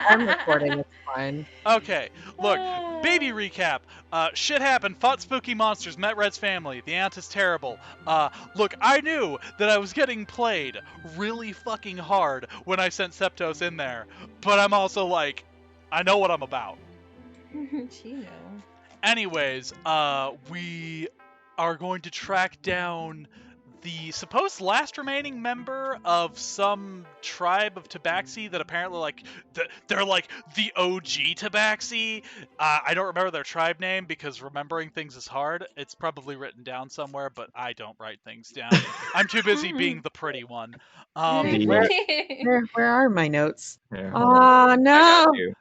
I'm recording. It's fine. Okay, look, baby recap. Shit happened, fought spooky monsters, met Red's family. The aunt is terrible. Look, I knew that I was getting played really fucking hard when I sent Septos in there, but I'm also like, I know what I'm about. She know. Anyways, we are going to track down the supposed last remaining member of some tribe of Tabaxi that apparently, like, they're like the OG Tabaxi. I don't remember their tribe name because remembering things is hard. It's probably written down somewhere, but I don't write things down. I'm too busy being the pretty one. Where are my notes? Here, hold on. Oh I no! got you.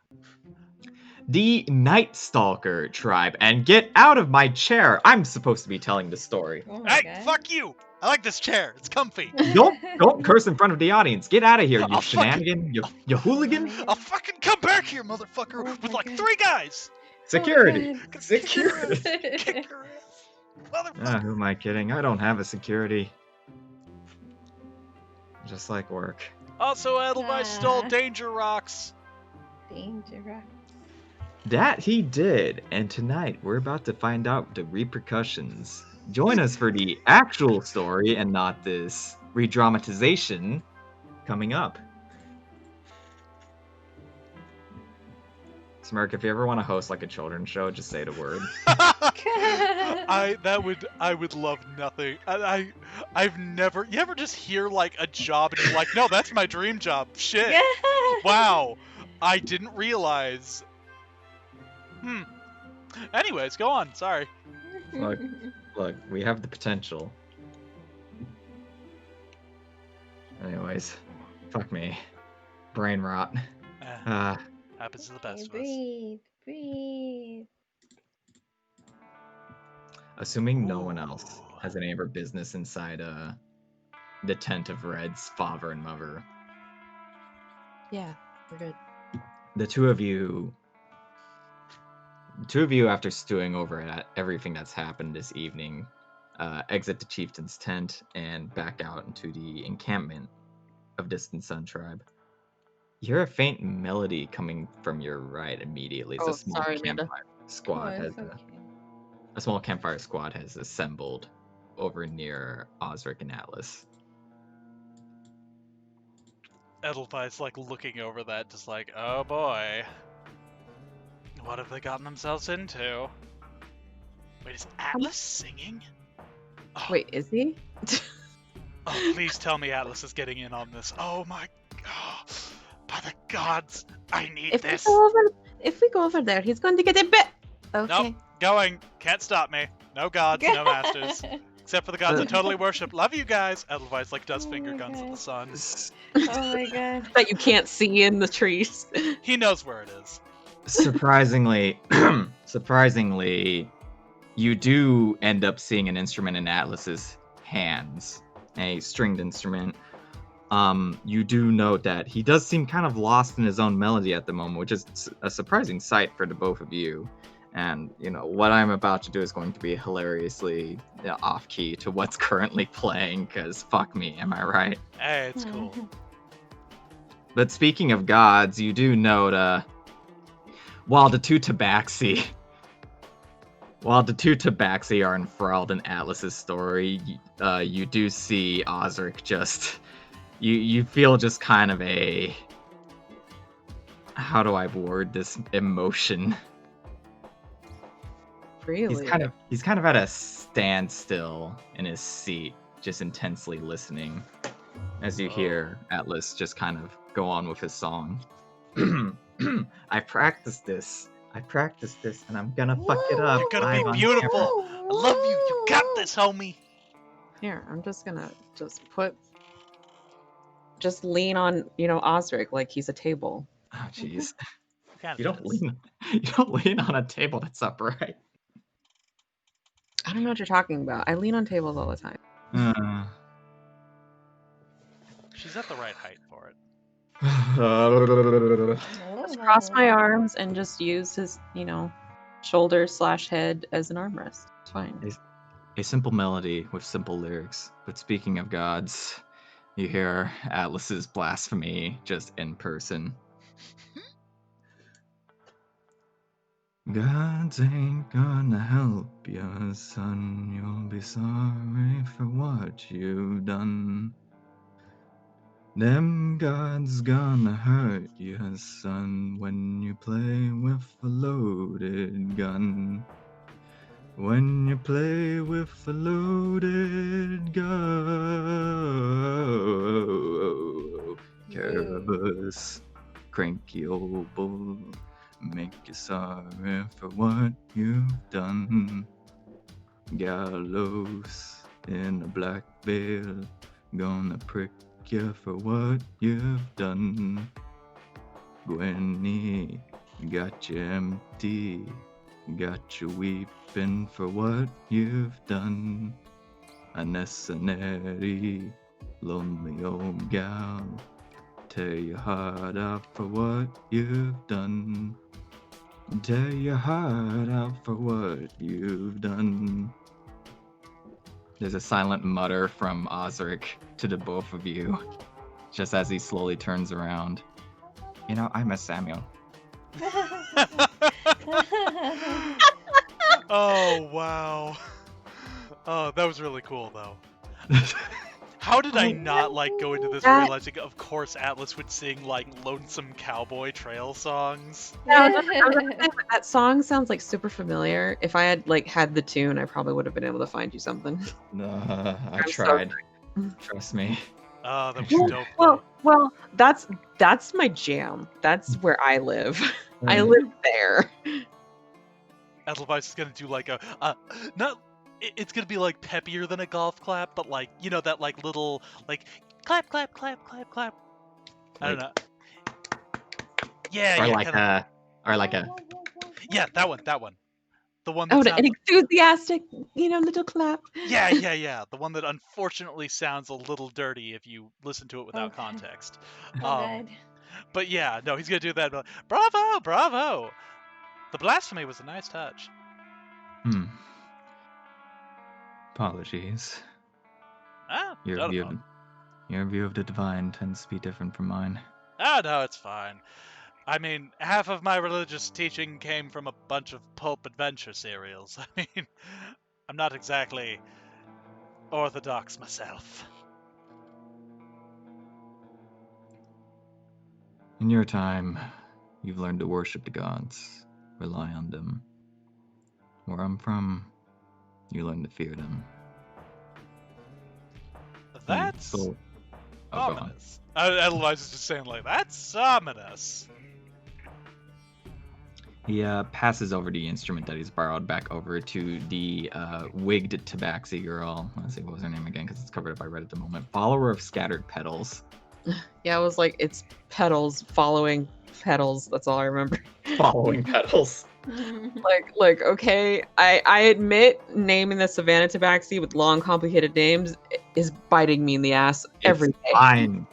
The Night Stalker tribe, and get out of my chair. I'm supposed to be telling the story. Oh my Hey, God. fuck you! I like this chair. It's comfy. Don't curse in front of the audience. Get out of here, you I'll fucking- shenanigan, you hooligan. I'll fucking come back here, motherfucker, Oh with my like God. 3 guys. Security. Oh my God. Security. Kick your ass. Motherfucker. Who am I kidding? I don't have a security. Just like work. Also, Edelweiss stole Ah. Danger Rocks. Danger. That he did, and tonight we're about to find out the repercussions. Join us for the actual story and not this redramatization coming up. Smirk, if you ever want to host like a children's show, just say the word. I would love nothing. I've never. You ever just hear like a job and you're like, no, that's my dream job. Shit. Wow. I didn't realize. Anyways, go on. Sorry. Look, we have the potential. Anyways, fuck me. Brain rot. Happens to the best of us. Breathe. Assuming no one else has any of her business inside the tent of Red's father and mother. Yeah, we're good. The two of you, after stewing over at everything that's happened this evening, exit the chieftain's tent and back out into the encampment of Distant Sun Tribe. You hear a faint melody coming from your right immediately. It's a small campfire squad a small campfire squad has assembled over near Osric and Atlas. Edelweiss like looking over that, just like, oh boy. What have they gotten themselves into? Wait, is Atlas singing? Oh, Wait, is he? oh, please tell me Atlas is getting in on this. Oh my god. By the gods, I need this. If we go over there, he's going to get a bit. Okay. Nope, going. Can't stop me. No gods, no masters. Except for the gods I totally worship. Love you guys. Edelweiss like does finger guns at the sun. Oh my God. That you can't see in the trees. He knows where it is. Surprisingly, you do end up seeing an instrument in Atlas's hands, a stringed instrument. You do note that he does seem kind of lost in his own melody at the moment, which is a surprising sight for the both of you. And, what I'm about to do is going to be hilariously off-key to what's currently playing, because fuck me, am I right? Hey, it's cool. But speaking of gods, you do note, while the two Tabaxi are enthralled in Atlas's story, you do see Osric just... You feel just kind of a... How do I word this emotion? Really? He's kind of at a standstill in his seat, just intensely listening, as you hear Atlas just kind of go on with his song. I practiced this, and I'm gonna fuck it up. You're gonna be beautiful. I love you. You got this, homie. Here, I'm just gonna just lean on, Osric like he's a table. Oh, jeez. Kind You don't lean on a table that's upright. I don't know what you're talking about. I lean on tables all the time. She's at the right height for it. Just cross my arms and just use his, shoulder/head as an armrest. It's fine. A simple melody with simple lyrics. But speaking of gods, you hear Atlas's blasphemy just in person. Gods ain't gonna help you, son. You'll be sorry for what you've done. Them gods gonna hurt you, son, when you play with a loaded gun. When you play with a loaded gun. Carabas, cranky old bull, make you sorry for what you've done. Gallows in a black veil, gonna prick you for what you've done. Gwenny, got you empty, got you weeping for what you've done. Unnecessary, lonely old gal, tear your heart out for what you've done. Tear your heart out for what you've done. There's a silent mutter from Osric to the both of you, just as he slowly turns around. You know, I miss Samuel. Oh, wow. Oh, that was really cool, though. How did I not, like, go into this That- realizing, of course, Atlas would sing, like, Lonesome Cowboy Trail songs? I was gonna say, that song sounds like super familiar. If I had like had the tune, I probably would have been able to find you something. I I'm so tried. Trust me. Oh, that Well, was dope. though. Well, that's my jam. That's where I live. I Mm. live there. Edelweiss is gonna do, like, it's gonna be, like, peppier than a golf clap, but, like, you know, that, like, little, like, clap, clap, clap, clap, clap. I don't know. Yeah, Or yeah, like kinda, a yeah, that one. The one Oh, that an sounds, enthusiastic, little clap. yeah. The one that unfortunately sounds a little dirty if you listen to it without Okay. context. Oh, God. But yeah, no, he's gonna do that. Like, bravo, bravo. The blasphemy was a nice touch. Apologies. Ah, Your not a view, problem. your view of the divine tends to be different from mine. Ah, no, it's fine. I mean, half of my religious teaching came from a bunch of pulp adventure serials. I mean, I'm not exactly orthodox myself. In your time, you've learned to worship the gods, rely on them. Where I'm from, you learn to fear them. That's So, oh, go on. ominous. Edelweiss is just saying, like, that's ominous. He passes over the instrument that he's borrowed back over to the wigged tabaxi girl. Let's see, what was her name again? Because it's covered up by red at the moment. Follower of Scattered Petals. Yeah, I was like, it's petals following petals. That's all I remember. Following petals. Like, okay, I admit naming the Savannah Tabaxi with long, complicated names is biting me in the ass every day. Fine.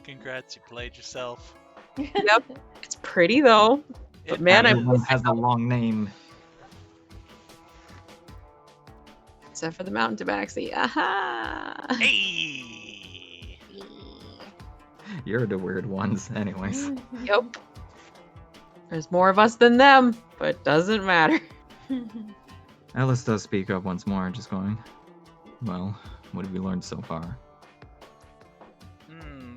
Congrats, you played yourself. Yep. It's pretty though. But man, Everyone has a long name. except for the Mountain Tabaxi. Aha! Hey! You're the weird ones, anyways. Yep. There's more of us than them, but it doesn't matter. Alice does speak up once more, just going, well, what have you learned so far?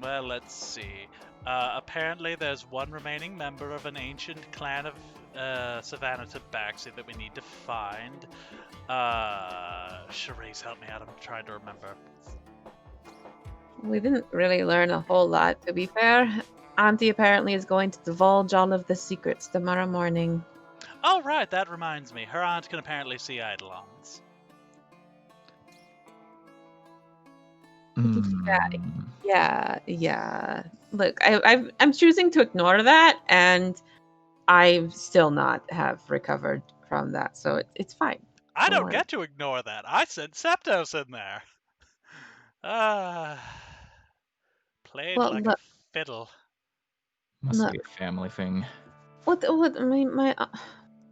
Well, let's see. Apparently there's one remaining member of an ancient clan of Savannah Tabaxi that we need to find. Charisse, help me out. I'm trying to remember. We didn't really learn a whole lot, to be fair. Auntie apparently is going to divulge all of the secrets tomorrow morning. Oh, right, that reminds me. Her aunt can apparently see Eidolons. Yeah. Look, I'm choosing to ignore that, and I still not have recovered from that, so it's fine. I Don't don't worry. get to ignore that. I said Septos in there. Played Well, like look- a fiddle. Must Look. be a family thing. What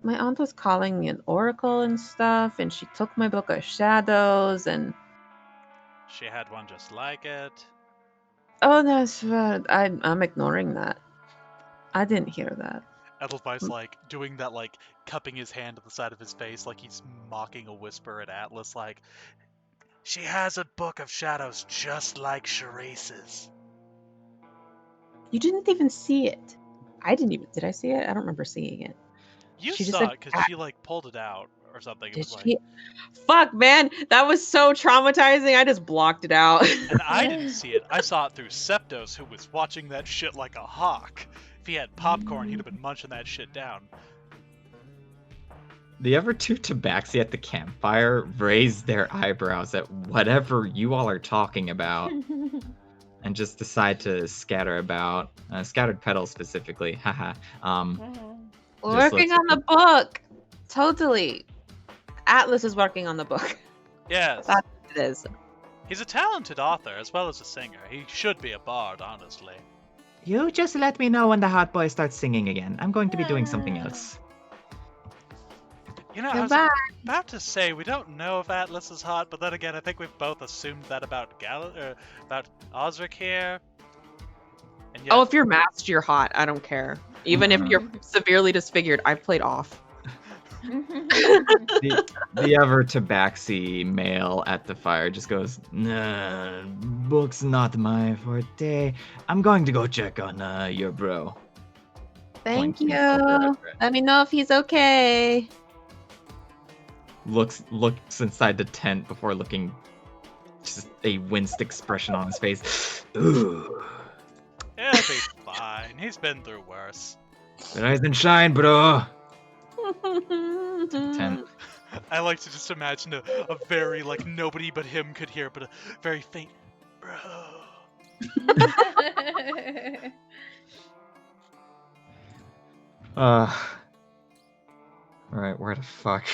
my aunt was calling me an oracle and stuff, and she took my book of shadows, and She had one just like it. oh, that's I'm ignoring that. I didn't hear that. Edelweiss, like, doing that, like, cupping his hand to the side of his face like he's mocking a whisper at Atlas, like, she has a book of shadows just like Sharice's. You didn't even see it. I didn't even. Did I see it? I don't remember seeing it. You She just saw said, it because she, like, pulled it out or something. It did was like, she? Fuck, man. That was so traumatizing. I just blocked it out. and I didn't see it. I saw it through Septos, who was watching that shit like a hawk. If he had popcorn, he'd have been munching that shit down. The other two tabaxi at the campfire raise their eyebrows at whatever you all are talking about and just decide to scatter about. Scattered petals specifically. Haha. Just Working looks on the book. Totally. Atlas is working on the book. Yes. That's what it is. He's a talented author as well as a singer. He should be a bard, honestly. You just let me know when the hot boy starts singing again. I'm going to be doing something else. You know, I was Goodbye. about to say we don't know if Atlas is hot, but then again, I think we've both assumed that about about Osric here. And yet, Oh, if you're masked, you're hot. I don't care. Even if you're severely disfigured, I've played off. The other tabaxi male at the fire just goes, nah, book's not my forte. I'm going to go check on your bro. Thank Pointing you. over at Red. Let me know if he's okay. Looks inside the tent before looking, just a winced expression on his face. Ooh. he'll be fine. He's been through worse. Rise and shine, bro. Tent. I like to just imagine a very, like, nobody but him could hear, but a very faint, bro. Alright, where the fuck?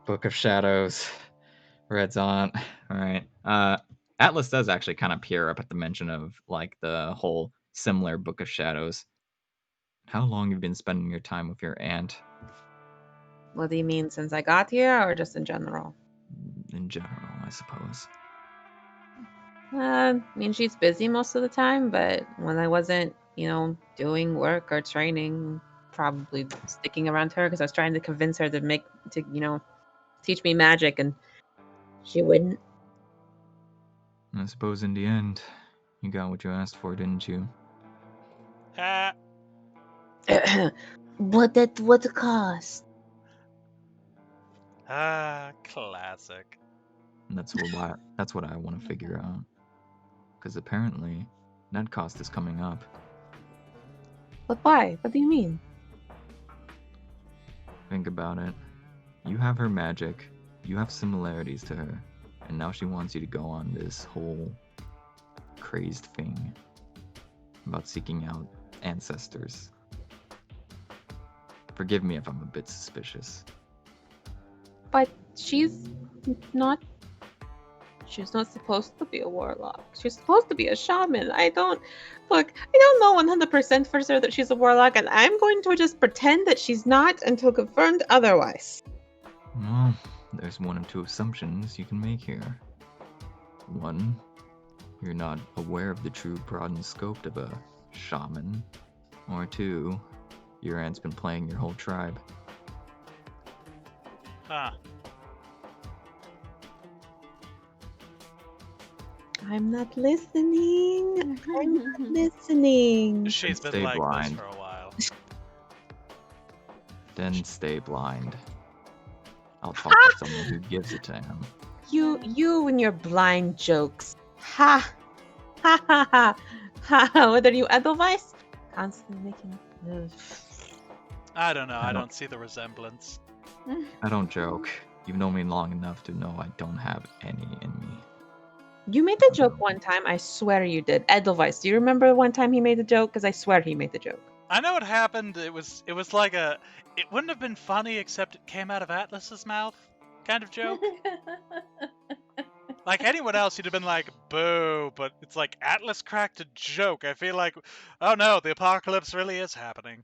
Book of Shadows. Red's on. Alright. Atlas does actually kind of peer up at the mention of, like, the whole similar Book of Shadows. How long have you been spending your time with your aunt? What do you mean, since I got here or just in general? In general, I suppose. I mean, she's busy most of the time, but when I wasn't, doing work or training, probably sticking around her because I was trying to convince her to teach me magic, and she wouldn't. I suppose in the end, you got what you asked for, didn't you? Ah, But at what cost? classic. And that's what I want to figure out. Because apparently, that cost is coming up. But why? What do you mean? Think about it. You have her magic, you have similarities to her, and now she wants you to go on this whole crazed thing about seeking out ancestors. Forgive me if I'm a bit suspicious. But she's not supposed to be a warlock. She's supposed to be a shaman. I don't know 100% for sure that she's a warlock, and I'm going to just pretend that she's not until confirmed otherwise. Well, there's one or two assumptions you can make here. One, you're not aware of the true broadened scope of a shaman. Or two, your aunt's been playing your whole tribe. Huh. I'm not listening. I'm not listening. She's Stay been like blind. this for a while. Then stay blind. I'll talk to someone who gives it to him. You and your blind jokes. Ha! Ha ha ha! Ha! What are you, Edelweiss? Constantly making. I don't know. I I don't- don't see the resemblance. I don't joke. You've known me long enough to know I don't have any in me. You made the joke one time. I swear you did. Edelweiss, do you remember one time he made the joke? Because I swear he made the joke. I know what happened. It was like a. It wouldn't have been funny except it came out of Atlas's mouth, kind of joke. Like anyone else, you'd have been like, "Boo!" But it's like Atlas cracked a joke. I feel like, oh no, the apocalypse really is happening.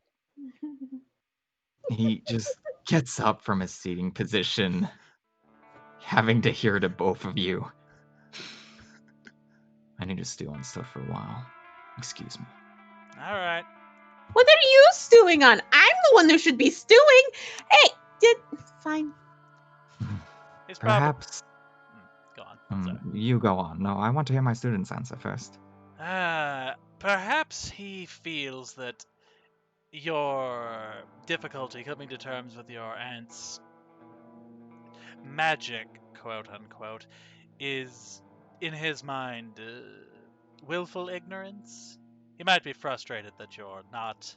He just gets up from his seating position, having to hear to both of you. I need to stew on stuff for a while. Excuse me. All right. What are you stewing on? I'm the one who should be stewing. Hey, fine. He's probably Perhaps go on. Sorry. you go on. No, I want to hear my student's answer first. Perhaps he feels that your difficulty coming to terms with your aunt's magic, quote unquote, is, in his mind, willful ignorance. He might be frustrated that you're not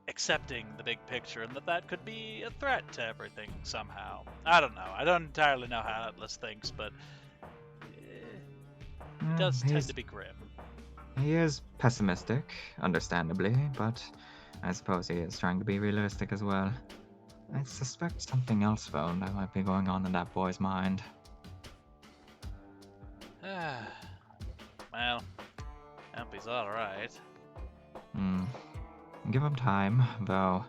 accepting the big picture and that could be a threat to everything somehow. I don't know. I don't entirely know how Atlas thinks, but he does tend to be grim. He is pessimistic, understandably, but I suppose he is trying to be realistic as well. I suspect something else, though, that might be going on in that boy's mind. Well, I hope he's alright. Give him time, though.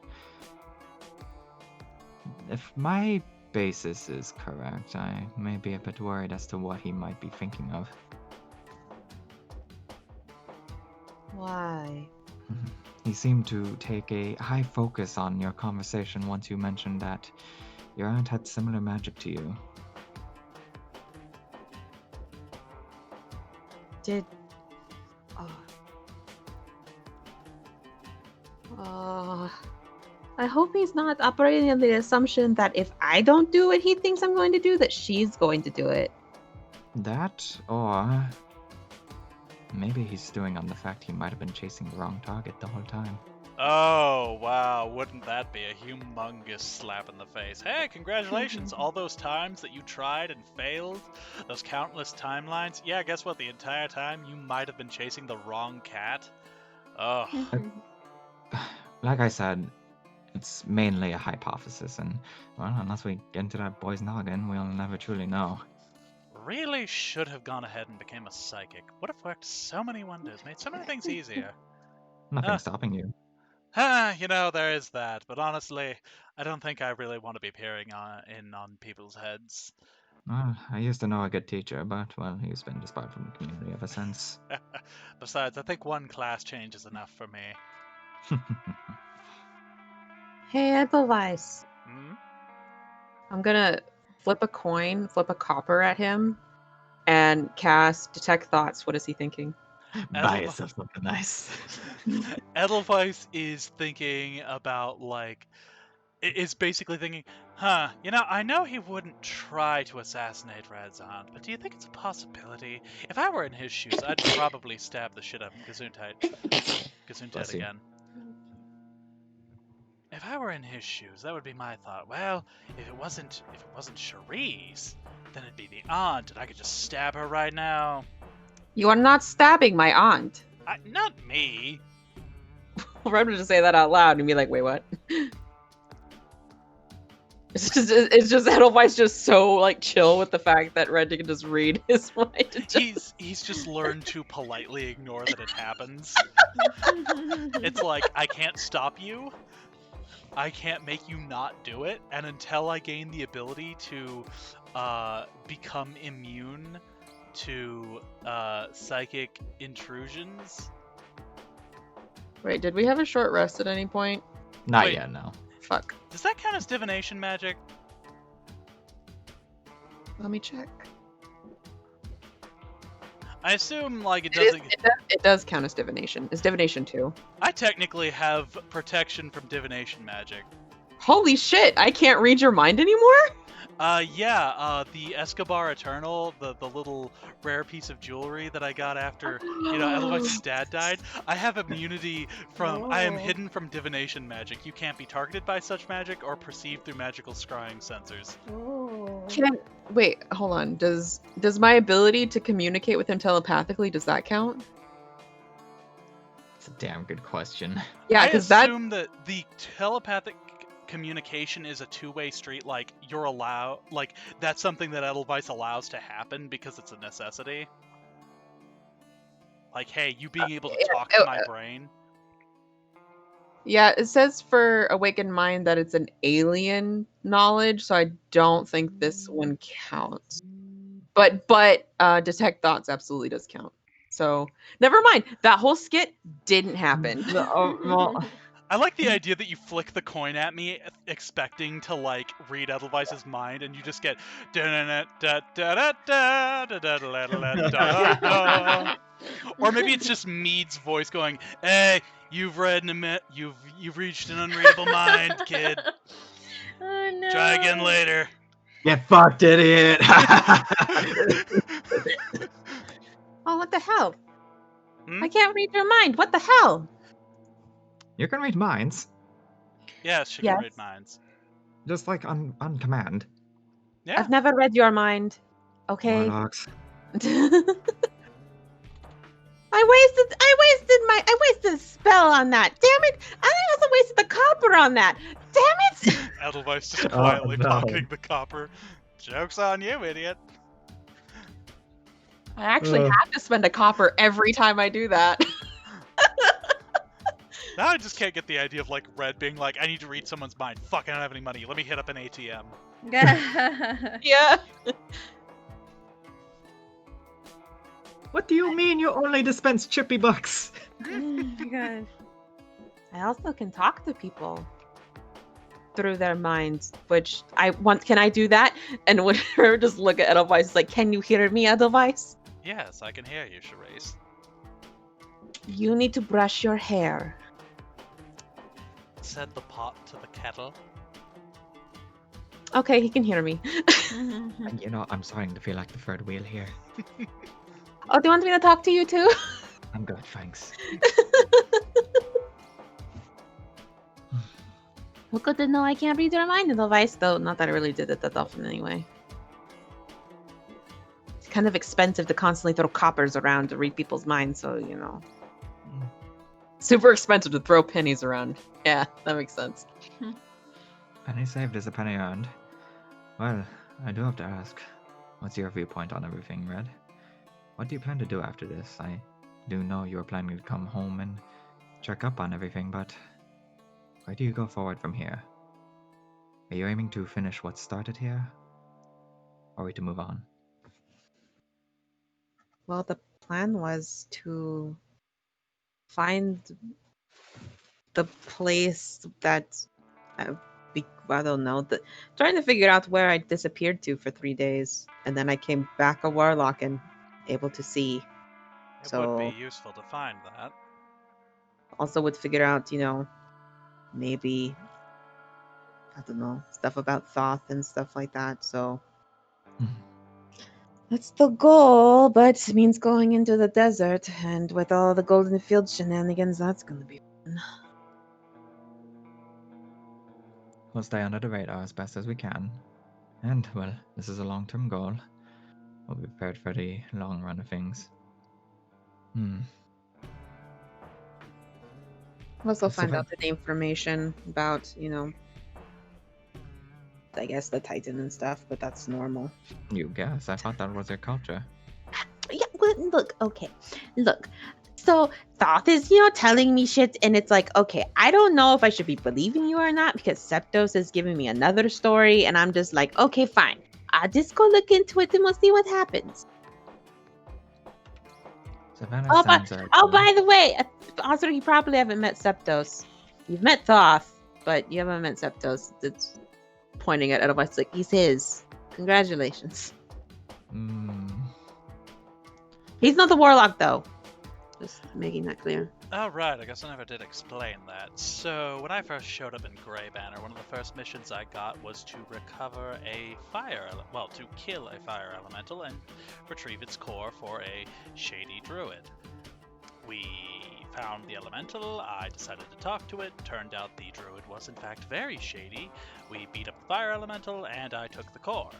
If my basis is correct, I may be a bit worried as to what he might be thinking of. Why? He seemed to take a high focus on your conversation once you mentioned that your aunt had similar magic to you. Did... I hope he's not operating on the assumption that if I don't do what he thinks I'm going to do, that she's going to do it. That, or maybe he's stewing on the fact he might have been chasing the wrong target the whole time. Oh, wow. Wouldn't that be a humongous slap in the face? Hey, congratulations. All those times that you tried and failed, those countless timelines. Yeah, guess what? The entire time you might have been chasing the wrong cat. Oh. Like I said, it's mainly a hypothesis, and, well, unless we get into that boy's noggin, we'll never truly know. Really should have gone ahead and became a psychic. Would have worked so many wonders, made so many things easier. Nothing stopping you. You know, there is that, but honestly, I don't think I really want to be peering in on people's heads. Well, I used to know a good teacher, but, well, he's been disbarred from the community ever since. Besides, I think one class change is enough for me. Hey, Edelweiss. Hmm? I'm gonna flip a copper at him, and cast Detect Thoughts. What is he thinking? Buy yourself something nice. Edelweiss is thinking about, like, is basically thinking, you know, I know he wouldn't try to assassinate Rad's aunt, but do you think it's a possibility? If I were in his shoes, I'd probably stab the shit out of Gesundheit again. If I were in his shoes, that would be my thought. Well, if it wasn't Charisse, then it'd be the aunt, and I could just stab her right now. You are not stabbing my aunt. Not me. Remember to say that out loud and be like, wait, what? It's just Edelweiss just so like chill with the fact that Red can just read his mind. He's just learned to politely ignore that it happens. It's like, I can't stop you. I can't make you not do it, and until I gain the ability to become immune to psychic intrusions. Wait, did we have a short rest at any point? Not yet, no. Fuck. Does that count as divination magic? Let me check. I assume, like, it doesn't... It does count as divination. It's divination 2. I technically have protection from divination magic. Holy shit, I can't read your mind anymore? The Escobar Eternal, the little rare piece of jewelry that I got after, Edelweiss's dad died. I have immunity from... I am hidden from divination magic. You can't be targeted by such magic or perceived through magical scrying sensors. Wait, hold on. Does my ability to communicate with him telepathically, does that count? It's a damn good question. Yeah, because that... I assume that the telepathic communication is a two-way street. Like, you're allowed... Like, that's something that Edelweiss allows to happen because it's a necessity. Like, hey, you being able to talk to my brain. Yeah, it says for Awakened Mind that it's an alien knowledge, so I don't think this one counts. But Detect Thoughts absolutely does count. So never mind. That whole skit didn't happen. Well, I like the idea that you flick the coin at me, expecting to like read Edelweiss's mind, and you just get or maybe it's just Mead's voice going, "Hey, you've reached an unreadable mind, kid. Oh no. Try again later." get fucked, idiot. Oh, what the hell? Hmm? I can't read your mind. What the hell? You can read minds, Yes, she Yes. can read minds. just like on command. Yeah. I've never read your mind. Okay. Warlocks. I wasted a spell on that. Damn it! And I also wasted the copper on that. Damn it! Edelweiss just Oh, quietly no. pocketing the copper. Joke's on you, idiot. I actually Ugh. have to spend a copper every time I do that. Now I just can't get the idea of like Red being like, I need to read someone's mind. Fuck, I don't have any money. Let me hit up an ATM. Yeah. What do you mean you only dispense chippy bucks? Oh my god. I also can talk to people through their minds, which I want. Can I do that? And when we just look at Edelweiss, like, can you hear me, Edelweiss? Yes, I can hear you, Charisse. You need to brush your hair. Said the pot to the kettle. Okay, he can hear me. You know, I'm starting to feel like the third wheel here. Oh, do you want me to talk to you too? I'm good, thanks. Well, good to know I can't read your mind, Edelweiss, though. Not that I really did it that often anyway. It's kind of expensive to constantly throw coppers around to read people's minds, so, you know. Super expensive to throw pennies around. Yeah, that makes sense. Penny saved is a penny earned. Well, I do have to ask, what's your viewpoint on everything, Red? What do you plan to do after this? I do know you're planning to come home and check up on everything, but where do you go forward from here? Are you aiming to finish what started here? Or are we to move on? Well, the plan was to find the place that I don't know. Trying to figure out where I disappeared to for 3 days, and then I came back a warlock and able to see. It So- would be useful to find that. Also would figure out, you know, maybe I don't know, stuff about Thoth and stuff like that. So that's the goal, but it means going into the desert, and with all the Golden Field shenanigans, that's gonna be fun. We'll stay under the radar as best as we can. And, well, this is a long-term goal. We'll be prepared for the long run of things. Also So find then- out the information about, you know, I guess the Titan and stuff, but that's normal. You guess. I thought that was their culture. Yeah, well, look, okay. Look. So Thoth is, you know, telling me shit, and it's like, okay, I don't know if I should be believing you or not, because Septos is giving me another story, and I'm just like, okay, fine. I'll just go look into it and we'll see what happens. Savannah Oh, sounds Oh, by the way, also, you probably haven't met Septos. You've met Thoth, but you haven't met Septos. It's pointing at Edelweiss like, he's his. Congratulations. He's not the warlock, though. Just making that clear. Oh, right, I guess I never did explain that. So, when I first showed up in Grey Banner, one of the first missions I got was to recover a to kill a fire elemental and retrieve its core for a shady druid. We found the elemental, I decided to talk to it, turned out the druid was in fact very shady. We beat up the fire elemental, and I took the core.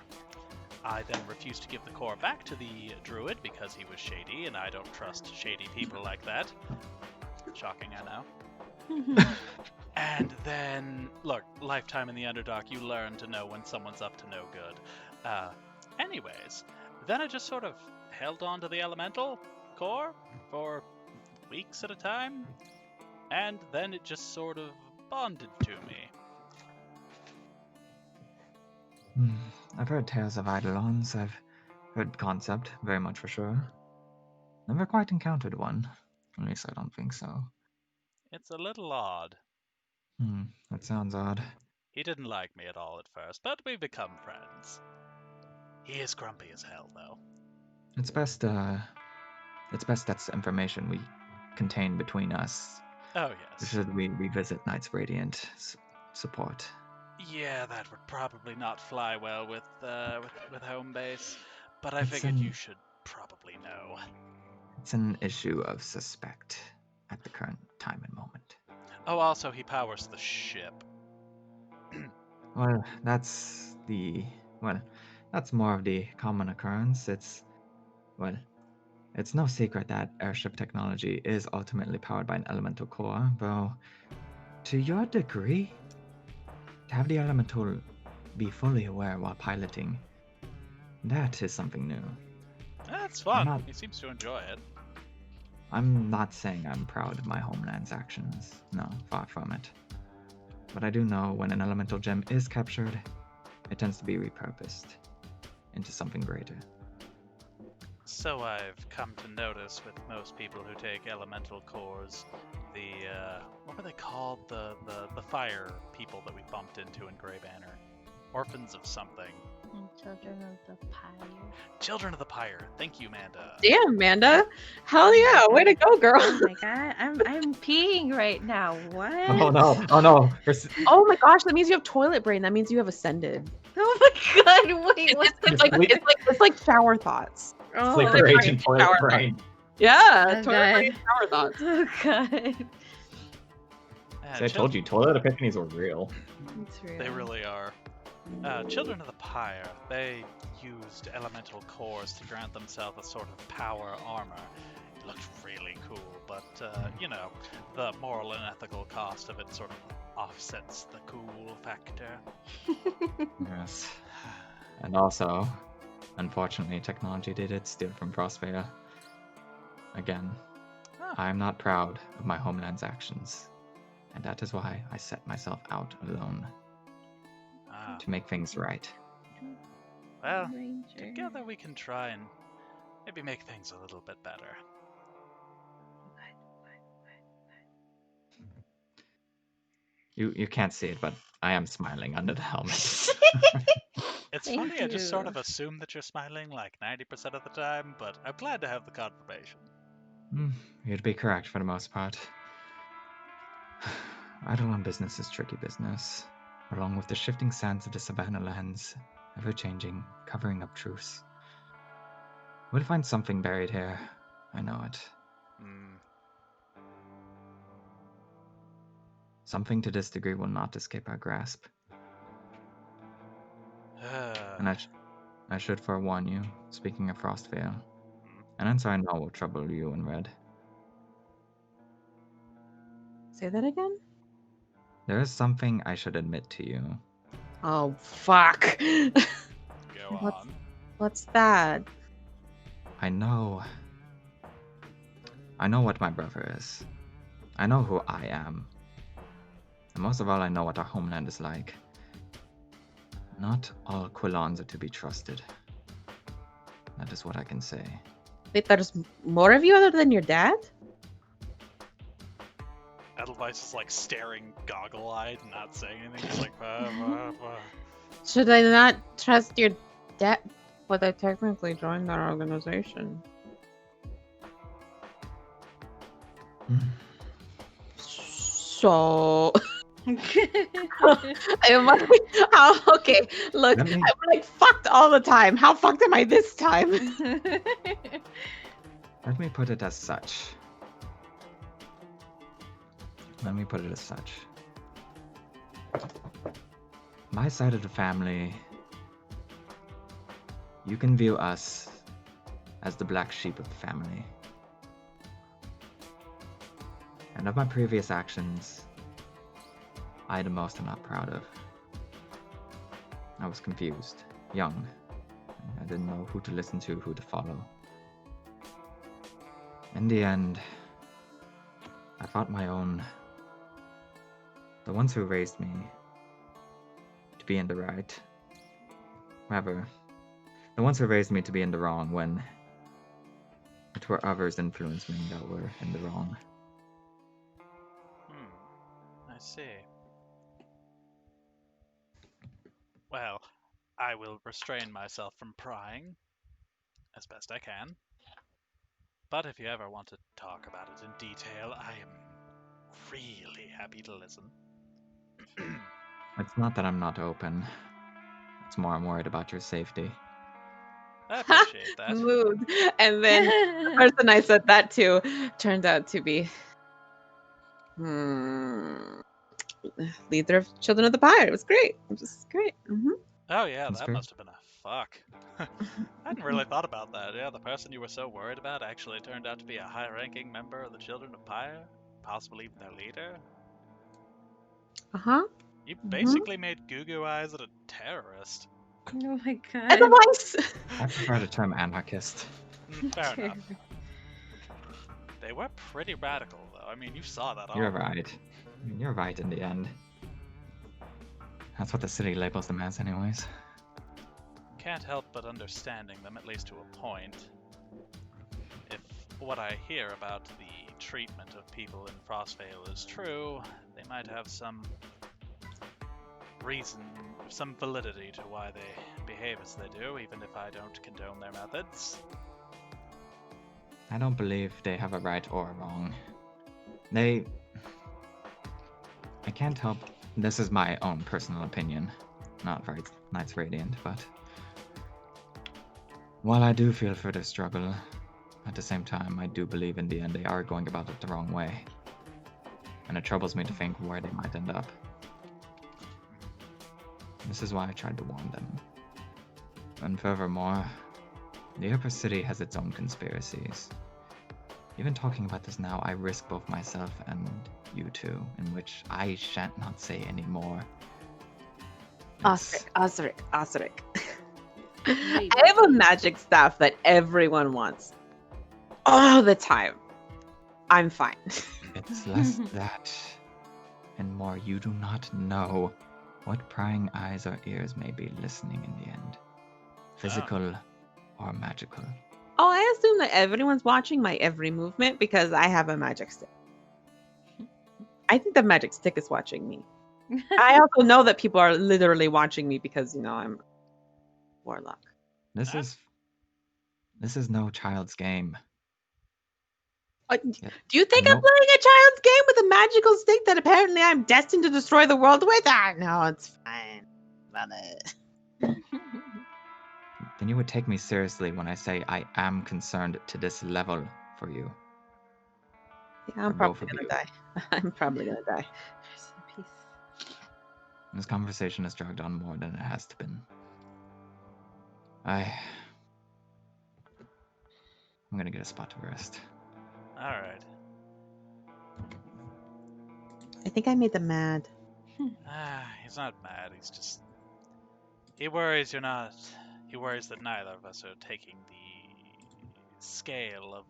I then refused to give the core back to the druid because he was shady, and I don't trust shady people like that. Shocking, I know. And then, look, lifetime in the Underdark, you learn to know when someone's up to no good. Anyways, then I just sort of held on to the elemental core for weeks at a time, and then it just sort of bonded to me. I've heard tales of Eidolons. I've heard concept, very much for sure. Never quite encountered one. At least I don't think so. It's a little odd. That sounds odd. He didn't like me at all at first, but we've become friends. He is grumpy as hell, though. It's best that's information we contain between us. Oh, yes. Should we revisit Knights Radiant support? Yeah, that would probably not fly well with home base, but I It's figured an- you should probably know. It's an issue of suspect at the current time and moment. Oh, also, he powers the ship. Well, that's more of the common occurrence. It's no secret that airship technology is ultimately powered by an elemental core, though to your degree, to have the elemental be fully aware while piloting, that is something new. That's fun. not- He seems to enjoy it. I'm not saying I'm proud of my homeland's actions. No, far from it. But I do know when an elemental gem is captured, it tends to be repurposed into something greater. So I've come to notice with most people who take elemental cores, what were they called? The fire people that we bumped into in Grey Banner. Orphans of something. Children of the Pyre. Children of the Pyre. Thank you, Amanda. Damn, Amanda. Hell yeah. Way to go, girl. Oh my god, I'm peeing right now. What? Oh no! Oh my gosh, that means you have toilet brain. That means you have ascended. Oh my god, wait, what? It's like shower thoughts. Oh, Sleeper Toilet agent brain, toilet shower brain. Yeah, Oh, toilet brain, God. shower thoughts. oh god. See, I told you, toilet epiphanies were real. It's real. They really are. Children of the Pyre, they used elemental cores to grant themselves a sort of power armor. It looked really cool, but, the moral and ethical cost of it sort of offsets the cool factor. Yes. And also, unfortunately, technology did steal from Frostfair. Again, I'm not proud of my homeland's actions, and that is why I set myself out alone to make things right. Well, Ranger. together we can try and maybe make things a little bit better. You can't see it, but I am smiling under the helmet. It's Thank funny, I just sort you. of assume that you're smiling like 90% of the time, but I'm glad to have the confirmation. You'd be correct for the most part. Eidolon business is tricky business, along with the shifting sands of the Savannah lands, ever-changing, covering up truths. We'll find something buried here. I know it. Something to this degree will not escape our grasp. And I should forewarn you, speaking of Frostvale, an answer I know will trouble you and Red. Say that again? There is something I should admit to you. Oh, fuck. Go What's- on. What's that? I know what my brother is. I know who I am. And most of all, I know what our homeland is like. Not all Quillons are to be trusted. That is what I can say. Wait, there's more of you other than your dad? Edelweiss is like staring goggle-eyed and not saying anything. He's like, Should I not trust your dad? But I technically joined that organization. So I'm like, how? Okay, look, Let me- I'm like fucked all the time. How fucked am I this time? Let me put it as such. My side of the family, you can view us as the black sheep of the family. And of my previous actions, I the most am not proud of. I was confused, young. I didn't know who to listen to, who to follow. In the end, I fought my own, the ones who raised me, to be in the right. Rather, the ones who raised me to be in the wrong when the it were others influencing me that were in the wrong. I see. Well, I will restrain myself from prying as best I can. But if you ever want to talk about it in detail, I am really happy to listen. It's not that I'm not open. It's more I'm worried about your safety. I appreciate that. Mood. And then the person I said that to turned out to be leader of Children of the Pyre. It was great. It was great. Oh yeah, That's that great. must have been a fuck. I hadn't really thought about that. Yeah, the person you were so worried about actually turned out to be a high-ranking member of the Children of Pyre, possibly even their leader. Uh-huh. You basically made Goo Goo Eyes a terrorist. Oh my god. And the mice. I prefer the term anarchist. Fair enough. They were pretty radical, though. I mean, you saw that all. You're right. I mean, you're right in the end. That's what the city labels them as, anyways. Can't help but understanding them, at least to a point. If what I hear about the treatment of people in Frostvale is true, they might have some reason, some validity to why they behave as they do, even if I don't condone their methods. I don't believe they have a right or a wrong. I can't help. This is my own personal opinion, not Knights Radiant, but while I do feel for their struggle, at the same time, I do believe in the end they are going about it the wrong way. And it troubles me to think where they might end up. This is why I tried to warn them. And furthermore, the Upper City has its own conspiracies. Even talking about this now, I risk both myself and you two, in which I shan't not say any more. It's- Osric. I have a magic staff that everyone wants. All the time. I'm fine. It's less that and more you do not know what prying eyes or ears may be listening in the end. Physical or magical. Oh, I assume that everyone's watching my every movement because I have a magic stick. I think the magic stick is watching me. I also know that people are literally watching me because, I'm warlock. This is no child's game. Do you think I'm Nope. playing a child's game with a magical stick that apparently I'm destined to destroy the world with? No, it's fine. Love it. Then you would take me seriously when I say I am concerned to this level for you. Yeah, I'm For probably both of gonna you. die. I'm probably gonna die. Rest in peace. This conversation has dragged on more than it has to been. I'm gonna get a spot to rest. Alright. I think I made them mad. He's not mad, he's just... He worries you're not... He worries that neither of us are taking the scale of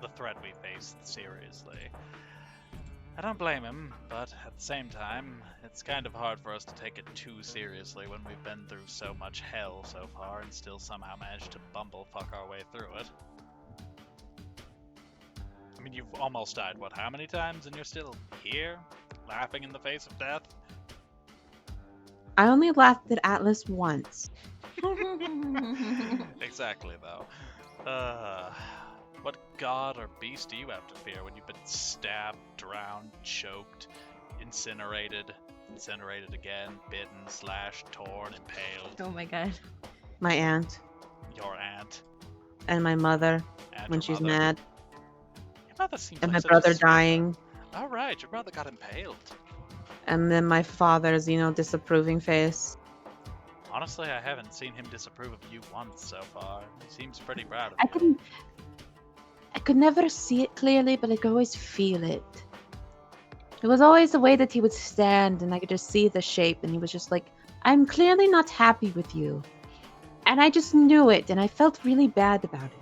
the threat we face seriously. I don't blame him, but at the same time, it's kind of hard for us to take it too seriously when we've been through so much hell so far and still somehow managed to bumblefuck our way through it. I mean, you've almost died, what, how many times, and you're still here, laughing in the face of death? I only laughed at Atlas once. Exactly, though. What god or beast do you have to fear when you've been stabbed, drowned, choked, incinerated again, bitten, slashed, torn, impaled? Oh my god. My aunt Your aunt and my mother and when your she's mother. mad, Your mother seems and like my such a brother sweet- dying, Oh right, your brother got impaled. and then my father's, disapproving face. Honestly, I haven't seen him disapprove of you once so far. He seems pretty proud of I you. could never see it clearly, but I could always feel it. It was always the way that he would stand, and I could just see the shape, and he was just like, I'm clearly not happy with you. And I just knew it, and I felt really bad about it.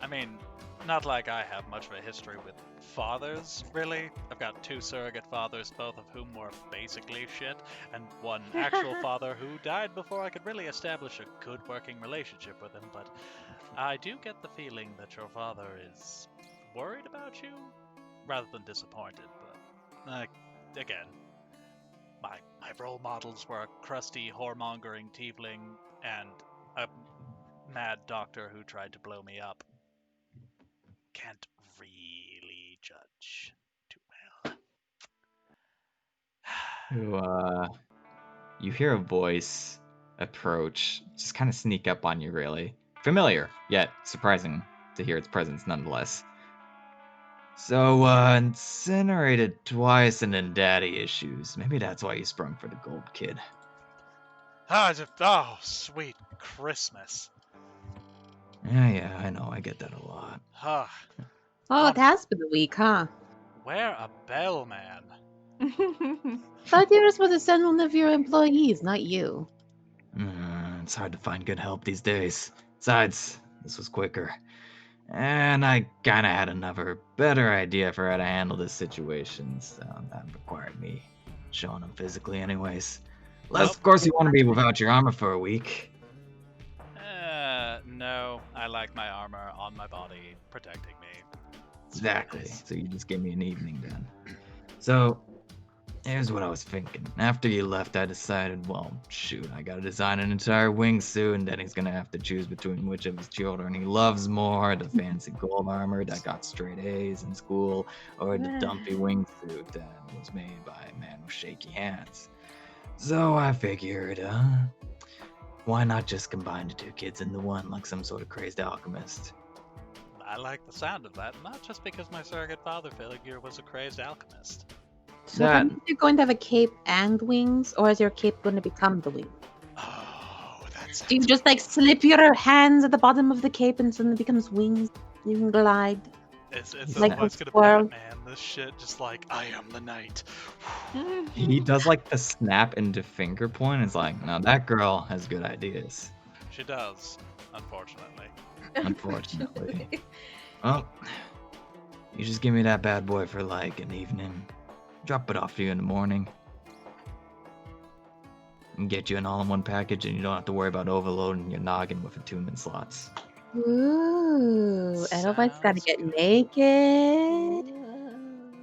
I mean, not like I have much of a history with fathers, really. I've got 2 surrogate fathers, both of whom were basically shit, and 1 actual father who died before I could really establish a good working relationship with him, but I do get the feeling that your father is worried about you, rather than disappointed, but again, my role models were a crusty, whoremongering tiefling and a mad doctor who tried to blow me up. Can't really judge too well. You hear a voice approach, just kind of sneak up on you, really. Familiar, yet surprising to hear its presence nonetheless. So, incinerated twice and in daddy issues. Maybe that's why you sprung for the gold kid. Oh, sweet Christmas. Yeah, I know, I get that a lot. Huh. Oh, it has been a week, huh? Wear a bell, man. Thought you were supposed to send one of your employees, not you. It's hard to find good help these days. Besides, this was quicker. And I kinda had another, better idea for how to handle this situation, so that required me showing them physically anyways. Unless, of course, you want to be without your armor for a week. No, I like my armor on my body, protecting me. Exactly, so you just gave me an evening then. So, here's what I was thinking. After you left, I decided, well, shoot, I gotta design an entire wingsuit, and then he's gonna have to choose between which of his children he loves more, the fancy gold armor that got straight A's in school, or the dumpy wingsuit that was made by a man with shaky hands. So I figured, why not just combine the 2 kids into one like some sort of crazed alchemist? I like the sound of that, not just because my surrogate father figure was a crazed alchemist. So that means you're going to have a cape and wings, or is your cape going to become the wing? Oh, that's. Do you just like slip your hands at the bottom of the cape and suddenly becomes wings? You can glide. It's like what's a gonna squirrel. be, man. This shit, just like I am the knight. He does like the snap into finger point. It's like, now that girl has good ideas. She does, unfortunately. Unfortunately. Well, you just give me that bad boy for like an evening. Drop it off for you in the morning. And get you an all-in-one package, and you don't have to worry about overloading your noggin with attunement slots. Ooh, Edelweiss gotta Sounds get good. naked.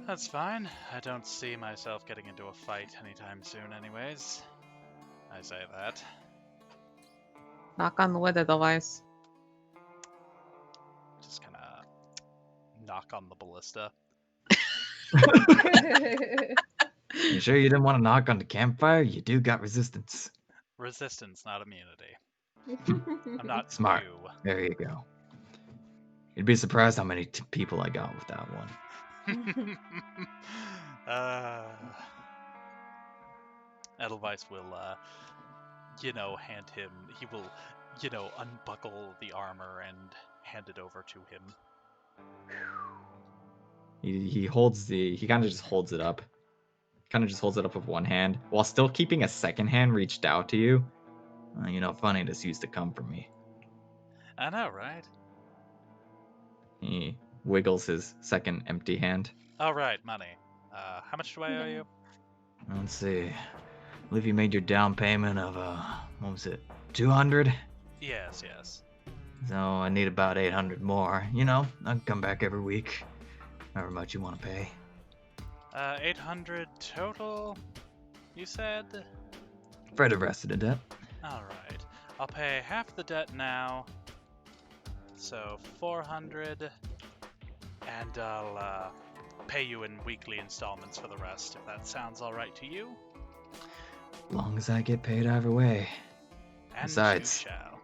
That's fine. I don't see myself getting into a fight anytime soon, anyways. I say that. Knock on the wood, Edelweiss. Just gonna knock on the ballista. You sure you didn't want to knock on the campfire? You do got resistance. Resistance, not immunity. I'm not Smart. you. There you go. You'd be surprised how many people I got with that one. Edelweiss will, hand him. He will, unbuckle the armor and hand it over to him. He kind of just holds it up. With one hand while still keeping a second hand reached out to you. Funny, this used to come from me. I know, right? He wiggles his second empty hand. All right, money. How much do I owe you? Let's see. I believe you made your down payment of, what was it, 200? Yes. So I need about 800 more. I'll come back every week. However much you want to pay. 800 total, you said? For the rest of the debt. Alright. I'll pay half the debt now. So 400. And I'll pay you in weekly installments for the rest, if that sounds alright to you. As long as I get paid either way. And Besides, you shall.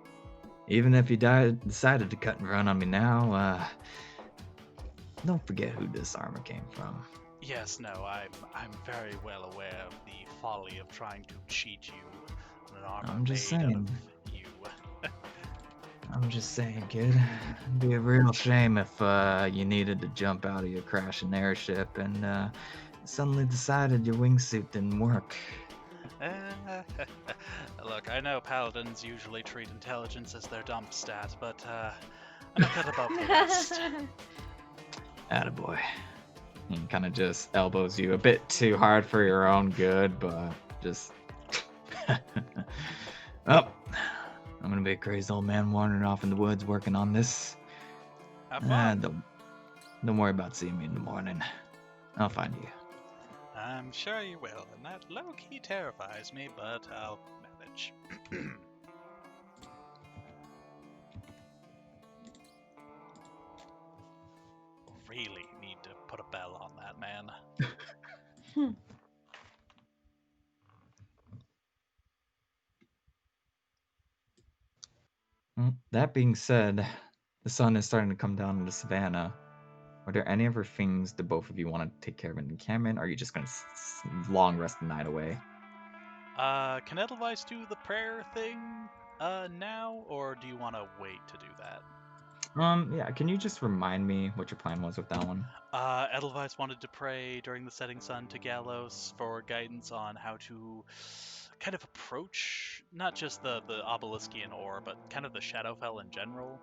even if you decided to cut and run on me now, don't forget who this armor came from. Yes, no, I'm very well aware of the folly of trying to cheat you on an armor I'm just made out saying. of you. I'm just saying, kid. It'd be a real shame if you needed to jump out of your crashing airship and suddenly decided your wingsuit didn't work. Look, I know paladins usually treat intelligence as their dump stat, but I'm a cut above the rest. Attaboy. He kind of just elbows you a bit too hard for your own good, but just. Oh, I'm gonna be a crazy old man wandering off in the woods working on this. Have fun. Don't worry about seeing me in the morning. I'll find you. I'm sure you will, and that low-key terrifies me, but I'll manage. Really need to put a bell on that man. Well, that being said, the sun is starting to come down in the savannah. Are there any other things the both of you want to take care of in the encampment? Or are you just going to long rest the night away? Can Edelweiss do the prayer thing now, or do you want to wait to do that? Yeah, can you just remind me what your plan was with that one? Edelweiss wanted to pray during the setting sun to Gallos for guidance on how to kind of approach not just the Obeliskian ore, but kind of the Shadowfell in general.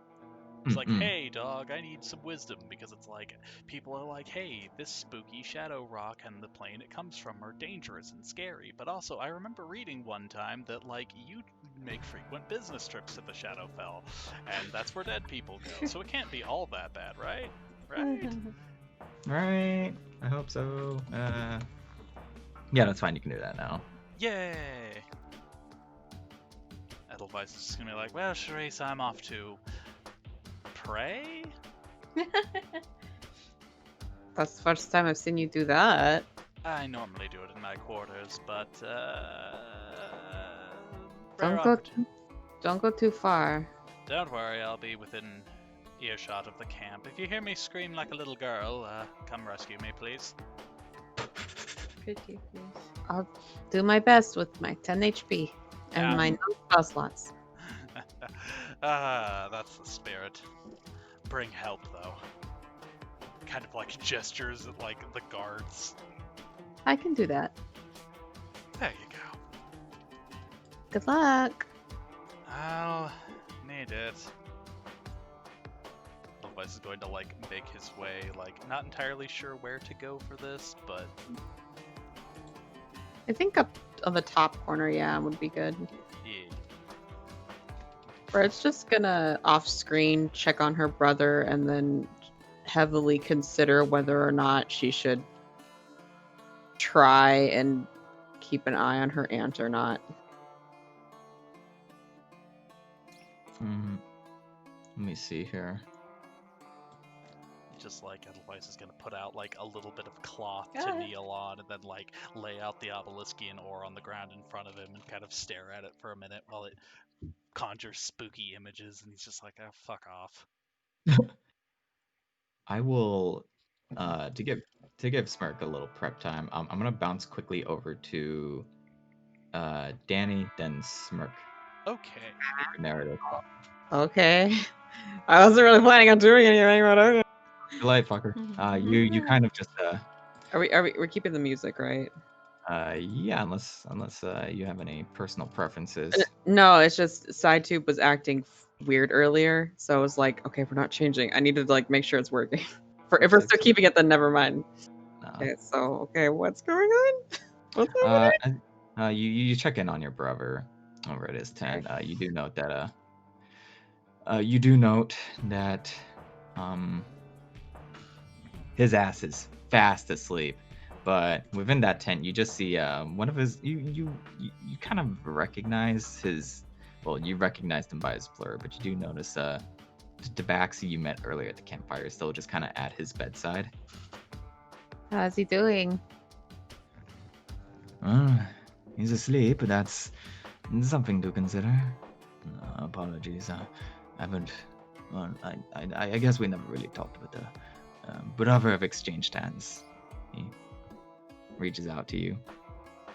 It's like, hey, dog, I need some wisdom, because it's like, people are like, hey, this spooky shadow rock and the plane it comes from are dangerous and scary. But also, I remember reading one time that, like, you make frequent business trips to the Shadowfell, and that's where dead people go. So it can't be all that bad, right? Right? Right. I hope so. Yeah, that's fine. You can do that now. Yay! Edelweiss is just gonna be like, well, Charisse, I'm off to pray? That's the first time I've seen you do that. I normally do it in my quarters, but Don't go too far. Don't worry, I'll be within earshot of the camp. If you hear me scream like a little girl, come rescue me, please. Could you please? I'll do my best with my 10 HP and Yeah. my no spell slots. That's the spirit. Bring help, though. Kind of like gestures at, like, the guards. I can do that. There you go. Good luck. I'll need it. Otherwise is going to, like, make his way, like, not entirely sure where to go for this, but I think up on the top corner, yeah, would be good. yeah. Or it's just gonna off-screen check on her brother and then heavily consider whether or not she should try and keep an eye on her aunt or not. Let me see here. Just like Edelweiss is gonna put out like a little bit of cloth to kneel on, and then like lay out the Obeliskian ore on the ground in front of him and kind of stare at it for a minute while it conjures spooky images, and he's just like, oh, fuck off. I will to give Smirk a little prep time. I'm gonna bounce quickly over to Danny, then Smirk. Okay. Narrative. Okay. I wasn't really planning on doing anything, but okay. Light fucker. You kind of just We're keeping the music, right? yeah, unless you have any personal preferences. No, it's just SideTube was acting weird earlier, so I was like, okay, we're not changing. I needed to like make sure it's working. If we're still keeping it, then never mind. No. Okay, what's going on? What's happening? You check in on your brother over at his tent. You do note that his ass is fast asleep. But within that tent, you just see one of his. You kind of recognize his. Well, you recognized him by his blur, but you do notice the Tabaxi you met earlier at the campfire is still just kind of at his bedside. How's he doing? He's asleep. That's something to consider. Apologies. I haven't. Well, I guess we never really talked about the brother have exchanged hands. He reaches out to you.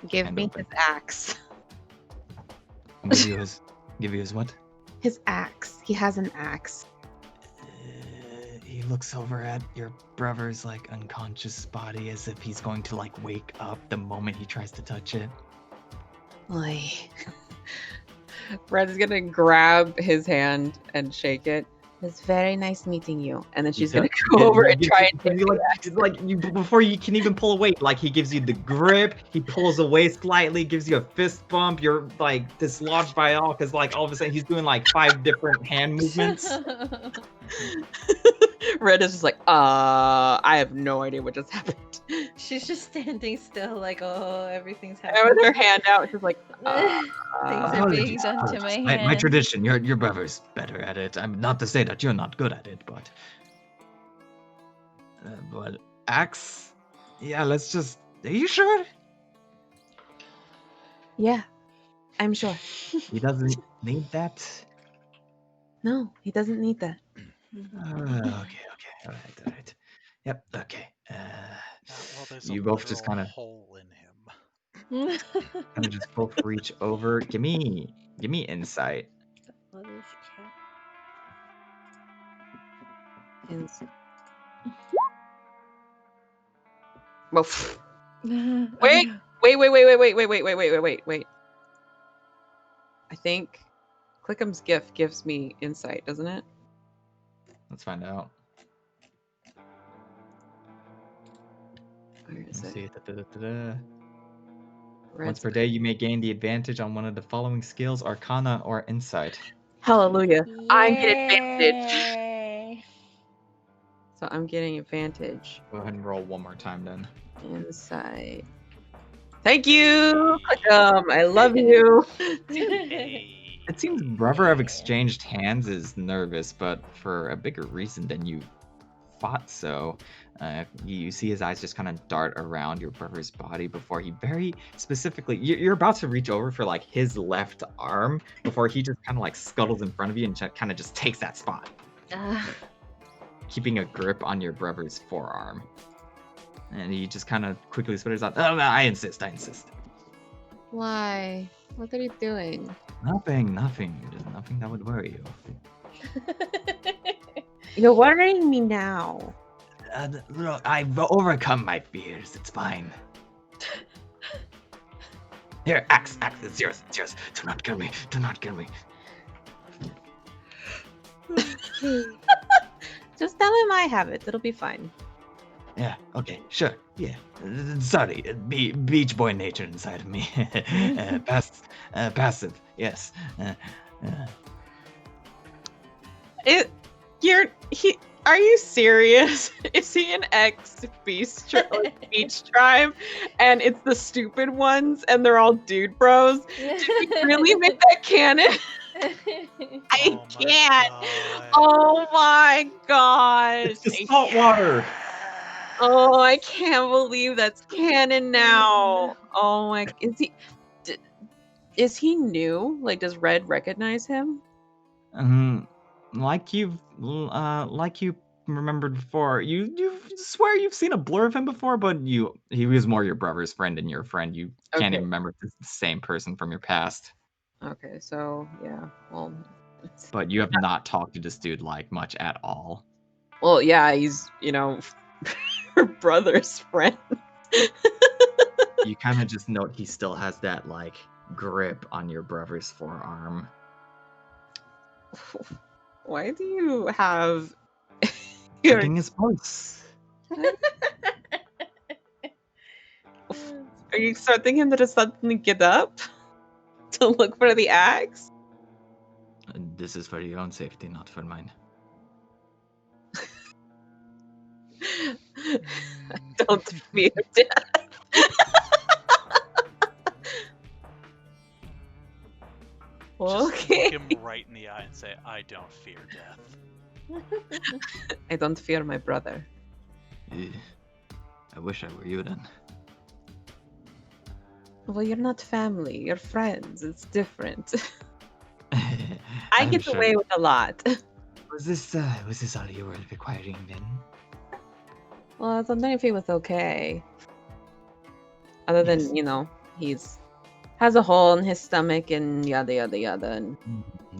Give Hand me open. his axe. Give you his what? His axe. He has an axe. He looks over at your brother's like unconscious body as if he's going to like wake up the moment he tries to touch it. Like, Red's gonna grab his hand and shake it. was very nice meeting you. And then He she's gonna does- go yeah, over he and gives try you- and because you, like you before you can even pull away, like he gives you the grip, he pulls away slightly, gives you a fist bump, you're like dislodged by all because like all of a sudden he's doing like 5 different hand movements. Red is just like, I have no idea what just happened. She's just standing still, like, oh, everything's And happening. with her hand out, she's like, Things are being done to my hand. My tradition, your brother's better at it. I'm not to say that you're not good at it, but Axe, yeah, let's just. Are you sure? yeah, I'm sure. He doesn't need that. No, he doesn't need that. Okay, all right. Yep, okay. Well, there's You a both just literal kind of hole in him. just both reach over. Give me insight. What is cat? And well, Wait. wait. I think Clickum's gift gives me insight, doesn't it? Let's find out. Where is Let's it? see. Once Red's per day, you may gain the advantage on one of the following skills: Arcana or Insight. Hallelujah. I get advantage. Yay. So I'm getting advantage. Go ahead and roll one more time, then. Insight. Thank you, Clickum. I love you. Hey. It seems brother have exchanged hands is nervous, but for a bigger reason than you thought so. You see his eyes just kind of dart around your brother's body before he very specifically, you're about to reach over for like his left arm before he just kind of like scuttles in front of you and kind of just takes that spot, keeping a grip on your brother's forearm. And he just kind of quickly sputters out, "Oh, no, I insist. Why? What are you doing? Nothing. There's nothing that would worry you. You're worrying me now. Look, I've overcome my fears. It's fine. Here, Axe, it's yours. Do not kill me. Just tell him I have it. It'll be fine. Yeah, okay, sure, yeah. Sorry, beach boy nature inside of me. Passive, yes. Are you serious? Is he an ex-beach tribe? And it's the stupid ones and they're all dude bros? Did we really make that canon? I can't. Oh my gosh. It's the salt water. Oh, I can't believe that's canon now. Oh my, is he new? Like, does Red recognize him? Like you remembered before, you swear you've seen a blur of him before, but he was more your brother's friend and your friend. You can't Okay. even remember if it's the same person from your past. Okay, so yeah, well, But you have not talked to this dude like much at all. well, yeah, he's her brother's friend. You kind of just note he still has that like grip on your brother's forearm. Why do you have? Getting his voice. Are you expecting him to just suddenly get up to look for the axe? This is for your own safety, not for mine. Don't fear death. Okay. Just look him right in the eye and say, "I don't fear death." I don't fear my brother. I wish I were you then. Well, you're not family. You're friends. It's different. I I'm get sure. away with a lot. Was this all you were requiring then? Well, I was wondering if he was okay. Other than, Yes. He's has a hole in his stomach and yada yada yada. And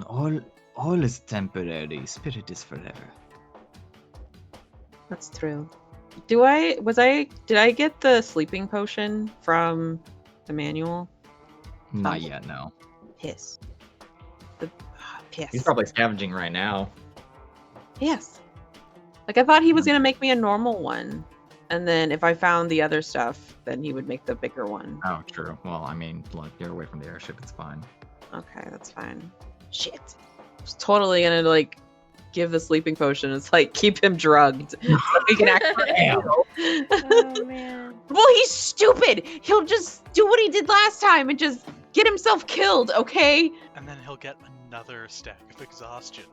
All is temporary. Spirit is forever. that's true. Did I get the sleeping potion from the manual? Not yet, no. Piss. Piss. He's probably scavenging right now. Yes. Like, I thought he was gonna make me a normal one. And then if I found the other stuff, then he would make the bigger one. Oh, true. Well, I mean, look, you're away from the airship. It's fine. Okay, that's fine. Shit. I was totally gonna, like, give the sleeping potion. It's like, keep him drugged. So he can actually heal. Oh man. Well, he's stupid. He'll just do what he did last time and just get himself killed, okay? And then he'll get another stack of exhaustion.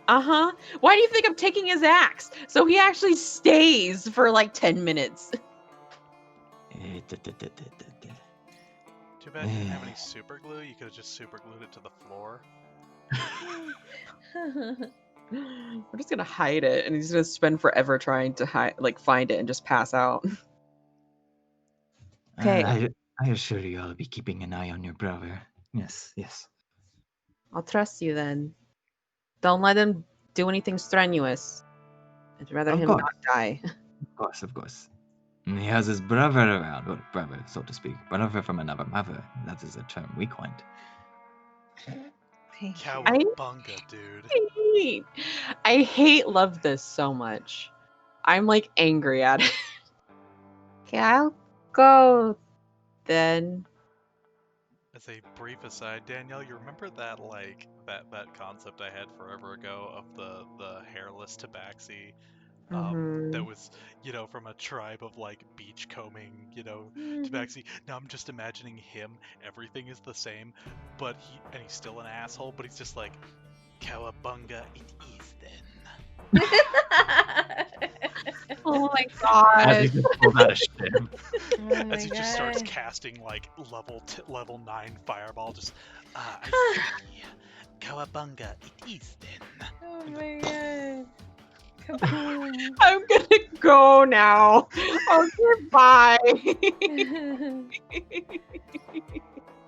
Uh-huh. Why do you think I'm taking his axe? So he actually stays for like 10 minutes. Too bad you didn't have any super glue. You could have just super glued it to the floor. We're just gonna hide it, and he's gonna spend forever trying to find it and just pass out. Okay. I assure you I'll be keeping an eye on your brother. Yes, yes. I'll trust you then. Don't let him do anything strenuous. I'd rather Of him course. not die. Of course, of course. And he has his brother around, or brother, so to speak. Brother from another mother. That is a term we coined. Cowabunga, dude. I hate love this so much. I'm like angry at it. Okay, I'll go then. As a brief aside, Danielle, you remember that that concept I had forever ago of the hairless tabaxi? Mhm. That was, from a tribe of like beachcombing, Mm-hmm. tabaxi. Now I'm just imagining him, everything is the same, but he's still an asshole, but he's just like, Cowabunga it is then. Oh my As god. he just pulled out a shim. Oh my As he just starts God. casting like level 9 fireball, just I see. Cowabunga it is then. Oh my god. Kaboom. I'm gonna go now. Okay, bye.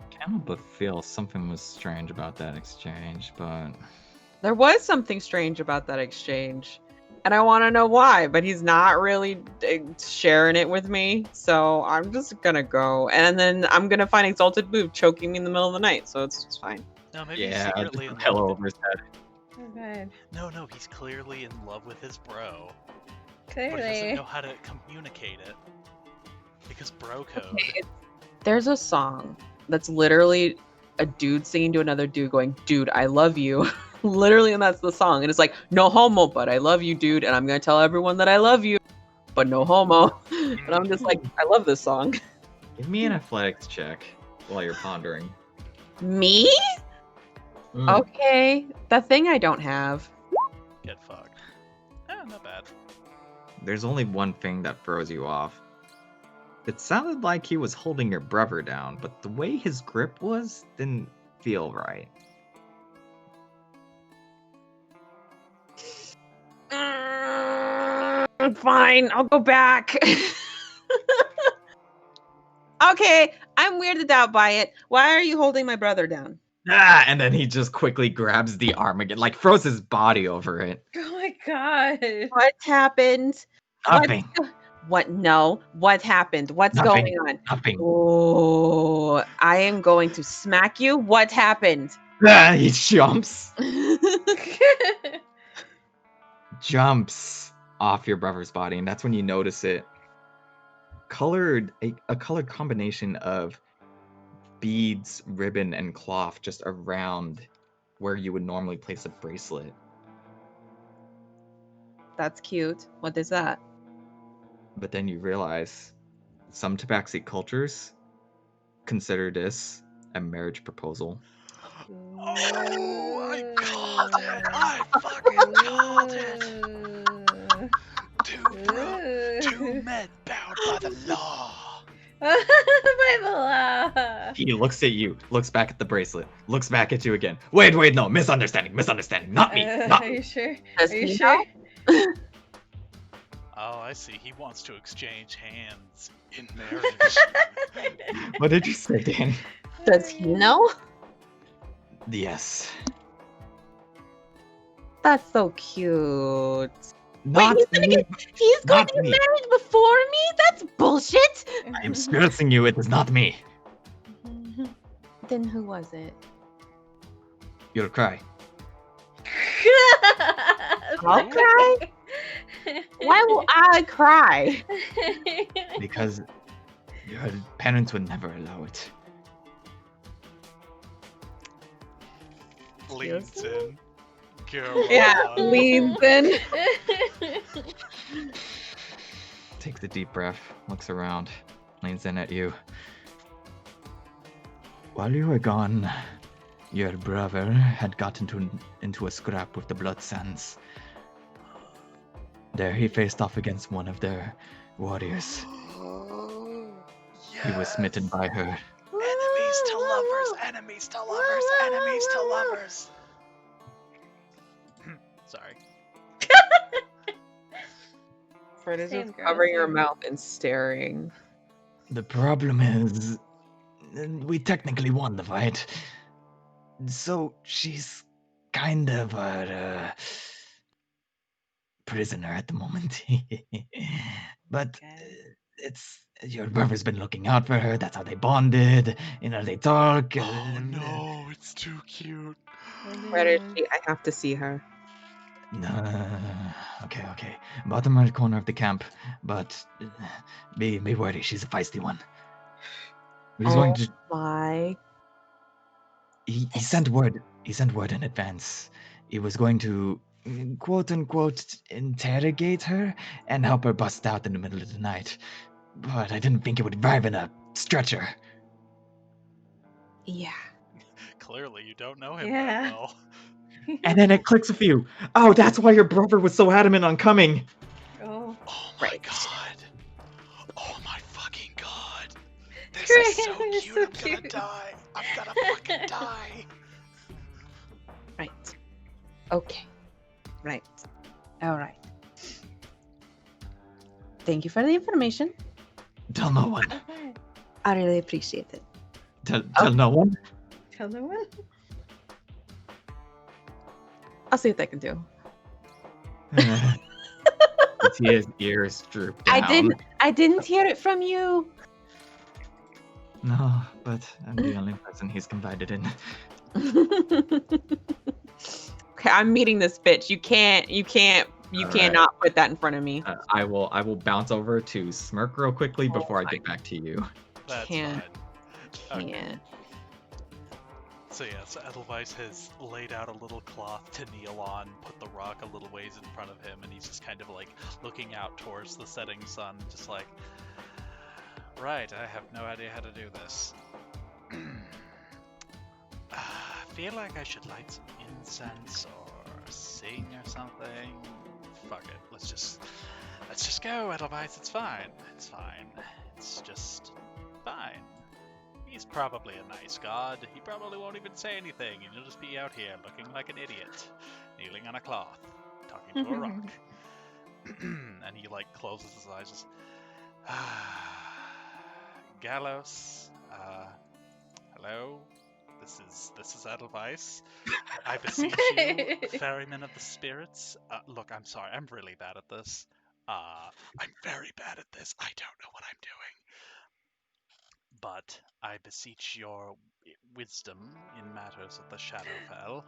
Can't help but feel something was strange about that exchange, but There was something strange about that exchange. And I want to know why, but he's not really sharing it with me. So I'm just gonna go. And then I'm gonna find Exalted Move choking me in the middle of the night. So it's fine. No, maybe yeah, he's just secretly a in pillow love. over his head. Oh god. No, he's clearly in love with his bro, but he doesn't Clearly. know how to communicate it because bro code. Okay, there's a song that's literally a dude singing to another dude going, dude, I love you. Literally, and that's the song. And it's like, no homo, but I love you, dude. And I'm going to tell everyone that I love you, but no homo. And I'm just like, I love this song. Give me an athletics check while you're pondering. Me? Mm. Okay. The thing I don't have. Get fucked. Not bad. There's only one thing that throws you off. It sounded like he was holding your brother down, but the way his grip was didn't feel right. Fine, I'll go back. Okay, I'm weirded out by it. Why are you holding my brother down? Ah, and then he just quickly grabs the arm again, like throws his body over it. Oh my god. What happened? Nothing. What? No. What happened? What's Nothing. going on? Nothing. Oh, I am going to smack you. What happened? Ah, he jumps Off your brother's body, and that's when you notice it. A colored combination of beads, ribbon, and cloth just around where you would normally place a bracelet. That's cute. What is that? But then you realize some Tabaxi cultures consider this a marriage proposal. Oh, I called it! I fucking called it! Two men bound by the law. By the law. He looks at you, looks back at the bracelet, looks back at you again. Wait, no, misunderstanding. Not me, not Are me. you sure? Does Are you he sure? Oh, I see. He wants to exchange hands in marriage. What did you say, Dan? Does he know? Yes. That's so cute. Not he's gonna me. He's going Not to get me. married before me? That's bullshit. I am stressing you. It is not me. Then who was it? You'll cry. I'll cry? Why will I cry? Because your parents would never allow it. Leans in. Go Yeah, on. leans in. Takes a deep breath, looks around, leans in at you. While you were gone, your brother had gotten into a scrap with the Blood Sands. There he faced off against one of their warriors. He was smitten by her. Enemies to lovers, enemies to lovers, enemies to lovers. Sorry. Fred is Same just girl, covering her same. mouth and staring. The problem is, we technically won the fight. So she's kind of a prisoner at the moment. But it's your brother's been looking out for her. That's how they bonded. You know, they talk. Oh no, it's too cute. Where is she? I have to see her. Okay. Bottom right corner of the camp. But be wary, she's a feisty one. He's going to. My. He sent word. He sent word in advance. He was going to, quote unquote, interrogate her and help her bust out in the middle of the night. But I didn't think he would arrive in a stretcher. Yeah. Clearly, you don't know him Yeah. that well. And then it clicks with you. Oh, that's why your brother was so adamant on coming. Oh. Oh my Right. god. Oh my fucking god. This Graham, is so you're cute. so I'm gonna cute. die. I'm gonna fucking die. Right. Okay. Right. All right. Thank you for the information. Tell no one. Okay. I really appreciate it. Tell no one. Tell no one. I'll see what I can do. You see his ears droop down. I didn't hear it from you. No, but I'm the only person he's confided in. Okay, I'm meeting this bitch. You All cannot put that in front of me. I will bounce over to Smirk real quickly before I get back to you. That's Can't. fine. Okay. Can't. So yeah, so Edelweiss has laid out a little cloth to kneel on, put the rock a little ways in front of him, and he's just kind of like looking out towards the setting sun, just like, right, I have no idea how to do this. I feel like I should light some incense or sing or something. Fuck it, let's just go, Edelweiss. It's fine. It's fine. It's just fine. He's probably a nice god. He probably won't even say anything, and you'll just be out here looking like an idiot, kneeling on a cloth, talking to a rock. And he like closes his eyes, just Gallows. Hello. This is Edelweiss. I beseech you, ferryman of the spirits. Look, I'm sorry. I'm really bad at this. I'm very bad at this. I don't know what I'm doing. But I beseech your wisdom in matters of the Shadowfell,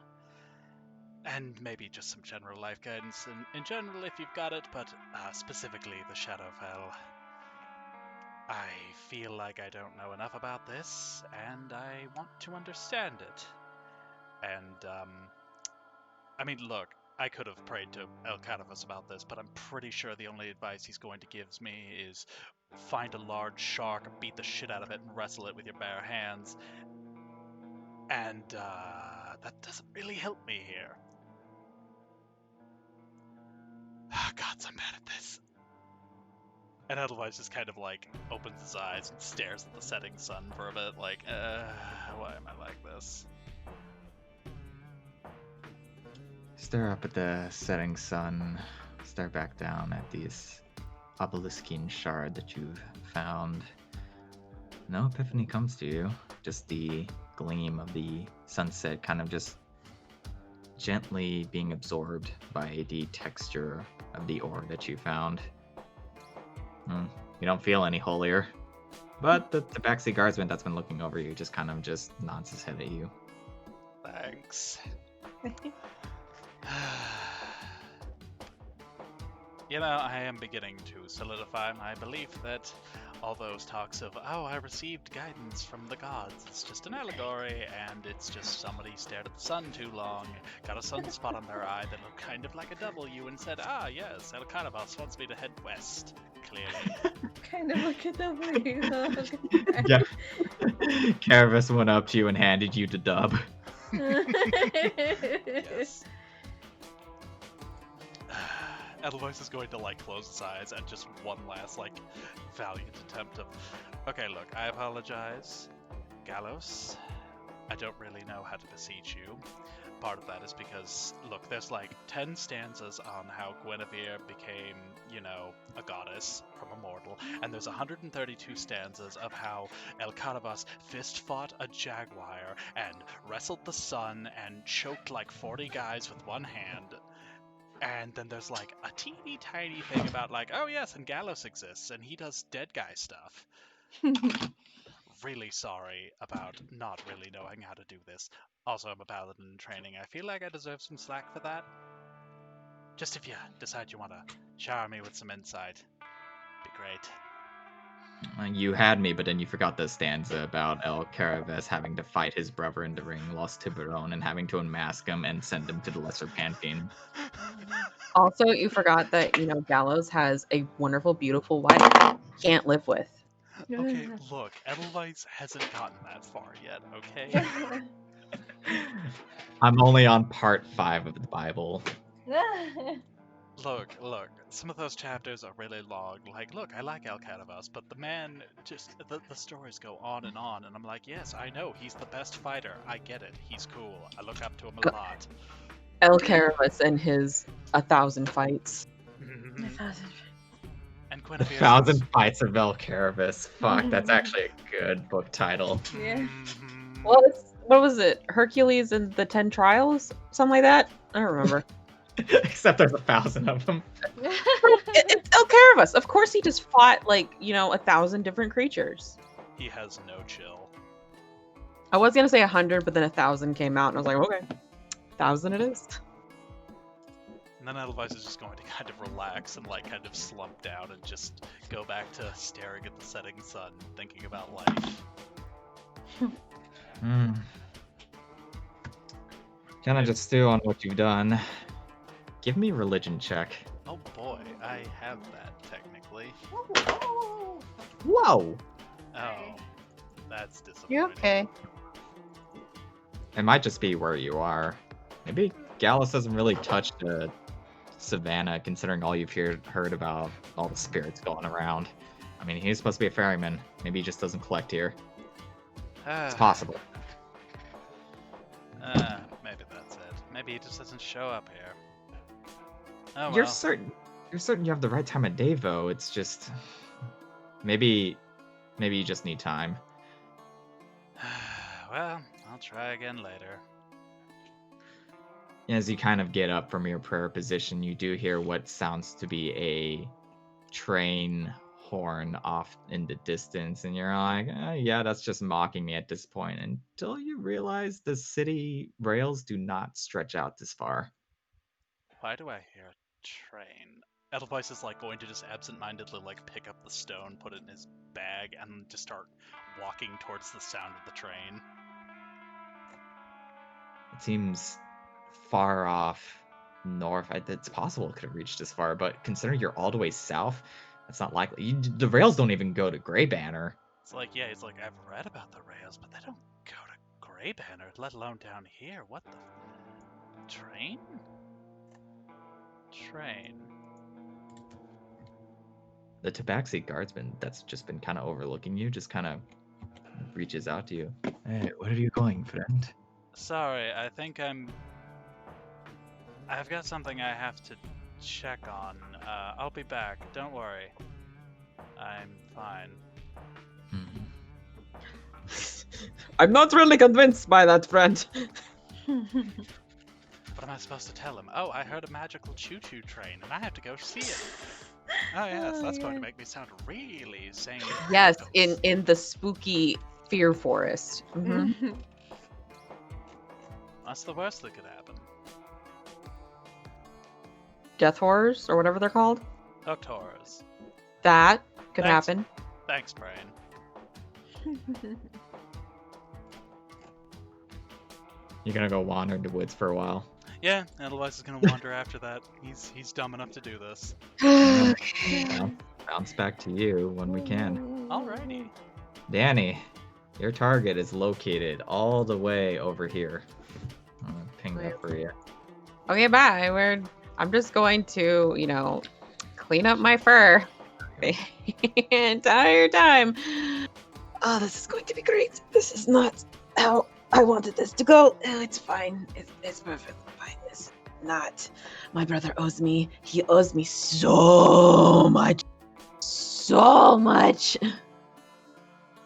and maybe just some general life guidance in general if you've got it, but specifically the Shadowfell. I feel like I don't know enough about this, and I want to understand it. And, I mean, look, I could have prayed to Elcadavus about this, but I'm pretty sure the only advice he's going to give me is find a large shark, beat the shit out of it, and wrestle it with your bare hands. And, that doesn't really help me here. Ah, gods, I'm bad at this. And Edelweiss just kind of, like, opens his eyes and stares at the setting sun for a bit, like, why am I like this? Stare up at the setting sun. Stare back down at these obeliskine shard that you've found. No epiphany comes to you. Just the gleam of the sunset kind of just gently being absorbed by the texture of the ore that you found. You don't feel any holier. But the Tabaxi guardsman that's been looking over you just kind of just nods his head at you. You know, I am beginning to solidify my belief that all those talks of, oh, I received guidance from the gods, it's just an allegory, and it's just somebody stared at the sun too long, got a sunspot on their eye that looked kind of like a W, and said, ah, yes, El Carabas wants me to head west, clearly. Kind of like a W. Yeah. Caravis went up to you and handed you the dub. Yes. Edelweiss is going to, like, close his eyes and just one last, like, valiant attempt of, okay, look, I apologize. Gallows, I don't really know how to beseech you. Part of that is because, look, there's, like, 10 stanzas on how Guinevere became, you know, a goddess from a mortal, and there's 132 stanzas of how El Carabas fist-fought a jaguar and wrestled the sun and choked, like, 40 guys with one hand. And then there's, like, a teeny tiny thing about, like, oh yes, and Gallows exists, and he does dead guy stuff. Really sorry about not really knowing how to do this. Also, I'm a paladin in training. I feel like I deserve some slack for that. Just if you decide you want to shower me with some insight, be great. You had me, but then you forgot the stanza about El Caraves having to fight his brother in the ring, lost Tiburon, and having to unmask him and send him to the Lesser Pantheon. Also, you forgot that, Gallows has a wonderful, beautiful wife can't live with. Okay, look, Edelweiss hasn't gotten that far yet, okay? I'm only on part 5 of the Bible. Look, some of those chapters are really long. Like, look, I like El Carabas, but the man just, the stories go on, and I'm like, yes, I know, he's the best fighter. I get it. He's cool. I look up to him a lot. El Carabas and his 1,000 fights. And Guinevere. 1,000 Fights of El Caraves. Fuck, that's actually a good book title. Yeah. Well, what was it? Hercules and the 10 Trials? Something like that? I don't remember. Except there's 1,000 of them. It's El Carabas. Of course he just fought, 1,000 different creatures. He has no chill. I was going to say 100, but then 1,000 came out, and I was like, okay, 1,000 it is. And then Edelweiss is just going to kind of relax and, like, kind of slump down and just go back to staring at the setting sun, thinking about life. Can I just stew on what you've done? Give me a religion check. Oh boy, I have that, technically. Whoa! Oh, that's disappointing. You okay? It might just be where you are. Maybe Gallus hasn't really touched Savannah, considering all you've heard about all the spirits going around. I mean, he's supposed to be a ferryman. Maybe he just doesn't collect here. It's possible. Maybe that's it. Maybe he just doesn't show up here. Oh, well. You're certain you have the right time of day, though. It's just maybe you just need time. Well, I'll try again later. As you kind of get up from your prayer position, you do hear what sounds to be a train horn off in the distance, and you're like, yeah, that's just mocking me at this point, until you realize the city rails do not stretch out this far. Why do I hear a train? Edelweiss is like going to just absentmindedly like pick up the stone, put it in his bag, and just start walking towards the sound of the train. It seems far off north. It's possible it could have reached this far, but considering you're all the way south, that's not likely. The rails don't even go to Grey Banner. It's like, yeah, it's like, I've read about the rails, but they don't go to Grey Banner, let alone down here. What the? Train? Train. The Tabaxi guardsman that's just been kind of overlooking you just kind of reaches out to you. Hey, where are you going, friend? Sorry, I think I've got something I have to check on. I'll be back. Don't worry. I'm fine. I'm not really convinced by that, friend. What am I supposed to tell him? Oh, I heard a magical choo-choo train, and I have to go see it. Oh yes, that's going to make me sound really sane. Yes, in the spooky fear forest. Mm-hmm. That's the worst that could happen. Death horrors, or whatever they're called. Hooked horrors. That could Thanks. happen. Thanks, Brain. You're gonna go wander in the woods for a while. Yeah, Edelweiss is gonna wander after that. He's dumb enough to do this. Bounce back to you when we can. Alrighty. Danny, your target is located all the way over here. I'm gonna ping that for you. Okay, bye. I'm just going to, clean up my fur the entire time. Oh, this is going to be great. This is not how I wanted this to go. Oh, it's fine. It's perfectly fine. It's not. My brother owes me. He owes me so much. So much.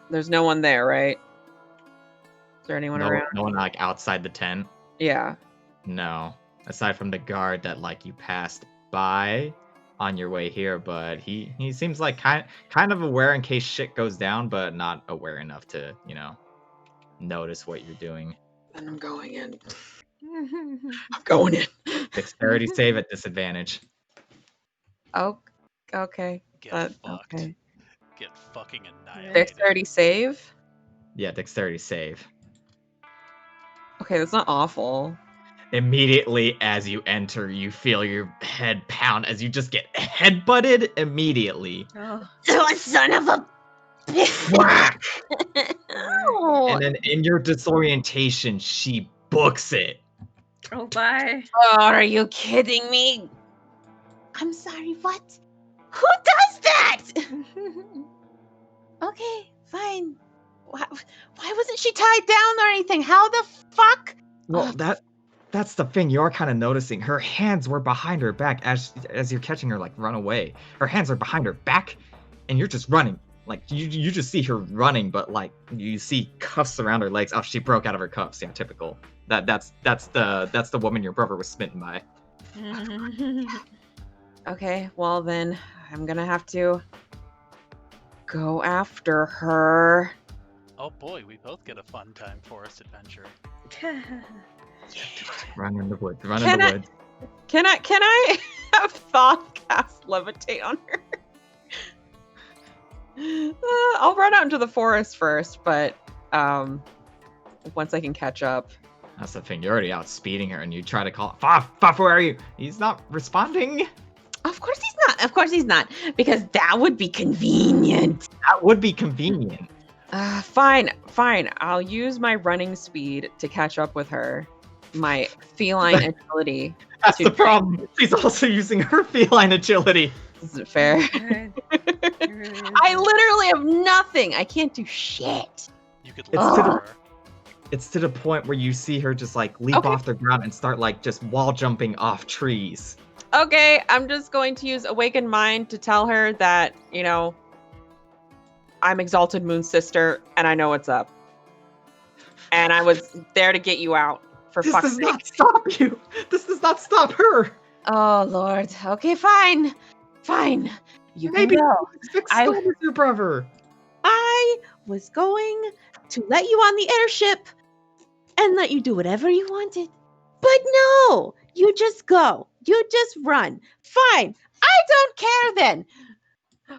There's no one there, right? Is there anyone around? No one like outside the tent? Yeah. No. Aside from the guard that like you passed by on your way here, but he seems like kind of aware in case shit goes down, but not aware enough to, notice what you're doing. And I'm going in. I'm going in. Dexterity save at disadvantage. Oh, okay. Get fucked. Okay. Get fucking annihilated. Dexterity save? Yeah, dexterity save. Okay, that's not awful. Immediately as you enter, you feel your head pound as you just get headbutted immediately. Oh. Oh, son of a Whack! Ow. And then in your disorientation, she books it. Oh, bye. Oh, are you kidding me? I'm sorry, what? Who does that? Okay, fine. Why wasn't she tied down or anything? How the fuck? Well, that's the thing. You're kind of noticing. Her hands were behind her back as you're catching her like run away. Her hands are behind her back, and you're just running. Like you just see her running, but like you see cuffs around her legs. Oh, she broke out of her cuffs. Yeah, typical. That's the woman your brother was smitten by. Okay, well then I'm gonna have to go after her. Oh boy, we both get a fun time forest adventure. Run in the woods. Run Can in I- the woods. Can I have thought cast levitate on her? I'll run out into the forest first, but once I can catch up. That's the thing. You're already out speeding her, and you try to call. Fuff, where are you? He's not responding. Of course he's not. Of course he's not. Because that would be convenient. That would be convenient. Fine. I'll use my running speed to catch up with her. My feline agility. That's the problem. She's also using her feline agility. Is it fair? I literally have nothing. I can't do shit. You could It's listen to to the- her. It's to the point where you see her just like leap Okay. off the ground and start like just wall jumping off trees. Okay, I'm just going to use Awakened Mind to tell her that, I'm Exalted Moon's sister and I know what's up. And I was there to get you out, for This fuck's does sake. not stop you. This does not stop her. Oh, Lord. Okay, fine. You Maybe can go. fix I- Storm with your brother. I was going to let you on the airship and let you do whatever you wanted. But no, you just go. You just run. Fine. I don't care then. I'm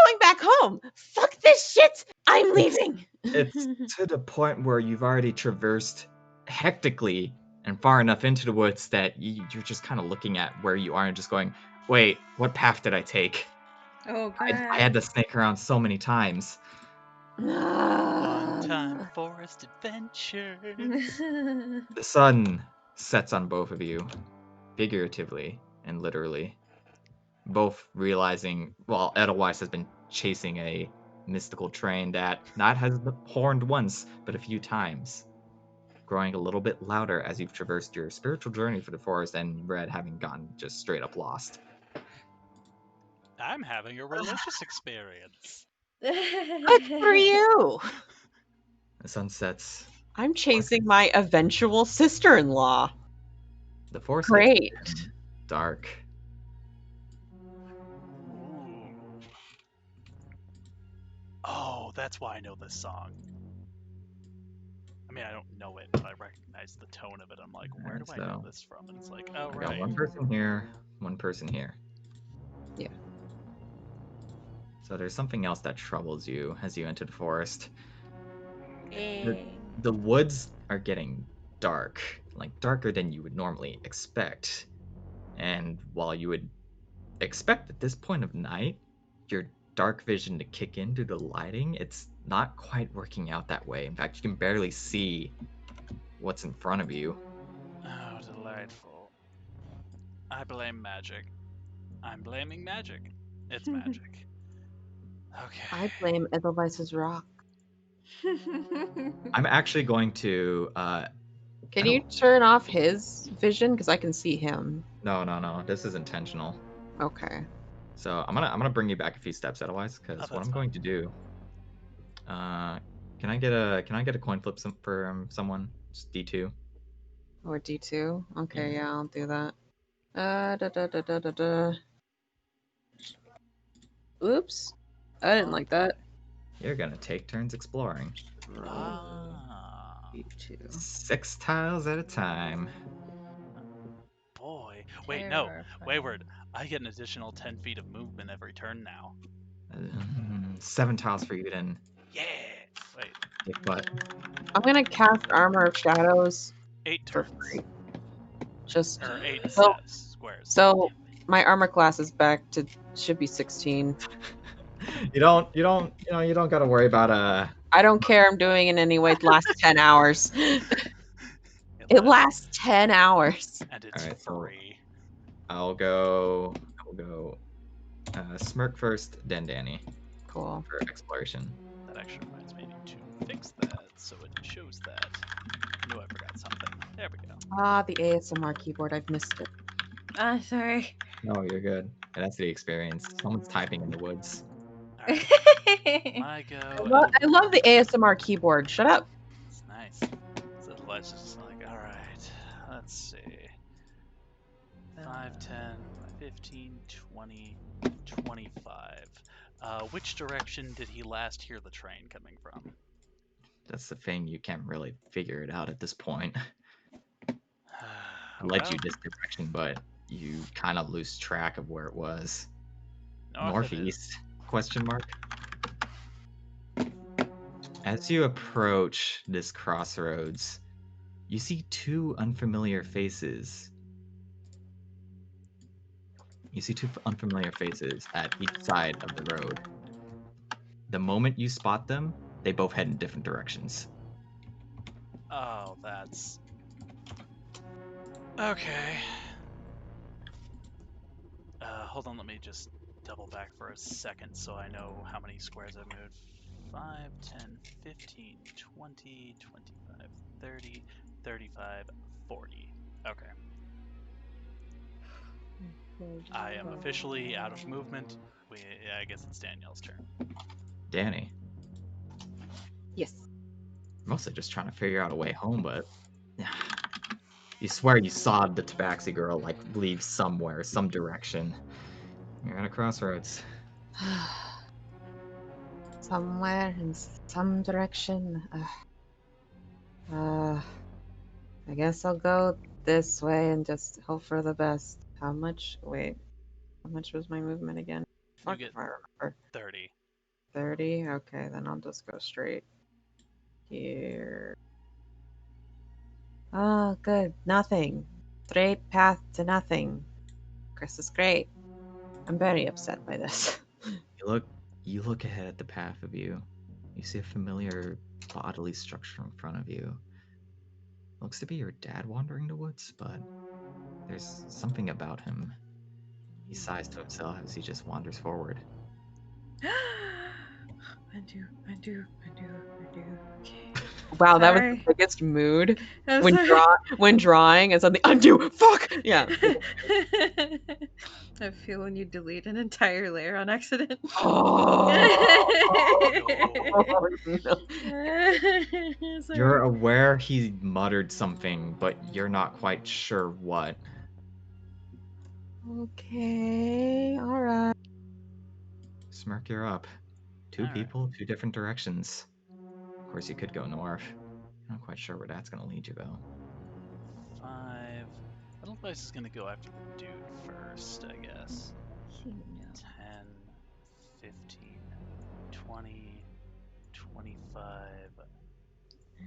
going back home. Fuck this shit. I'm leaving. It's to the point where you've already traversed hectically and far enough into the woods that you're just kind of looking at where you are and just going, wait, what path did I take? Oh, I God. had to snake around so many times. One time forest adventure. The sun sets on both of you, figuratively and literally. Both realizing, well, Edelweiss has been chasing a mystical train that not has horned once, but a few times. Growing a little bit louder as you've traversed your spiritual journey for the forest, and Red having gone just straight up lost. I'm having a religious experience. Good for you. The sun sets. I'm chasing my eventual sister-in-law. The forest Great. gets dark. Ooh. Oh, that's why I know this song. I mean, I don't know it, but I recognize the tone of it. I'm like, where do I know So, this from? And it's like, oh, I got right. one person here, one person here. Yeah. So there's something else that troubles you as you enter the forest. Eh. The woods are getting dark, like darker than you would normally expect. And while you would expect at this point of night your dark vision to kick in through the lighting, it's not quite working out that way. In fact, you can barely see what's in front of you. Oh, delightful. I blame magic. I'm blaming magic. It's magic. Okay. I blame Edelweiss's rock. I'm actually going to Can you turn off his vision? Because I can see him. no, this is intentional. Okay. So I'm gonna bring you back a few steps otherwise, because Oh, what that's I'm going to do, can I get a coin flip for someone? Just D2. Or D2. Okay, Yeah. yeah, I'll do that. Da da da da da da. Oops. I didn't like that. You're gonna take turns exploring. Ah, D2. 6 tiles at a time. boy. Wait, no. Terrifying. Wayward. I get an additional 10 feet of movement every turn now. 7 tiles for you then. Yeah. Wait, Kick butt. I'm gonna cast Armor of Shadows 8 for turns. free. Just Or 8 So- steps, squares. so my armor class is back to should be 16. You don't gotta worry about I don't care. I'm doing it anyway. It lasts 10 hours. It lasts 10 hours. And it's Alright, so- free. I'll go Smirk first, then Danny Cool. for exploration. That actually reminds me to fix that so it shows that. I knew I forgot something. There we go. Ah, the ASMR keyboard. I've missed it. Ah, sorry. No, you're good. Yeah, that's the experience. Someone's typing in the woods. Alright, my go. I love the ASMR keyboard. Shut up. It's nice. So the lights just like, alright, let's see. 5, 10, 15, 20, 25. Which direction did he last hear the train coming from? That's the thing, you can't really figure it out at this point. I Well, led you this direction, but you kind of lose track of where it was. north it is. Northeast? Question mark. As you approach this crossroads, you see 2 unfamiliar faces. You see 2 unfamiliar faces at each side of the road. The moment you spot them, they both head in different directions. Oh, that's... Okay. Hold on, let me just double back for a second so I know how many squares I've moved. 5, 10, 15, 20, 25, 30, 35, 40. Okay. I am officially out of movement. I guess it's Danielle's turn. Danny, Yes. mostly just trying to figure out a way home, but you swear you saw the Tabaxi girl like leave somewhere, some direction. You're at a crossroads. Somewhere in some direction. I guess I'll go this way and just hope for the best. How much? Wait. How much was my movement again? Fuck get- if I remember. 30. 30? Okay, then I'll just go straight here. Oh, good. Nothing. Straight path to nothing. Chris is great. I'm very upset by this. You look ahead at the path of you. You see a familiar bodily structure in front of you. Looks to be your dad wandering the woods, but there's something about him. He sighs to himself as he just wanders forward. Undo. Okay. Wow, that was Sorry. the biggest mood I'm when sorry. when drawing and suddenly undo. Fuck. Yeah. I feel when you delete an entire layer on accident. Oh, You're aware he muttered something, but you're not quite sure what. okay. All right. Smirk, you're up. 2 Alright. people, 2 different directions. Of course, you could go north. I'm not quite sure where that's gonna lead you, though. 5. Edelweiss is gonna go after the dude first, I guess. 10, 15, 20, 25,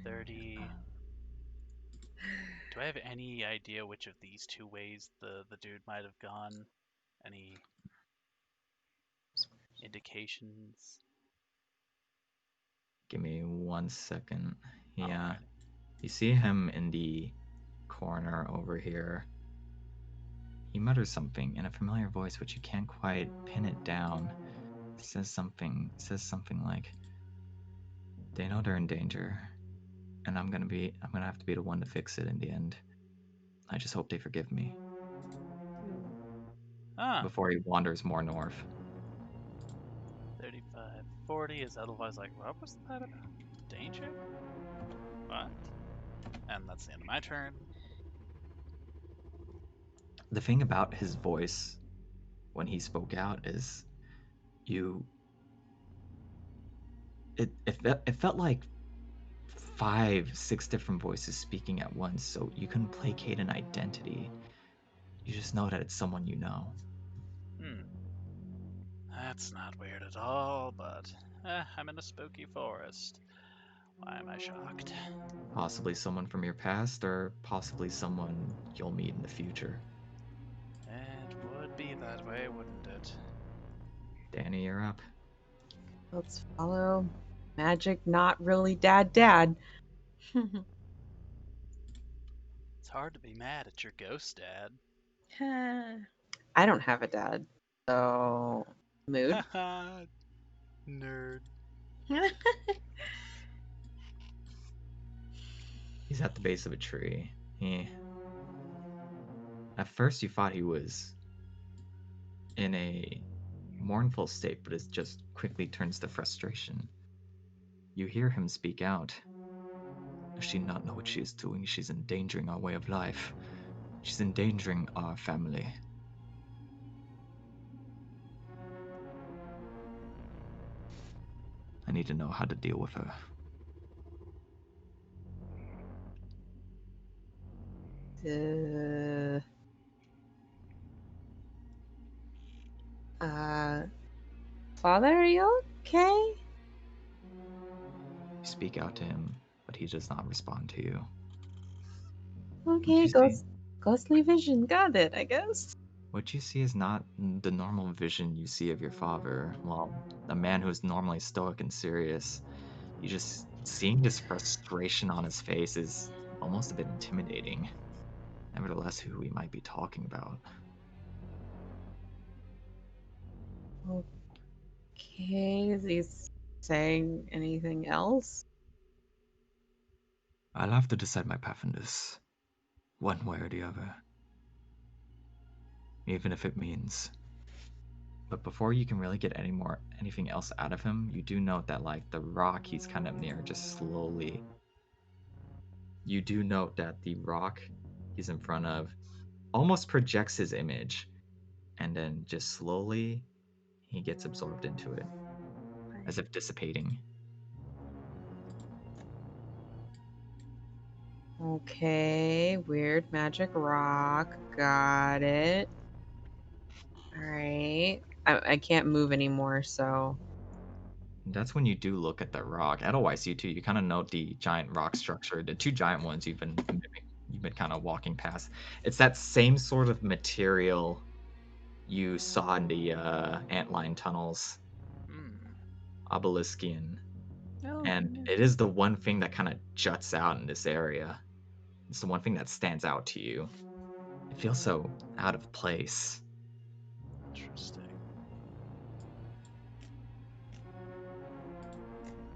30. Do I have any idea which of these two ways the dude might have gone? Any indications? Give me 1 second. Yeah. Alright. You see him in the corner over here. He mutters something in a familiar voice which you can't quite pin it down. Says something like, they know they're in danger, and I'm gonna have to be the one to fix it in the end. I just hope they forgive me. Ah, Before he wanders more north. 35, 40 is otherwise like, what was that about? Danger? What? And that's the end of my turn. The thing about his voice when he spoke out is it felt like 5, 6 different voices speaking at once, so you couldn't placate an identity. You just know that it's someone you know. That's not weird at all, but I'm in a spooky forest. Why am I shocked? Possibly someone from your past, or possibly someone you'll meet in the future. It would be that way, wouldn't it? Danny, you're up. Let's follow magic, not really dad. It's hard to be mad at your ghost dad. I don't have a dad, so mood. Haha, nerd. He's at the base of a tree. At first you thought he was in a mournful state, but it just quickly turns to frustration. You hear him speak out. Does she not know what she is doing? She's endangering our way of life. She's endangering our family. I need to know how to deal with her. Father, are you okay? You speak out to him, but he does not respond to you. Okay, you see? ghostly vision. Got it, I guess. What you see is not the normal vision you see of your father. Well, a man who's normally stoic and serious. You just seeing this frustration on his face is almost a bit intimidating. Nevertheless, who we might be talking about. Okay, is he saying anything else? I'll have to decide my path in this, one way or the other. Even if it means. But before you can really get anything else out of him, you do note that like the rock he's kind of near just slowly. You do note that the rock he's in front of almost projects his image, and then just slowly he gets absorbed into it, as if dissipating. Okay, weird magic rock. Got it. Alright. I can't move anymore, so. That's when you do look at the rock. Otherwise, you kind of note the giant rock structure, the two giant ones you've been kind of walking past. It's that same sort of material you saw in the antline tunnels, Obeliskian, and it is the one thing that kind of juts out in this area. It's the one thing that stands out to you. It feels so out of place. Interesting.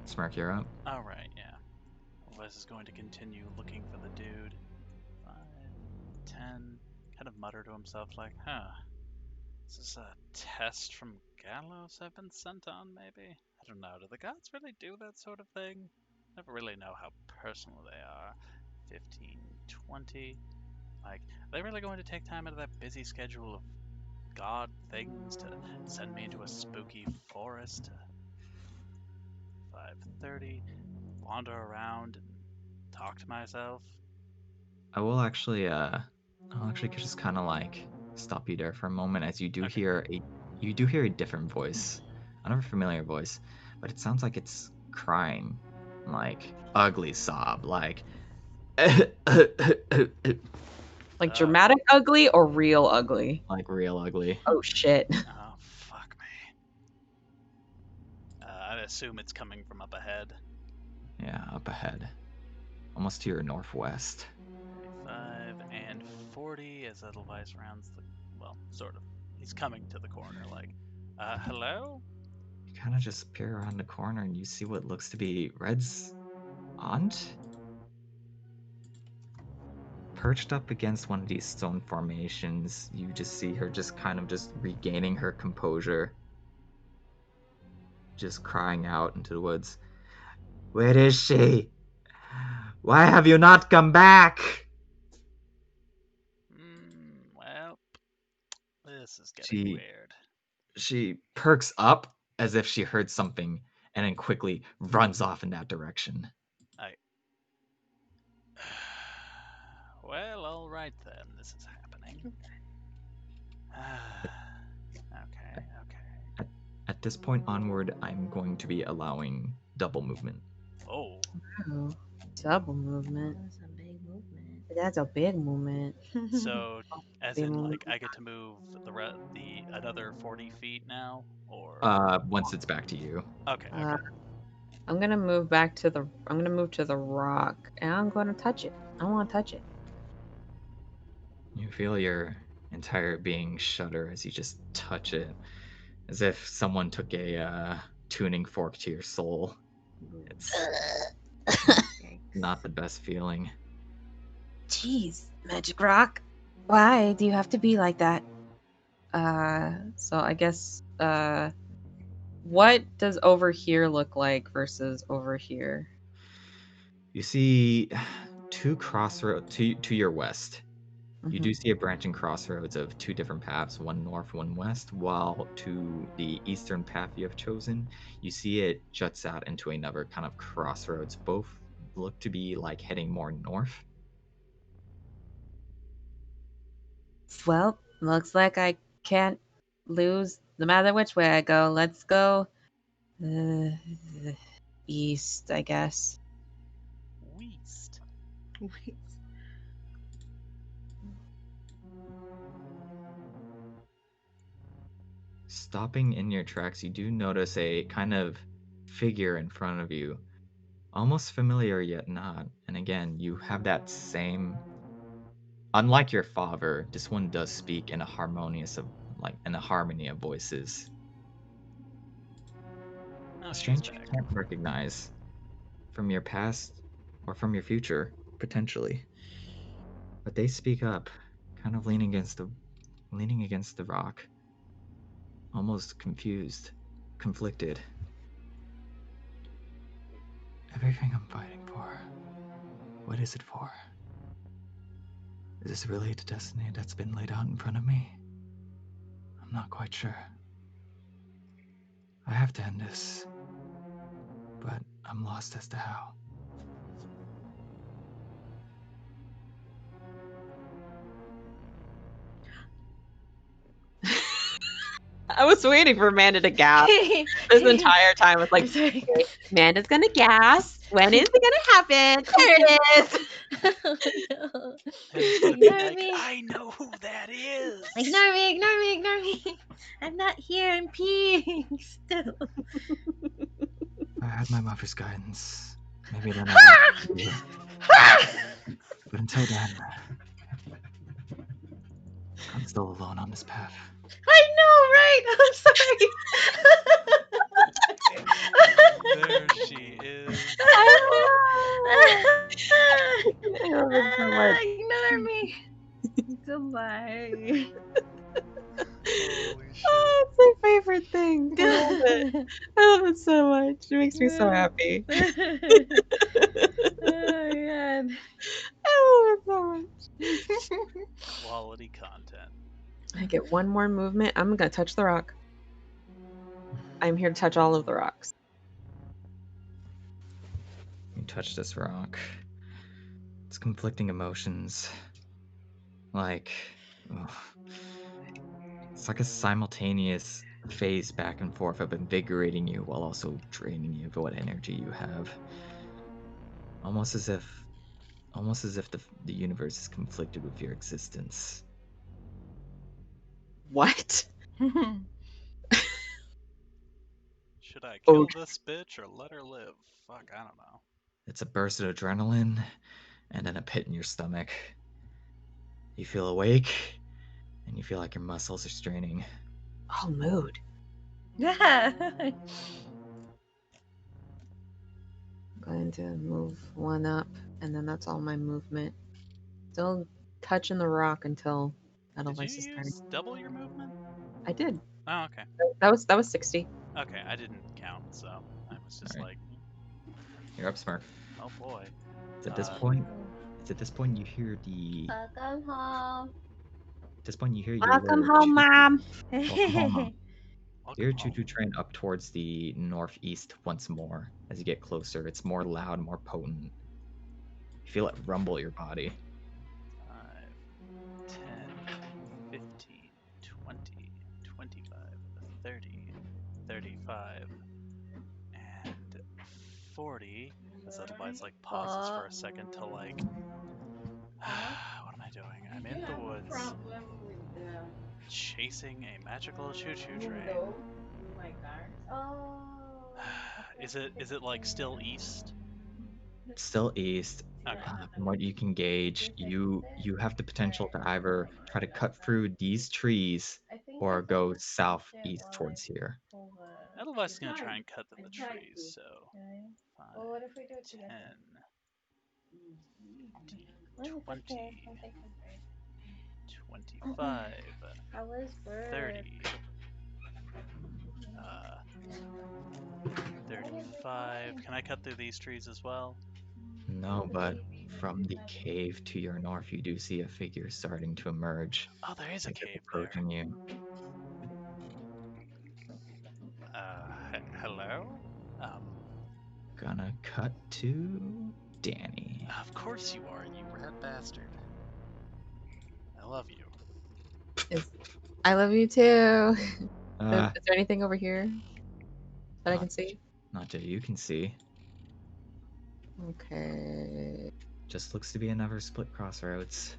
Smirk, you're up. Alright, yeah. Wes is going to continue looking for the dude. 5, 10. Kind of mutter to himself like, this is a test from Gallows I've been sent on, maybe? I don't know, do the gods really do that sort of thing? Never really know how personal they are. 15, 20. Like, are they really going to take time out of that busy schedule of god things to send me into a spooky forest? 5:30, wander around and talk to myself. I'll actually just kind of like stop you there for a moment, as you do hear a different voice, another familiar voice, but it sounds like it's crying, like ugly sob, like Like Uh, dramatic ugly or real ugly? like real ugly. Oh shit. Oh, fuck me. I assume it's coming from up ahead. Yeah, up ahead, almost to your northwest. 35 and 40 as Edelweiss rounds the. Well, sort of. He's coming to the corner, like, hello? You kind of just peer around the corner and you see what looks to be Red's aunt. Perched up against one of these stone formations, you just see her just kind of just regaining her composure. Just crying out into the woods. Where is she? Why have you not come back? Well, this is getting She weird. she perks up as if she heard something and then quickly runs off in that direction. Well, alright then. This is happening. Okay. At this point onward, I'm going to be allowing double movement. Oh, Oh, double movement. That's a big movement. That's a big movement. so as Big in, movement. like, I get to move the another 40 feet now, or Once it's back to you. okay. I'm gonna move back to the. I'm gonna move to the rock, and I'm gonna touch it. I want to touch it. You feel your entire being shudder as you just touch it, as if someone took a tuning fork to your soul. It's not the best feeling. Jeez, Magic Rock. Why do you have to be like that? So I guess, what does over here look like versus over here? You see two crossroads to your west. You do Mhm. see a branching crossroads of two different paths, one north, one west, while to the eastern path you have chosen, you see it juts out into another kind of crossroads. Both look to be like heading more north. Well, looks like I can't lose no matter which way I go. Let's go uh, east, I guess. Weast. Wait. Stopping in your tracks, you do notice a kind of figure in front of you, almost familiar yet not. And again, you have that same. Unlike your father, this one does speak in a harmony of voices. Oh, A she's stranger you back. can't recognize from your past or from your future, potentially. But they speak up, kind of leaning against the rock, almost confused, conflicted. Everything I'm fighting for, what is it for? Is this really the destiny that's been laid out in front of me? I'm not quite sure. I have to end this, but I'm lost as to how. I was waiting for Amanda to gasp this entire time. It's like, I'm sorry. Amanda's gonna gasp. When is it gonna happen? There it is. Oh, no. And it's gonna be Ignore like, me. I know who that is. Ignore me, ignore me, ignore me. I'm not here. I'm peeing still. If I had my mother's guidance, maybe then I would be. But until then, I'm still alone on this path. I know, right? I'm sorry. There she is. I love it so much. Ignore me. Goodbye. Holy shit. Oh, it's my favorite thing. I love it. I love it so much. It makes me so happy. Oh god. I love it so much. Quality content. I get one more movement. I'm gonna touch the rock. I'm here to touch all of the rocks. You touch this rock. It's conflicting emotions. Like, ugh. It's like a simultaneous phase back and forth of invigorating you while also draining you of what energy you have. Almost as if the universe is conflicted with your existence. What? Should I kill Okay. this bitch or let her live? Fuck, I don't know. It's a burst of adrenaline and then a pit in your stomach. You feel awake and you feel like your muscles are straining. Oh, mood. Yeah. I'm going to move one up, and then that's all my movement. Still touching the rock until Did you Edelweiss is turn. use double your movement? I did. Oh, okay. That was 60. Okay, I didn't count, so I was just Alright. like, You're up, Smurf. oh boy. It's at this Uh, point. It's at this point you hear the. Welcome home. At this point you hear your Welcome little home, Mom. Welcome home, Mom. Welcome Your home. choo-choo train up towards the northeast once more. As you get closer, it's more loud, more potent. You feel it rumble your body. 5, 10, 15, 20, 25, 30, 35, and 40. As Edelweiss like pauses for a second to like, what am I doing? I'm in the woods chasing a magical choo-choo train. Oh. Is it like still east? Still east. Okay. From what you can gauge, you have the potential to either try to cut through these trees or go southeast towards here. Edelweiss is gonna try and cut through the trees, so 5, Well, what if we do it 10, together? 20, I'll take a break. 25, How was work? 30, 35. Can I cut through these trees as well? No, but from the cave to your north, you do see a figure starting to emerge. Oh, there is a Like it's cave there. approaching you. Hello? Gonna cut to Danny. Of course you are, you rat bastard. I love you. I love you too. Uh, Is there anything over here that I not- can see? Not that you can see. Okay. Just looks to be another split crossroads.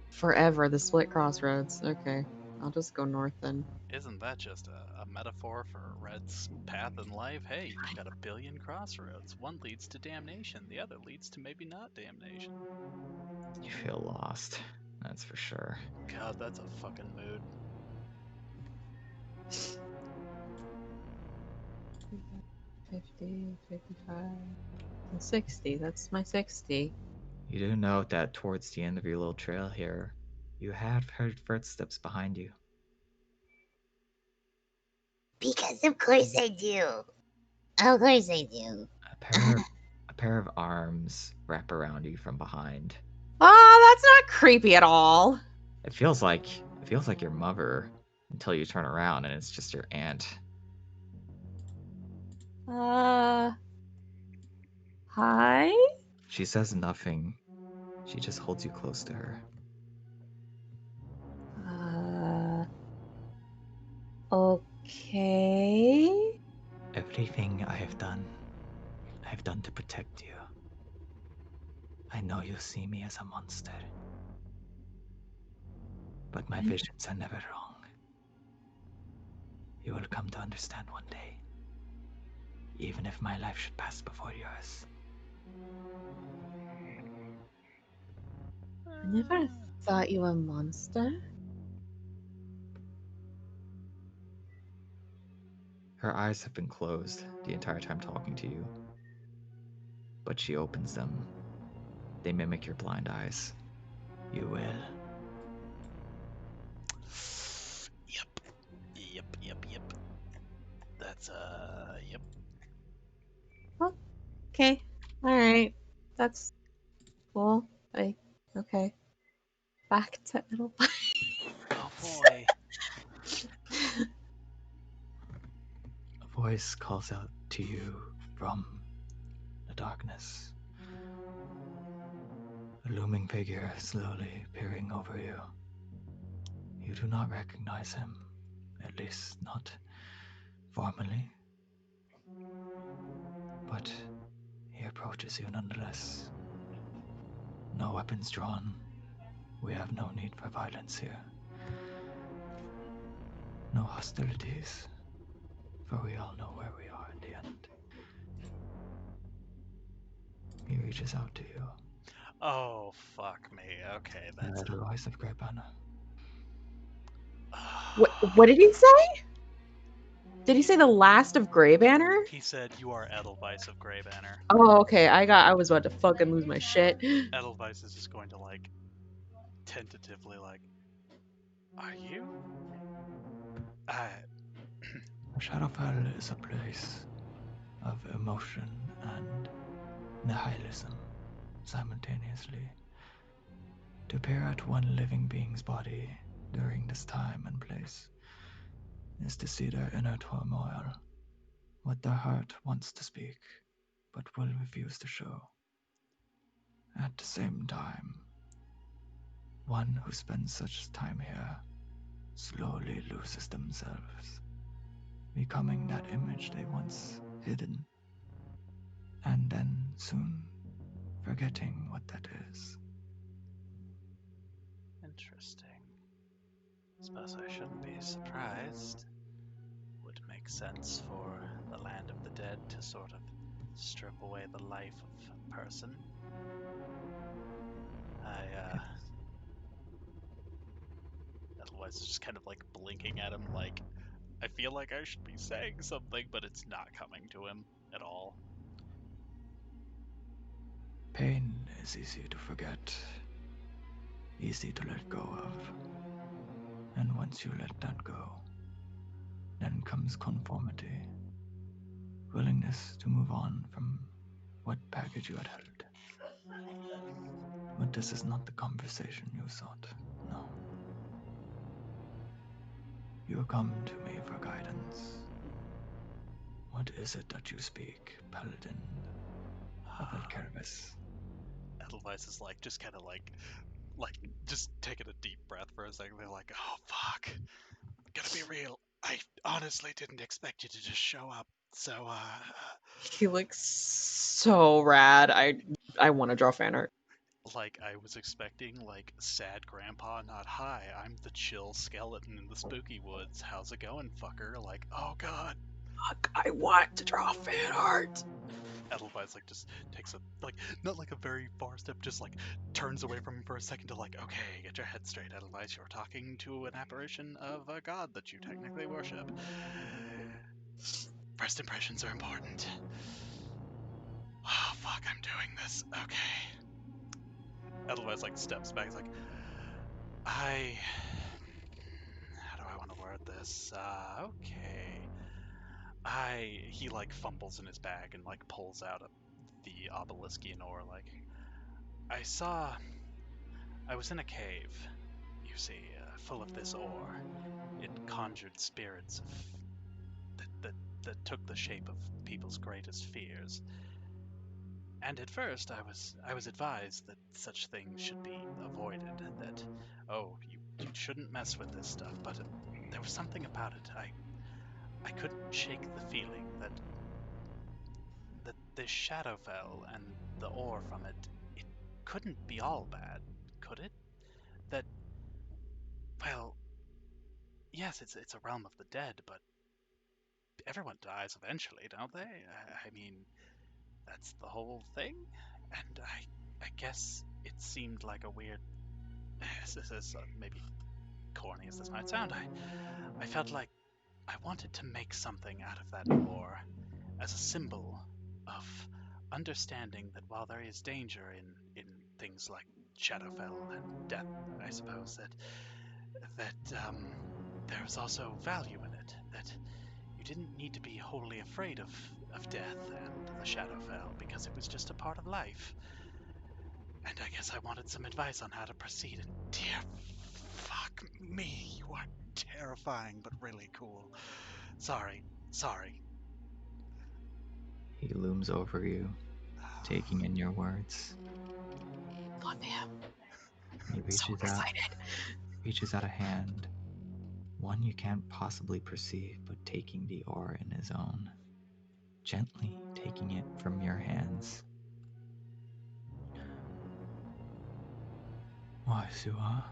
Forever, the split crossroads. Okay. I'll just go north then. Isn't that just a metaphor for Red's path in life? Hey, you've got a billion crossroads. One leads to damnation, the other leads to maybe not damnation. You feel lost. That's for sure. God, that's a fucking mood. 50, 55, and 60. That's my 60. You do note that towards the end of your little trail here, you have heard footsteps behind you. Because of course I do. Of course I do. A pair of arms wrap around you from behind. Oh, that's not creepy at all. It feels like your mother until you turn around and it's just your aunt. Hi? She says nothing. She just holds you close to her. Okay. Everything I have done to protect you. I know you see me as a monster, but my visions are never wrong. You will come to understand one day, even if my life should pass before yours. I never thought you were a monster. Her eyes have been closed the entire time talking to you, but she opens them. They mimic your blind eyes. You will. Yep. That's, yep. Okay. Alright. That's cool. Okay. Back to Edelweiss. Oh boy. A voice calls out to you from the darkness. A looming figure slowly peering over you. You do not recognize him, at least not formally. But he approaches you nonetheless. No weapons drawn. We have no need for violence here. No hostilities, for we all know where we are in the end. He reaches out to you. Oh, fuck me. Okay, that's... The voice of Grey Banner. What did he say? Did he say the last of Grey Banner? He said, "You are Edelweiss of Grey Banner." Oh, okay. I was about to fucking lose my shit. Edelweiss is just going to, like, tentatively, like, "Are you?" Shadowfell is a place of emotion and nihilism simultaneously. To peer at one living being's body during this time and place is to see their inner turmoil, what their heart wants to speak, but will refuse to show. At the same time, one who spends such time here slowly loses themselves, becoming that image they once hidden, and then soon forgetting what that is. Interesting. Suppose I shouldn't be surprised. Would make sense for the land of the dead to sort of strip away the life of a person. Otherwise it's just kind of like blinking at him like, I feel like I should be saying something, but it's not coming to him at all. Pain is easy to forget, easy to let go of. And once you let that go, then comes conformity, willingness to move on from what baggage you had held. But this is not the conversation you sought, no. You come to me for guidance. What is it that you speak, Paladin of Elkervis? Edelweiss is like, just kind of like just taking a deep breath for a second. They're like, oh fuck. Gotta be real. I honestly didn't expect you to just show up. So, He looks so rad. I want to draw fan art. like, I was expecting, like, sad grandpa, not hi, I'm the chill skeleton in the spooky woods. How's it going, fucker? Like, oh god. Fuck, I want to draw fan art. Edelweiss, like, just takes a, like, not like a very far step, just, like, turns away from him for a second to, like, okay, get your head straight, Edelweiss. You're talking to an apparition of a god that you technically worship. First impressions are important. Oh, fuck, I'm doing this. Okay. Edelweiss, like, steps back. He's like, how do I want to word this? Okay. He, like, fumbles in his bag and, like, pulls out the Obeliskian ore, like, I was in a cave, you see, full of this ore. It conjured spirits that took the shape of people's greatest fears. And at first, I was advised that such things should be avoided. That, oh, you shouldn't mess with this stuff. But there was something about it. I couldn't shake the feeling that this Shadowfell and the ore from it couldn't be all bad, could it? That, well, yes, it's a realm of the dead, but everyone dies eventually, don't they? I mean, that's the whole thing. And I guess it seemed like a weird. This is maybe corny as this might sound. I felt like I wanted to make something out of that ore as a symbol of understanding that while there is danger in things like Shadowfell and death, I suppose that there is also value in it. That you didn't need to be wholly afraid of death and the Shadowfell because it was just a part of life. And I guess I wanted some advice on how to proceed. And dear fuck me, you are terrifying but really cool. Sorry. He looms over you, taking in your words. Love him. He So excited. reaches out a hand one you can't possibly perceive, but taking the ore in his own, gently taking it from your hands. Wise you are,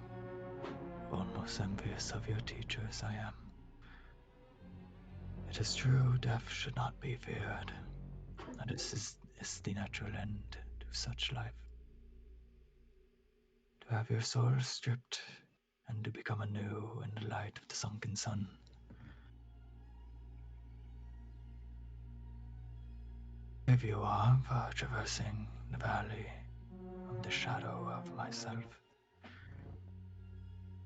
almost envious of your teachers I am. It is true, death should not be feared, and this is the natural end to such life. To have your soul stripped and to become anew in the light of the sunken sun. Brave you are for traversing the valley of the shadow of myself.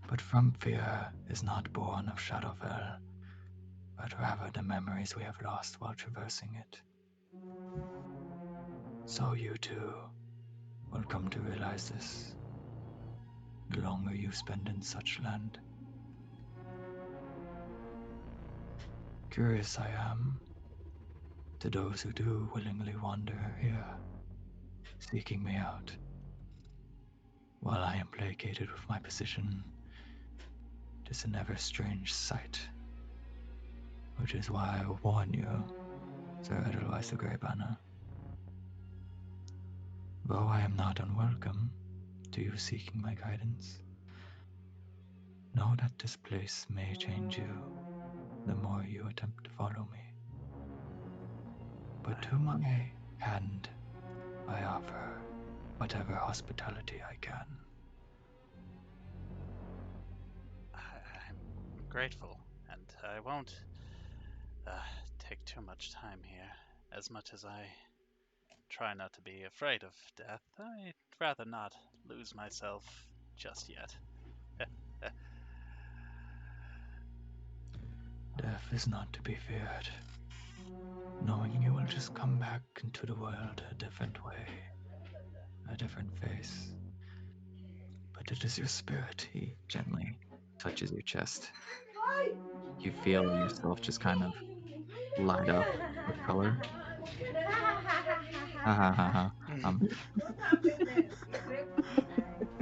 But from fear is not born of Shadowfell, but rather the memories we have lost while traversing it. So you too will come to realize this, the longer you spend in such land. Curious I am to those who do willingly wander here, seeking me out, while I am placated with my position. It is an ever strange sight, which is why I warn you, Sir Edelweiss the Grey Banner. Though I am not unwelcome to you seeking my guidance, know that this place may change you the more you attempt to follow me. But to my hand I offer whatever hospitality I can. I'm grateful, and I won't take too much time here. As much as I try not to be afraid of death, I'd rather not lose myself just yet. Death is not to be feared, knowing you will just come back into the world a different way, a different face. But it is your spirit. He gently touches your chest. You feel yourself just kind of light up with color. Ha ha ha ha.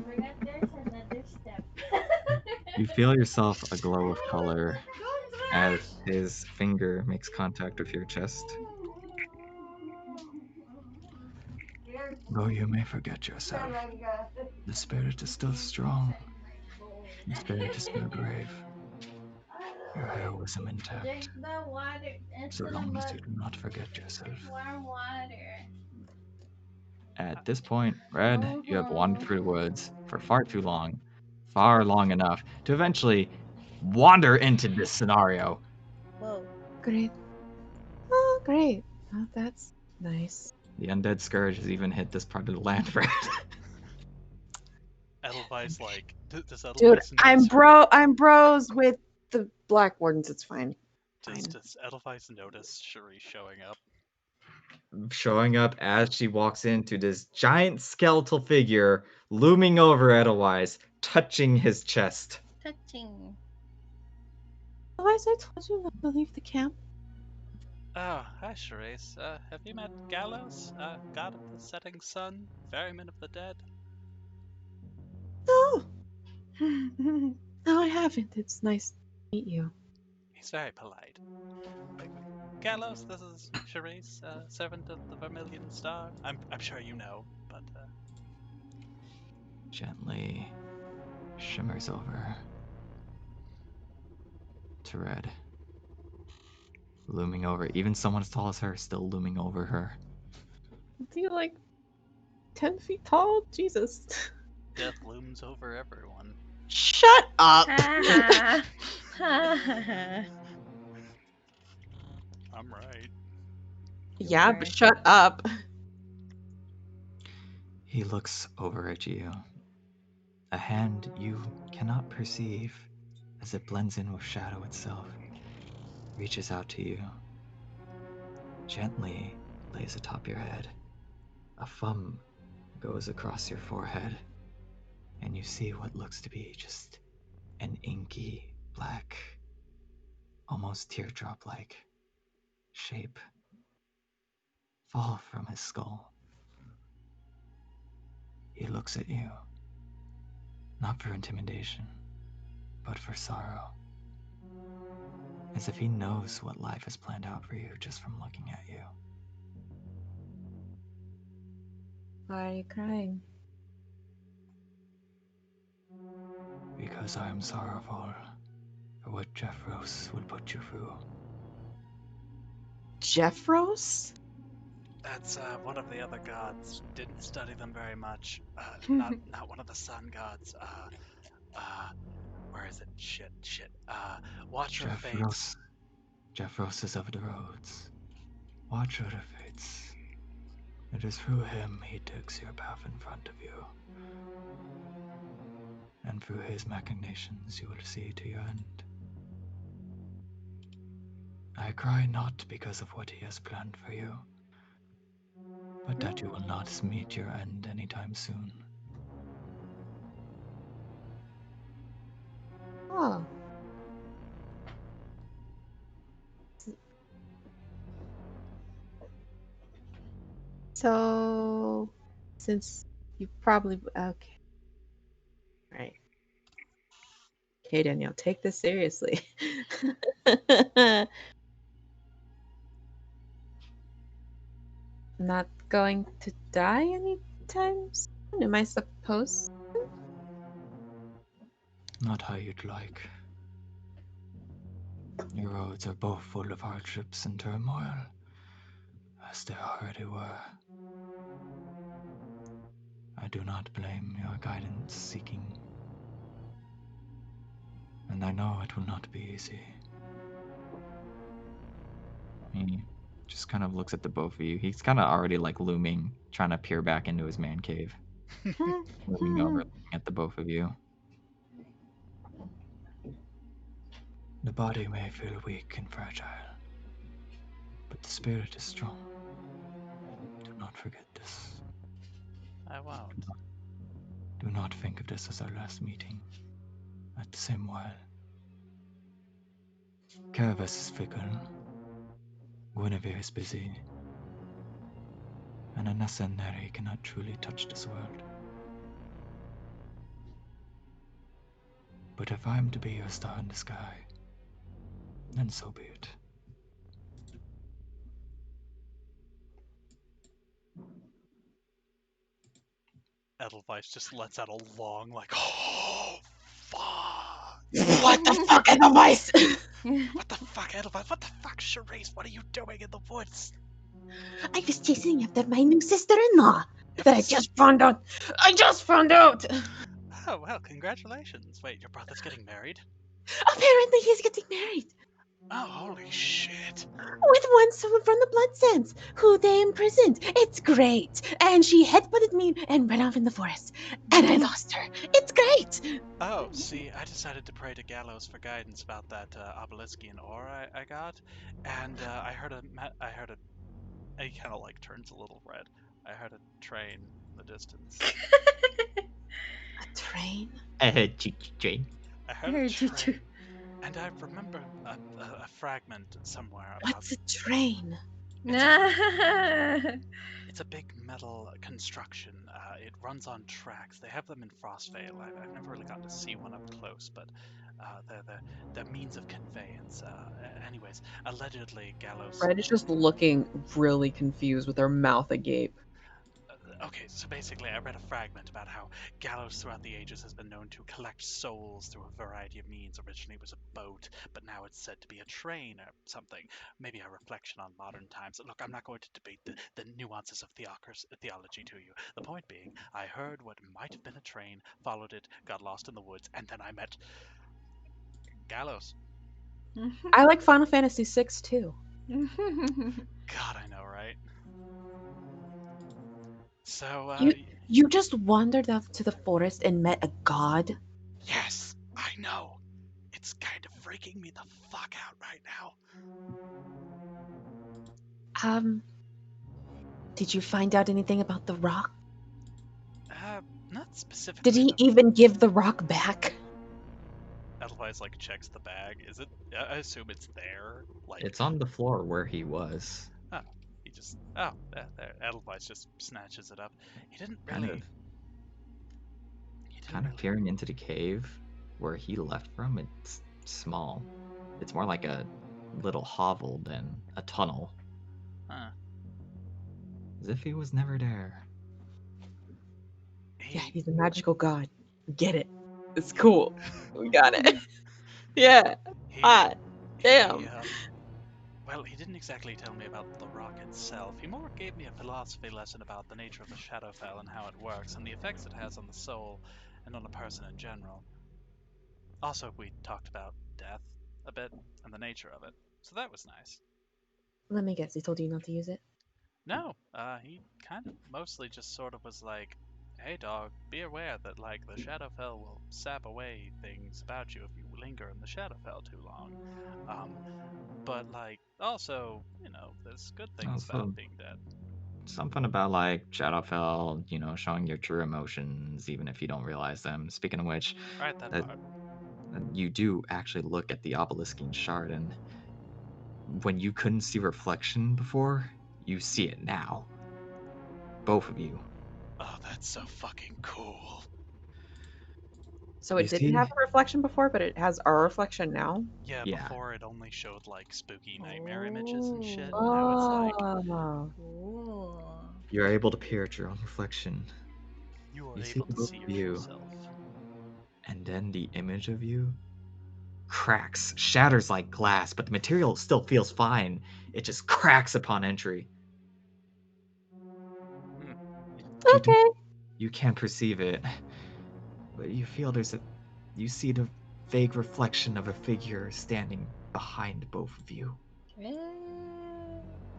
Forgot there's another step. You feel yourself aglow with color as his finger makes contact with your chest. Though you may forget yourself, the spirit is still strong. The spirit is still brave. Your heroism intact, Drink the water. so Instead long of as you do not forget yourself. warm water. At this point, Red, you have wandered through the woods for far too long, far long enough to eventually wander into this scenario. Whoa. Great. Oh, great. Oh, that's nice. The undead scourge has even hit this part of the land, Red. Edelweiss, like, does Dude, Edelweiss notice I'm bros with the Black Wardens. It's fine. Does Edelweiss notice Cherie showing up? Showing up as she walks into this giant skeletal figure looming over Edelweiss, touching his chest. Touching. Otherwise, I told you not to leave the camp. Oh, hi, Charisse. Have you met Gallows? God of the Setting Sun? Ferryman of the Dead? No. No, I haven't. It's nice to meet you. He's very polite. Gallows, this is Charisse, servant of the Vermilion Star. I'm sure you know, but Gently shimmers over to Red. Looming over, even someone as tall as her still looming over her. Is he like 10 feet tall? Jesus. death looms over everyone. Shut up. I'm right. Yeah, but shut up. He looks over at you. A hand you cannot perceive as it blends in with shadow itself reaches out to you, gently lays atop your head. A thumb goes across your forehead, and you see what looks to be just an inky black, almost teardrop-like shape fall from his skull. He looks at you, not for intimidation, but for sorrow. As if he knows what life has planned out for you just from looking at you. Why are you crying? Because I am sorrowful for what Jeffros would put you through. Jeffros? That's one of the other gods. Didn't study them very much. Not one of the sun gods. Where is it? Shit. Watcher of Fates. Jeffros is of the roads. Watcher of Fates. It is through him he digs your path in front of you. And through his machinations you will see to your end. I cry not because of what he has planned for you, but that you will not meet your end anytime soon. Oh. So, since you probably okay, right? Okay, Danielle, take this seriously. Not going to die anytime soon? Am I supposed? Not how you'd like. Your roads are both full of hardships and turmoil, as they already were. I do not blame your guidance seeking, and I know it will not be easy. He just kind of looks at the both of you. He's kind of already like looming, trying to peer back into his man cave. Looming over, looking at the both of you. The body may feel weak and fragile, but the spirit is strong. Do not forget this. I won't. Do not think of this as our last meeting at the same while. Caravas is fickle, Guinevere is busy, and Anessa and Neri cannot truly touch this world. But if I am to be your star in the sky, then so be it. Edelweiss just lets out a long, like, oh, fuck. What the fuck, Edelweiss? What the fuck, Edelweiss? What the fuck, Charisse? What are you doing in the woods? I was chasing after my new sister-in-law that I just found out. I just found out. Oh, well, congratulations. Wait, your brother's getting married? Apparently, he's getting married Oh, holy shit. with one someone from the Blood Sands, who they imprisoned. It's great. And she headbutted me and ran off in the forest, and I lost her. It's great. Oh, see, I decided to pray to Gallows for guidance about that Obeliskian ore I got, and I heard he kind of like turns a little red. I heard a train in the distance. A train. Jane. I heard a train, and I remember a fragment somewhere about What's a train? it's a big metal construction. It runs on tracks. They have them in Frostvale. I've never really gotten to see one up close, but they're means of conveyance. Anyways, allegedly Gallows. Fred is just looking really confused with her mouth agape. Okay, so basically, I read a fragment about how Gallows throughout the ages has been known to collect souls through a variety of means. Originally it was a boat, but now it's said to be a train or something. Maybe a reflection on modern times. Look, I'm not going to debate the nuances of theology to you. The point being, I heard what might have been a train, followed it, got lost in the woods, and then I met Gallows. I like Final Fantasy VI too. God, I know, right? So, You just wandered out to the forest and met a god? yes, I know. It's kind of freaking me the fuck out right now. Did you find out anything about the rock? Not specifically. Did he even give the rock back? Edelweiss like checks the bag. Is it? I assume it's there. Like It's on the floor where he was. he just there. Edelweiss just snatches it up. He didn't Kind really. of. Kind of peering into the cave where he left from. It's small. It's more like a little hovel than a tunnel, Huh. as if he was never there. Yeah, He, he's a magical god. Get it. It's cool. We got it. Yeah. he, Hot. Damn. he, well, he didn't exactly tell me about the rock itself. He more gave me a philosophy lesson about the nature of the Shadowfell and how it works, and the effects it has on the soul and on a person in general. Also, we talked about death a bit and the nature of it, so that was nice. Let me guess. He told you not to use it? No, he kind of mostly just sort of was like, hey dog, be aware that like the Shadowfell will sap away things about you if you linger in the Shadowfell too long. But like also, there's good things Also, about being dead. something about like Shadowfell, showing your true emotions even if you don't realize them. Speaking of which, Right, that that part. you do actually look at the Obeliskine shard, and when you couldn't see reflection before, you see it now. Both of you. Oh, that's so fucking cool. So You it didn't see? have a reflection before, but it has our reflection now? Yeah, Yeah. before it only showed like spooky nightmare images and shit. Oh. Now it's like Oh. Cool. You're able to peer at your own reflection, you are you see able to both see of your true you. self. and then the image of you cracks, shatters like glass, but the material still feels fine. It just cracks upon entry. You Okay. you can't perceive it, but you feel you see the vague reflection of a figure standing behind both of you.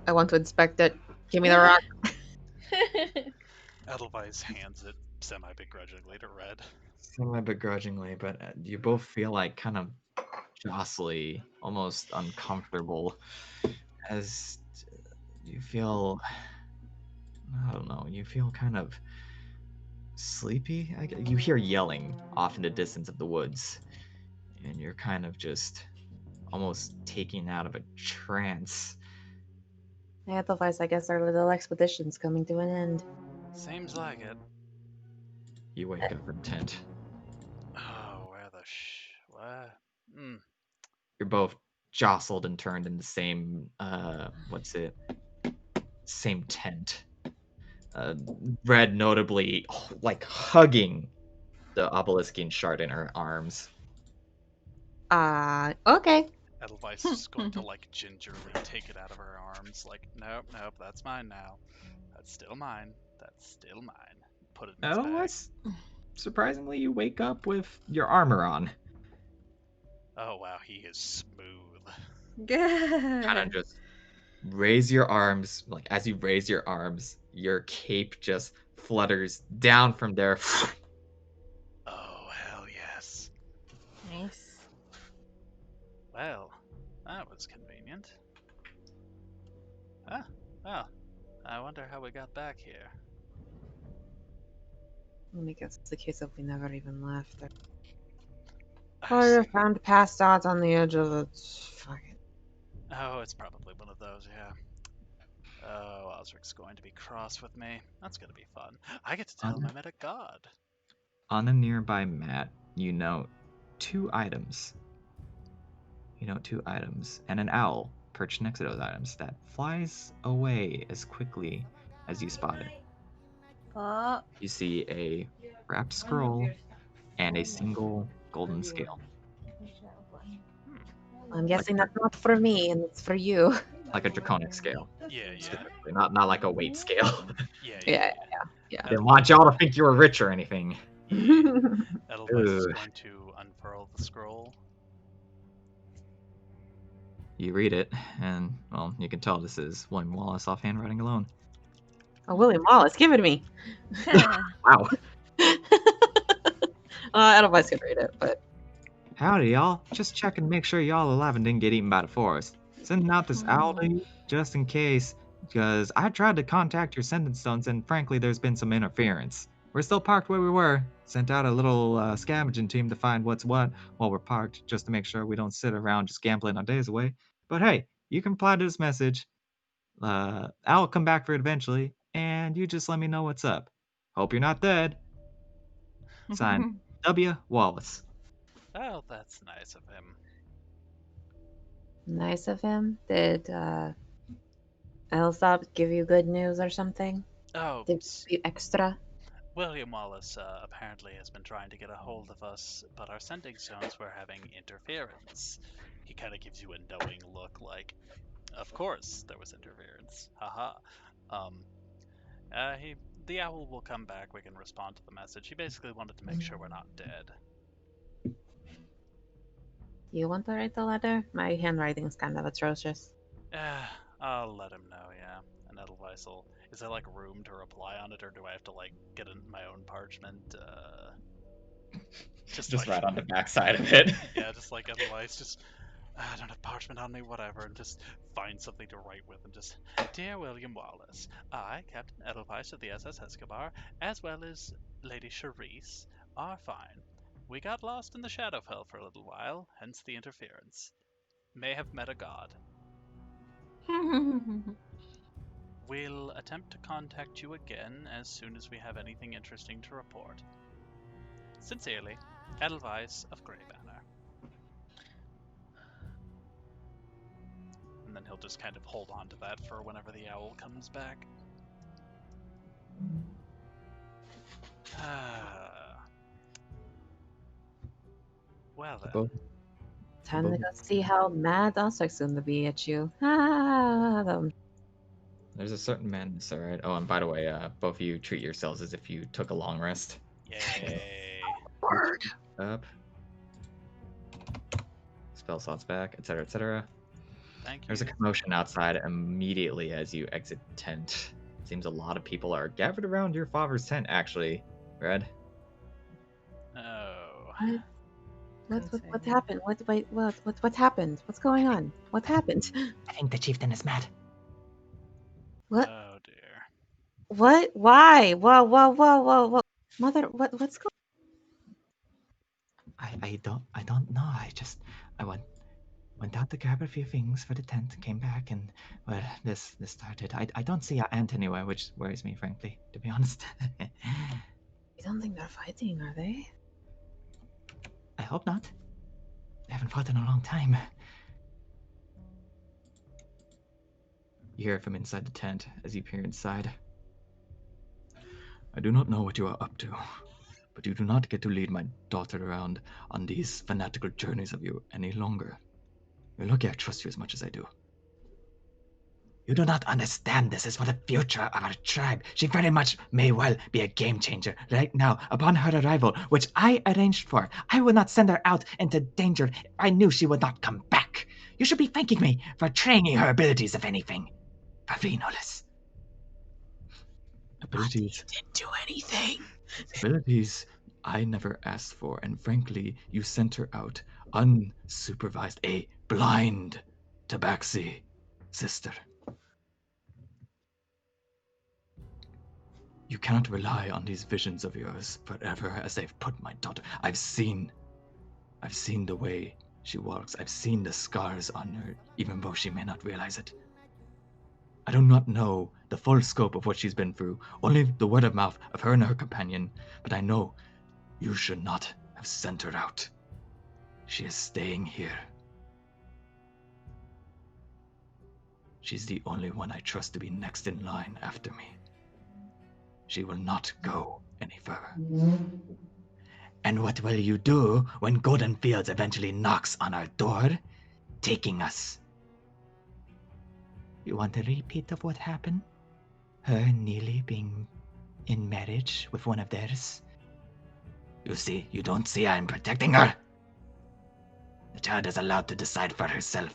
I want to inspect it. Give me the rock. Edelweiss hands it semi-begrudgingly to Red. Semi begrudgingly, but you both feel like kind of jostly, almost uncomfortable, as you feel, I don't know, you feel kind of sleepy. You hear yelling off in the distance of the woods, and you're kind of just almost taken out of a trance. Yeah, otherwise, I guess our little expedition's coming to an end. Seems like it. You wake up in tent. Oh, where the what? You're both jostled and turned in the same, same tent. Red notably, like, hugging the Obeliskine shard in her arms. Okay. Edelweiss is going to like gingerly take it out of her arms. Like, nope, that's mine now. That's still mine. That's still mine. Put it in its bag. Otherwise, surprisingly, you wake up with your armor on. Oh wow, he is smooth. Kind of just raise your arms. Like, as you raise your arms, your cape just flutters down from there. Oh hell yes. Nice. Well, that was convenient. Huh? Well, I wonder how we got back here. Let me guess. It's the case of we never even left. I Or see. you're found passed out on the edge of the fucking. Oh, it's probably one of those, yeah. Oh, Osric's going to be cross with me. That's gonna be fun. I get to tell him I met a god. On a nearby mat, you note two items. And an owl perched next to those items that flies away as quickly as you spot it. Oh. You see a wrapped scroll and a single golden scale, I'm guessing that's not for me, and it's for you. like a draconic scale, Yeah, yeah, specifically, not like a weight scale. yeah. Yeah. Didn't want y'all to think you were rich or anything. Edelweiss is Ugh. going to unfurl the scroll. You read it, and well, you can tell this is William Wallace off handwriting alone. Oh, William Wallace, give it to me. Wow. Edelweiss can read it, but Howdy, y'all. Just checking to make sure y'all alive and didn't get eaten by the forest. Sending out this owl to you, just in case, because I tried to contact your sending stones, and frankly, there's been some interference. We're still parked where we were. Sent out a little scavenging team to find what's what while we're parked, just to make sure we don't sit around just gambling our days away. But hey, you can reply to this message. I'll come back for it eventually, and you just let me know what's up. Hope you're not dead. Signed, W. Wallace. Oh, that's nice of him. Nice of him. Did Elsop give you good news or something? Oh, Did he give you extra? William Wallace apparently has been trying to get a hold of us, but our sending stones were having interference. He kind of gives you a knowing look, like, of course there was interference. Haha. Um, the owl will come back. We can respond to the message. He basically wanted to make sure we're not dead. You want to write the letter? My handwriting's kind of atrocious. I'll let him know, yeah. And Edelweiss will... Is there, like, room to reply on it, or do I have to, like, get in my own parchment? Just like, right on the backside of it. Yeah, just like Edelweiss, just... I don't have parchment on me, whatever, and just find something to write with, and just... Dear William Wallace, I, Captain Edelweiss of the SS Escobar, as well as Lady Charisse, are fine. We got lost in the Shadowfell for a little while, hence the interference. May have met a god. We'll attempt to contact you again as soon as we have anything interesting to report. Sincerely, Edelweiss of Grey Banner. And then he'll just kind of hold on to that for whenever the owl comes back. Well then. Both Time to go see how mad Osric gonna be at you. Ah, There's a certain madness, all right. Oh, and by the way, both of you treat yourselves as if you took a long rest. Yay. Word. Up. Spell slots back, etc., etc. Thank you. There's a commotion outside immediately as you exit the tent. Seems a lot of people are gathered around your father's tent, actually. Red? Oh. what happened? What happened? What's going on? What happened? I think the chieftain is mad. What? Oh dear. What? Why? Whoa. Mother, what's going I don't know. I went out to grab a few things for the tent, came back, and well, this started. I don't see our aunt anywhere, which worries me, frankly, to be honest. You don't think they're fighting, are they? I hope not. They haven't fought in a long time. You hear from inside the tent as you peer inside. I do not know what you are up to, but you do not get to lead my daughter around on these fanatical journeys of you any longer. You're lucky I trust you as much as I do. You do not understand. This is for the future of our tribe. She very much may well be a game changer. Right now, upon her arrival, which I arranged for, I would not send her out into danger if I knew she would not come back. You should be thanking me for training her abilities, if anything. For thee, no less. Abilities. Didn't do anything. Abilities I never asked for, and frankly, you sent her out unsupervised, a blind tabaxi sister. You cannot rely on these visions of yours forever as they've put my daughter. I've seen the way she walks. I've seen the scars on her, even though she may not realize it. I do not know the full scope of what she's been through, only the word of mouth of her and her companion, but I know you should not have sent her out. She is staying here. She's the only one I trust to be next in line after me. She will not go any further. And what will you do when Golden Fields eventually knocks on our door, taking us? You want a repeat of what happened? Her nearly being in marriage with one of theirs? You don't see I'm protecting her. The child is allowed to decide for herself.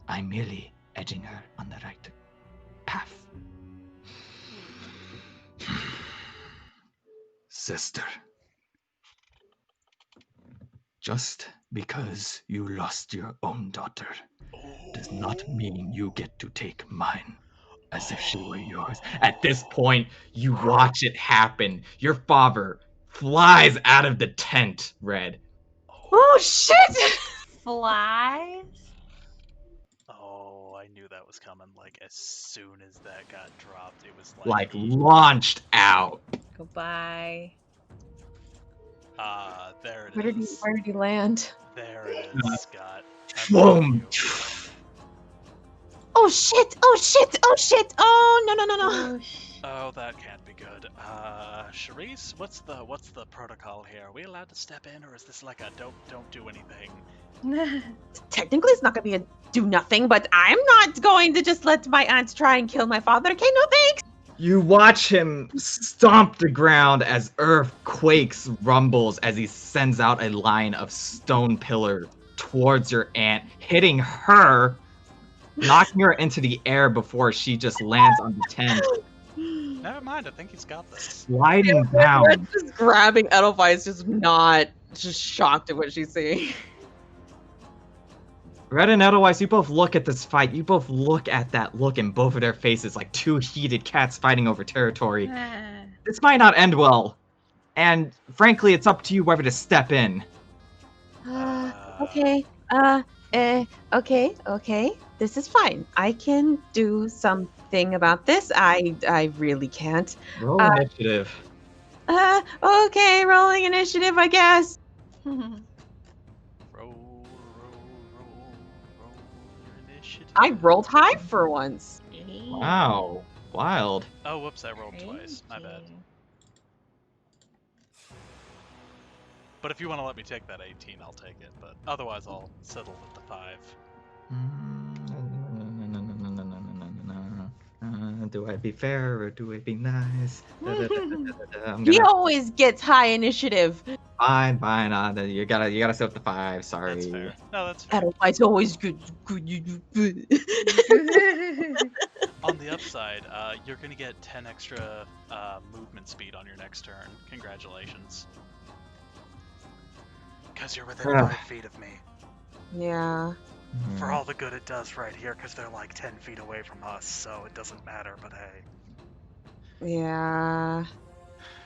I'm merely edging her on the right path. Sister, just because you lost your own daughter does not mean you get to take mine as if she were yours. At this point, you watch it happen. Your father flies out of the tent, Red. Oh shit! Flies? Oh, I knew that was coming. Like, as soon as that got dropped, it was Like launched out. Goodbye. there it Where is. did he land? There it is, Scott. Boom. Oh shit! Oh shit! Oh shit! Oh no no no no! Oh, that can't be good. Charisse, what's the protocol here? Are we allowed to step in, or is this like a don't do anything? Technically, it's not gonna be a do nothing, but I'm not going to just let my aunt try and kill my father. Okay, no thanks. You watch him stomp the ground as earth quakes, rumbles as he sends out a line of stone pillar towards your aunt, hitting her, knocking her into the air before she just lands on the tent, Never mind, I think he's got this. sliding down. Red's just grabbing Edelweiss, just shocked at what she's seeing. Red and Edelweiss, you both look at this fight. You both look at that look in both of their faces like two heated cats fighting over territory. This might not end well. And frankly, it's up to you whether to step in. Okay. Okay. This is fine. I can do something about this. I really can't. Roll initiative. Okay, rolling initiative, I guess. Roll initiative. I rolled high for once. Wow. Wild. Oh, whoops, I rolled twice. My bad. But if you want to let me take that 18, I'll take it. But otherwise, I'll settle with the 5. Do I be fair or do I be nice? I'm He gonna, always gets high initiative. fine. You gotta sit with the 5. Sorry. That's fair. No, that's fair. Edelweiss always good. On the upside, you're gonna get 10 extra movement speed on your next turn. Congratulations. Because you're within 5 feet of me. Yeah. For all the good it does right here, because they're like 10 feet away from us, so it doesn't matter, but hey. Yeah.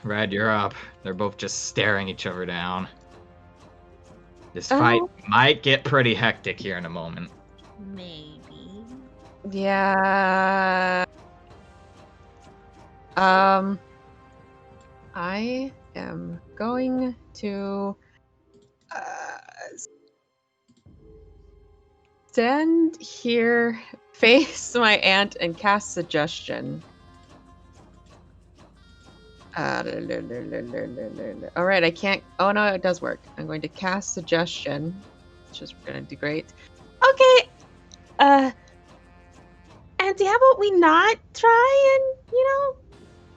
Red, you're up. They're both just staring each other down. This fight might get pretty hectic here in a moment. Maybe. Yeah. I am going to stand here, face my aunt, and cast suggestion. All right, I can't. Oh no, it does work. I'm going to cast suggestion, which is going to do great. Okay. Auntie, how about we not try and,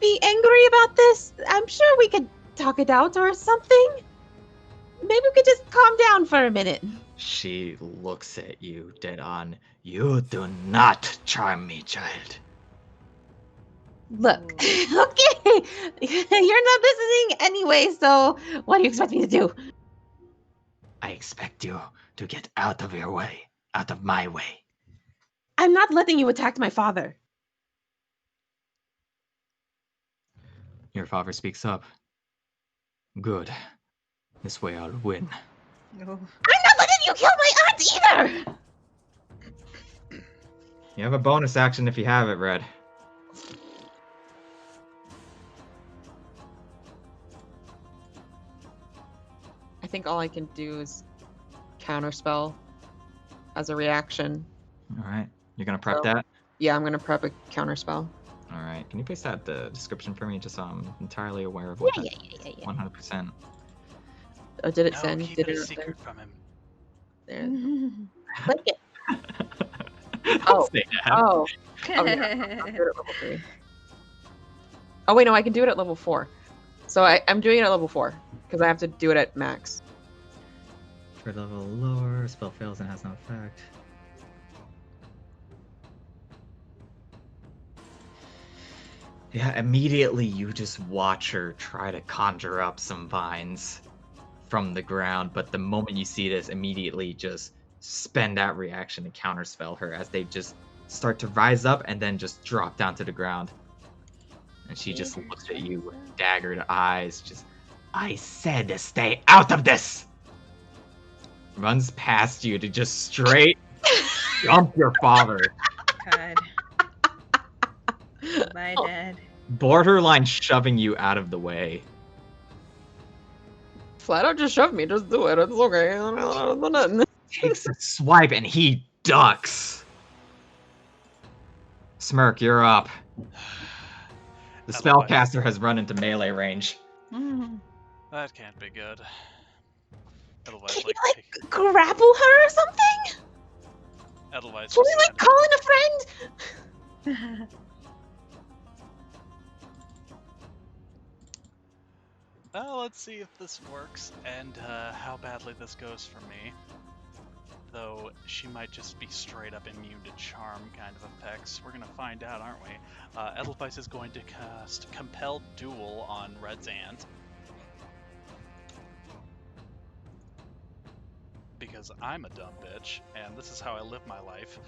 be angry about this? I'm sure we could talk it out or something. Maybe we could just calm down for a minute. She looks at you dead on. You do not charm me, child. Look, okay, you're not listening anyway, so what do you expect me to do? I expect you to get out of your way, out of my way. I'm not letting you attack my father. Your father speaks up. Good. This way I'll win. I'm not letting you kill my aunt either! You have a bonus action if you have it, Red. I think all I can do is counterspell as a reaction. All right. You're gonna prep So- that? Yeah, I'm gonna prep a counterspell. All right. Can you paste that the description for me, just so I'm entirely aware of what Yeah. 100%. Oh, did it No, send? keep Did it a it secret from him. there? Like it. Oh. Say that. Oh. Oh, yeah. I'll do it at level 3. Oh wait, no, I can do it at level 4. So I'm doing it at level 4 because I have to do it at max. For level lower, spell fails and has no effect. Yeah, immediately you just watch her try to conjure up some vines from the ground, but the moment you see this, immediately just spend that reaction to counterspell her as they just start to rise up and then just drop down to the ground. And she just looks at you with daggered eyes, just, I said stay out of this! Runs past you to just straight jump your father. God. Bye, Dad. Borderline shoving you out of the way. flat out just shove me. Just do it. It's okay. Takes a swipe and he ducks. Smirk, you're up. The spellcaster has run into melee range. That can't be good. Edelweiss, Can you, take- grapple her or something? Edelweiss Can we, just kind call in a friend? Well, let's see if this works and how badly this goes for me. Though she might just be straight up immune to charm kind of effects. We're gonna find out, aren't we? Edelweiss is going to cast Compelled Duel on Red's Aunt. Because I'm a dumb bitch, and this is how I live my life.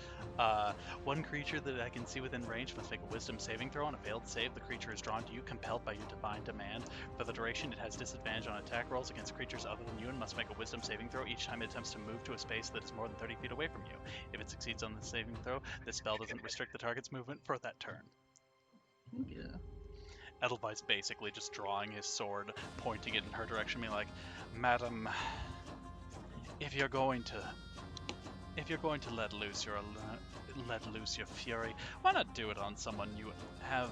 One creature that I can see within range must make a Wisdom saving throw. On a failed save, the creature is drawn to you, compelled by your divine demand. For the duration, it has disadvantage on attack rolls against creatures other than you and must make a Wisdom saving throw each time it attempts to move to a space that is more than 30 feet away from you. If it succeeds on the saving throw, this spell doesn't restrict the target's movement for that turn. Yeah. Edelweiss basically just drawing his sword, pointing it in her direction, being like, Madam, if you're going to let loose your fury, why not do it on someone you have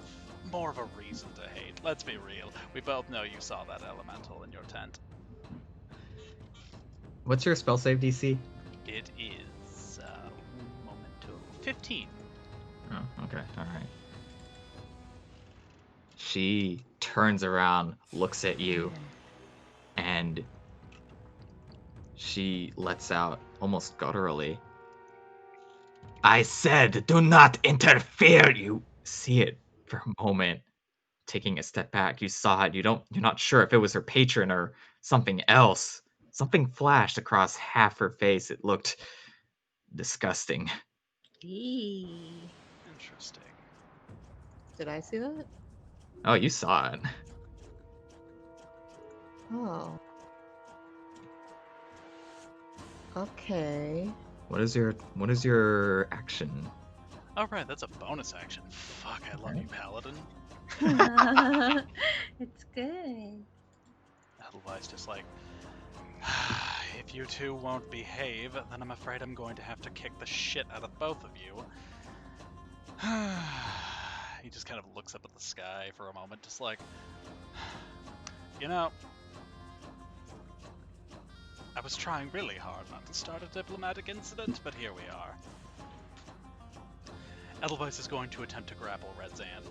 more of a reason to hate? Let's be real. We both know you saw that elemental in your tent. What's your spell save DC? It is momento 15. Oh, okay, all right. She turns around, looks at you, and she lets out, almost gutturally, I said, do not interfere! You see it for a moment, taking a step back. You saw it. You're not sure if it was her patron or something else. Something flashed across half her face. It looked disgusting. Eee. Interesting. Did I see that? Oh, you saw it. Oh. Okay. What is your action? Oh, right, that's a bonus action. Fuck, I love you, Paladin. It's good. Otherwise, just like, if you two won't behave, then I'm afraid I'm going to have to kick the shit out of both of you. He just kind of looks up at the sky for a moment, just like, you know, I was trying really hard not to start a diplomatic incident, but here we are. Edelweiss is going to attempt to grapple Red's Aunt.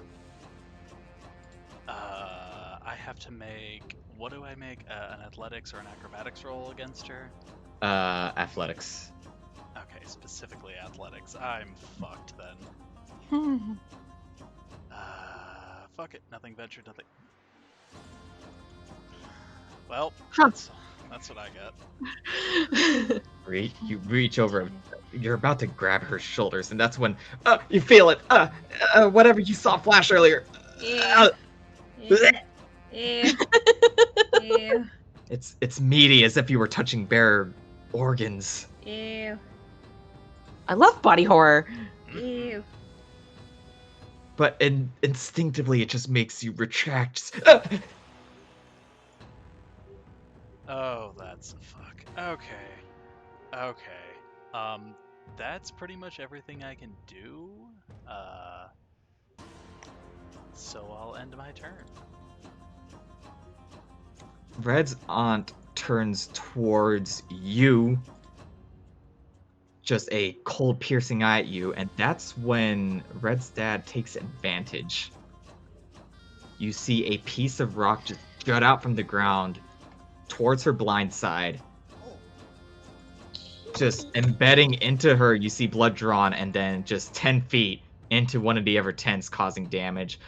I have to make... What do I make? An athletics or an acrobatics roll against her? Athletics. Okay, specifically athletics. I'm fucked then. Fuck it. Nothing ventured, nothing... Well, that's what I got. You reach over, you're about to grab her shoulders, and that's when you feel it. Whatever you saw flash earlier. Ew. Ew. Ew. It's meaty, as if you were touching bare organs. Ew. I love body horror. Ew. But instinctively, it just makes you retract. Oh, that's a fuck. Okay. That's pretty much everything I can do. So I'll end my turn. Red's aunt turns towards you, just a cold, piercing eye at you, and that's when Red's dad takes advantage. You see a piece of rock just jut out from the ground towards her blind side. Just embedding into her, you see blood drawn, and then just 10 feet into one of the other tents, causing damage.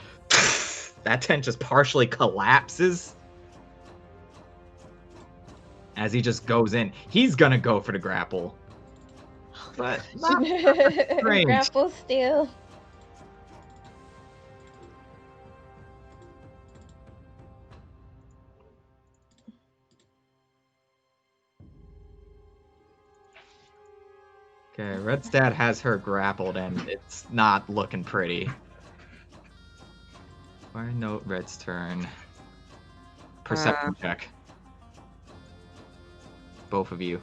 That tent just partially collapses as he just goes in. He's gonna go for the grapple, but not strange. Grapple still. Okay, Red's dad has her grappled, and it's not looking pretty. Why note Red's turn? Perception check. both of you.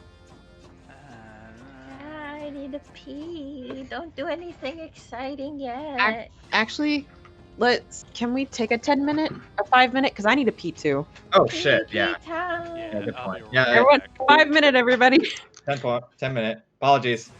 I need to pee. Don't do anything exciting yet. Actually, can we take a 10-minute, a 5-minute? Because I need to pee too. Oh Pee shit! Yeah. time. Yeah, good I'll be point. right Yeah, Everyone, back. 5-minute, everybody. 10-minute. Apologies.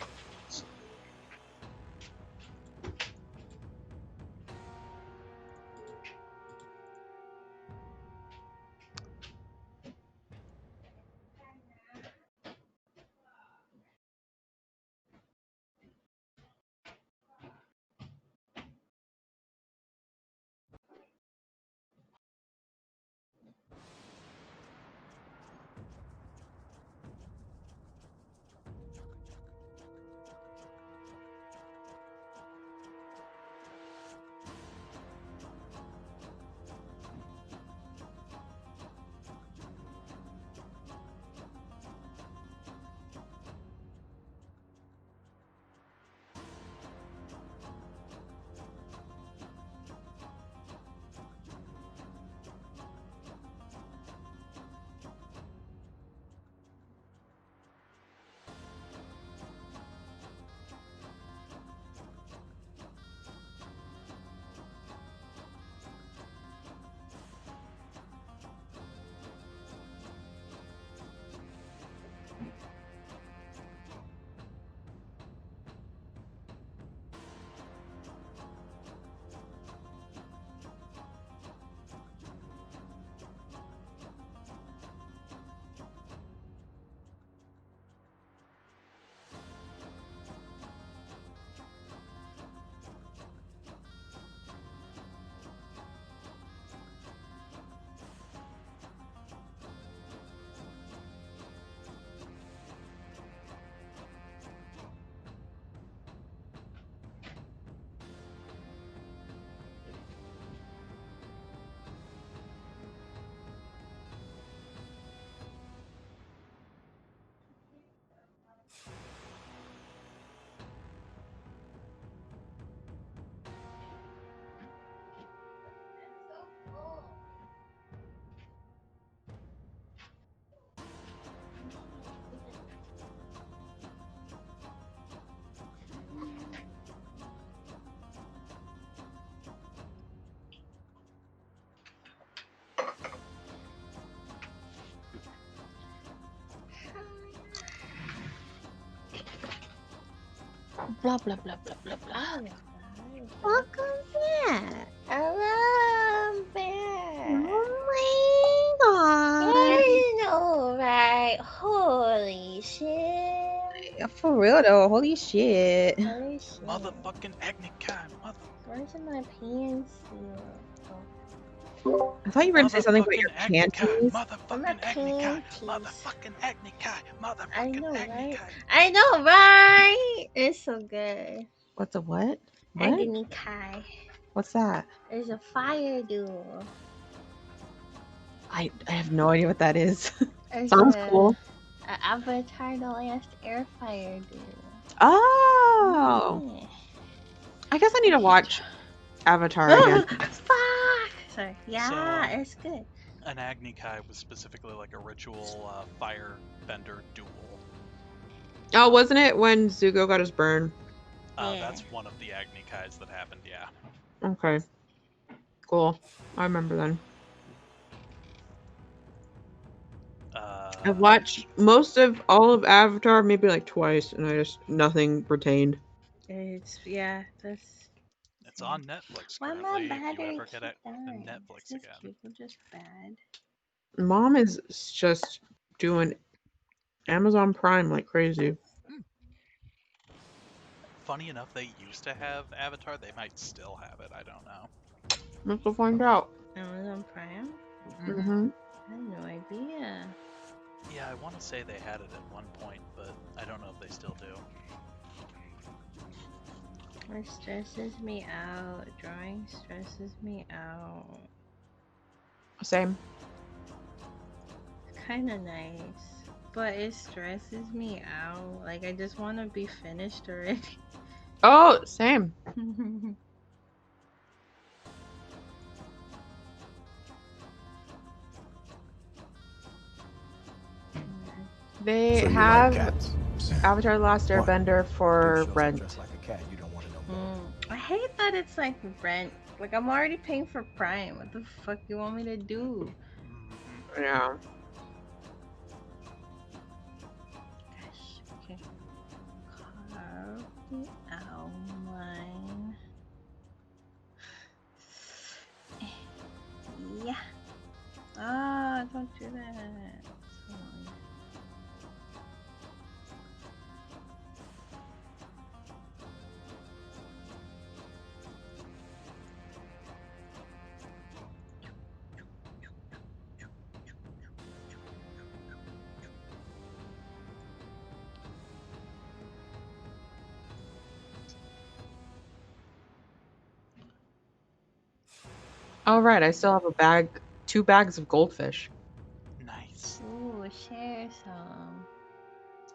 Blah blah blah blah blah blah. Oh my god. Welcome back. Hello, Bear. Oh I know, right? Holy shit. my god. For real though, holy shit. Holy shit. Motherfucking Agni Kai, Where's my pants? I thought you were gonna say something about your motherfucking Agni Kai, panties. motherfucking Agni Kai, panties. motherfucking Agni Kai, I motherfucking know, Agni right? Kai. I know, right? It's so good. What's a what? What? Agni Kai. What's that? There's a fire duel. I have no idea what that is. There's Sounds a- cool. a Avatar The Last Airfire duel. Oh, Yeah. I guess I need to watch Avatar again. Fuck! Sorry. Yeah, So- it's good. An Agni Kai was specifically like a ritual firebender duel. Oh, wasn't it when Zuko got his burn? Yeah. That's one of the Agni Kais that happened, yeah. Okay. Cool. I remember then. I've watched all of Avatar maybe like twice, and nothing pertained. That's It's on Netflix Why my currently. If you battery ever get keep it, the dying? Netflix Is this again. people just bad? Mom is just doing Amazon Prime like crazy. Funny enough, they used to have Avatar. They might still have it. I don't know. Let's go find out. Amazon Prime? Mm-hmm. I have no idea. Yeah, I want to say they had it at one point, but I don't know if they still do. It stresses me out. Drawing stresses me out. Same. It's kind of nice, but it stresses me out. Like, I just want to be finished already. Oh, same. They So you like have cats? Sam, Avatar: The Last why? Airbender Do for shows rent. dressed like a cat. You don't want to know more. I hate that it's like rent. Like I'm already paying for Prime. What the fuck you want me to do? Mhm. Yeah. Gosh. Okay. Carve the outline. Yeah. Ah, don't do that. So annoying. All right, I still have a bag, 2 bags of goldfish. Nice. Ooh, share some.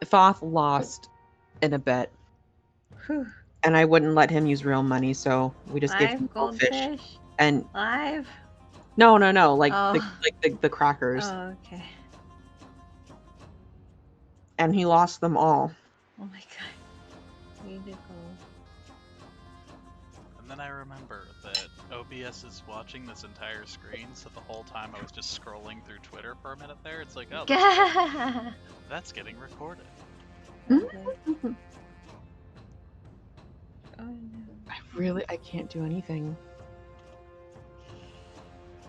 Thoth lost in a bet, Whew. and I wouldn't let him use real money, so we just gave him Live goldfish. goldfish. And Live. no, like Oh. the crackers, Oh, okay. and he lost them all. Oh my god. Way to go. And then I remember that OBS is watching this entire screen, so the whole time I was just scrolling through Twitter for a minute there. It's like, oh, that's getting recorded. Okay. Oh no. I can't do anything.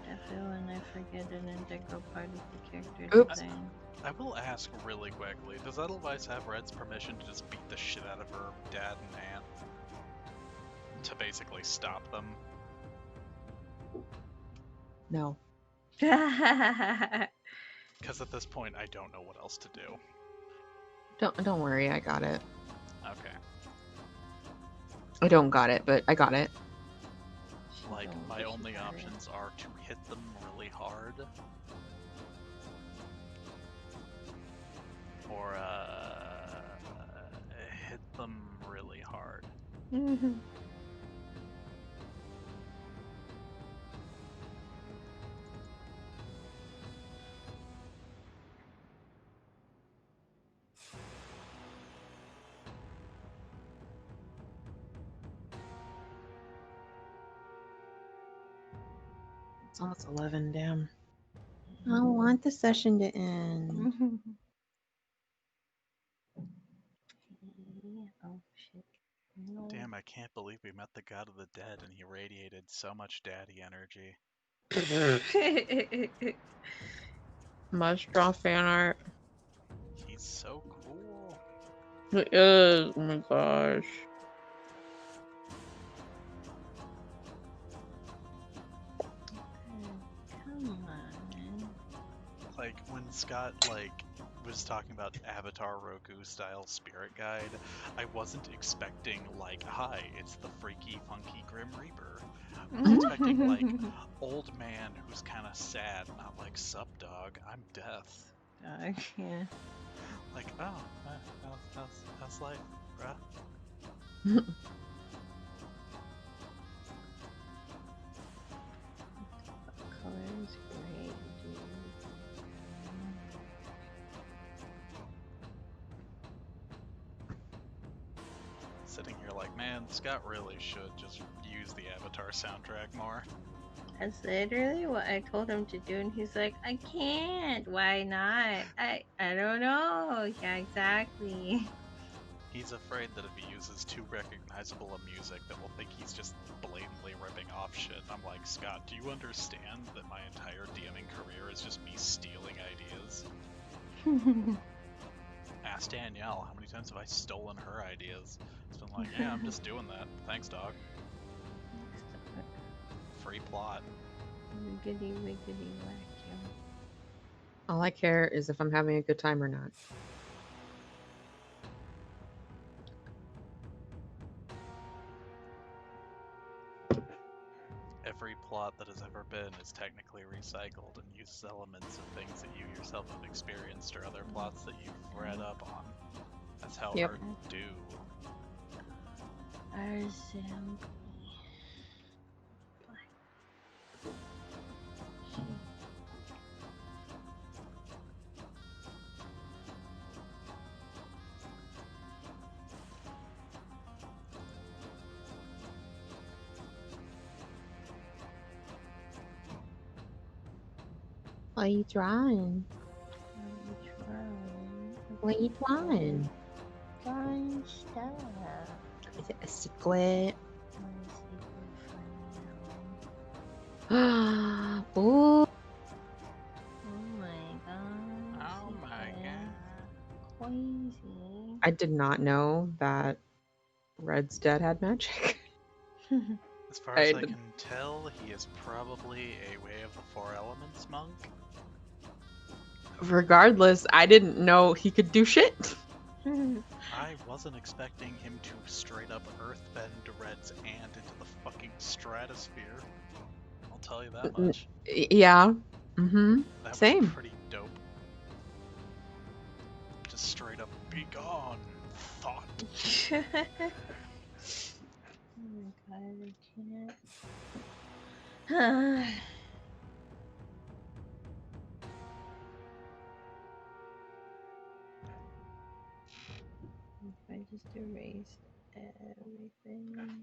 I feel when I forget an integral part of the character Oops. design. I will ask really quickly, does Edelweiss have Red's permission to just beat the shit out of her dad and aunt? To basically stop them? No. Because at this point, I don't know what else to do. Don't worry, I got it. Okay. I don't got it, but I got it. Like, Don't my wish only you had it. options are to hit them really hard. Or, hit them really hard. It's almost 11, damn. I want the session to end. Oh shit. No. Damn, I can't believe we met the god of the dead and he radiated so much daddy energy. Must draw fan art. He's so cool. It is. Oh my gosh. Come on. Like, when Scott, was talking about Avatar Roku style spirit guide, I wasn't expecting, hi, it's the freaky, funky Grim Reaper. I was expecting, old man who's kind of sad, not like, sup, dog, I'm death. Dog, yeah. Like, oh, how's life, bruh? Color is great, dude. Sitting here like, man, Scott really should just use the Avatar soundtrack more. That's literally what I told him to do, and he's like, I can't. Why not? I don't know. Yeah, exactly. He's afraid that if he uses too recognizable a music, that we'll think he's just blatantly ripping off shit. I'm like, Scott, do you understand that my entire DMing career is just me stealing ideas? Ask Danielle, how many times have I stolen her ideas? It's been like, yeah, I'm just doing that. Thanks, dog. Free plot. Wiggity wiggity vacuum. All I care is if I'm having a good time or not. Every plot that has ever been is technically recycled and uses elements of things that you yourself have experienced or other plots that you've read up on. That's how Yep. art do. Arzim. What are you drawing? What are you drawing? Drawing stuff. Is it a secret? Ooh. Oh my god. Oh my Crazy. I did not know that Red's dad had magic. As far as I I- can tell, he is probably a Way of the Four Elements monk. Regardless, I didn't know he could do shit. I wasn't expecting him to straight up earthbend Red's aunt into the fucking stratosphere. I'll tell you that much. Yeah. Mm-hmm. That Same. was pretty dope. Just straight up be gone, thought. Oh my god, I can't. If I just erased everything.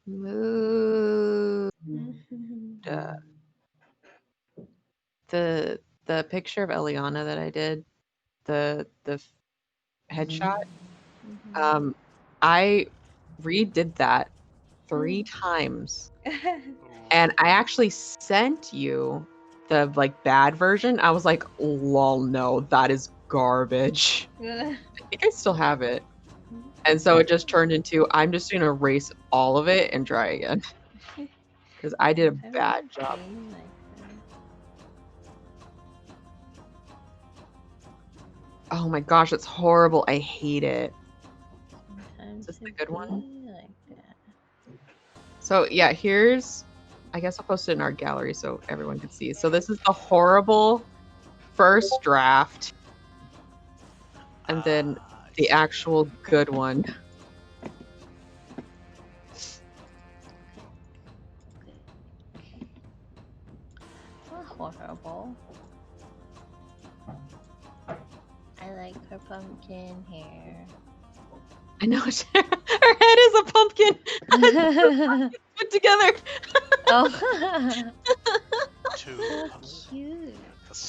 Mood. The picture of Eliana that I did, the headshot. I redid that 3 times, and I actually sent you the like bad version. I was like, lol, no, that is garbage. I think I still have it. And so it just turned into I'm just gonna erase all of it and try again. Because I did a bad job. Oh my gosh, it's horrible. I hate it. Sometimes this the it good one? be like that. So yeah, here's I guess I'll post it in our gallery so everyone can see. So this is the horrible first draft, and then I the see. actual good one. Not horrible. I like her pumpkin hair. I know her head is a pumpkin put together. Oh, Two so pumpkins. cute.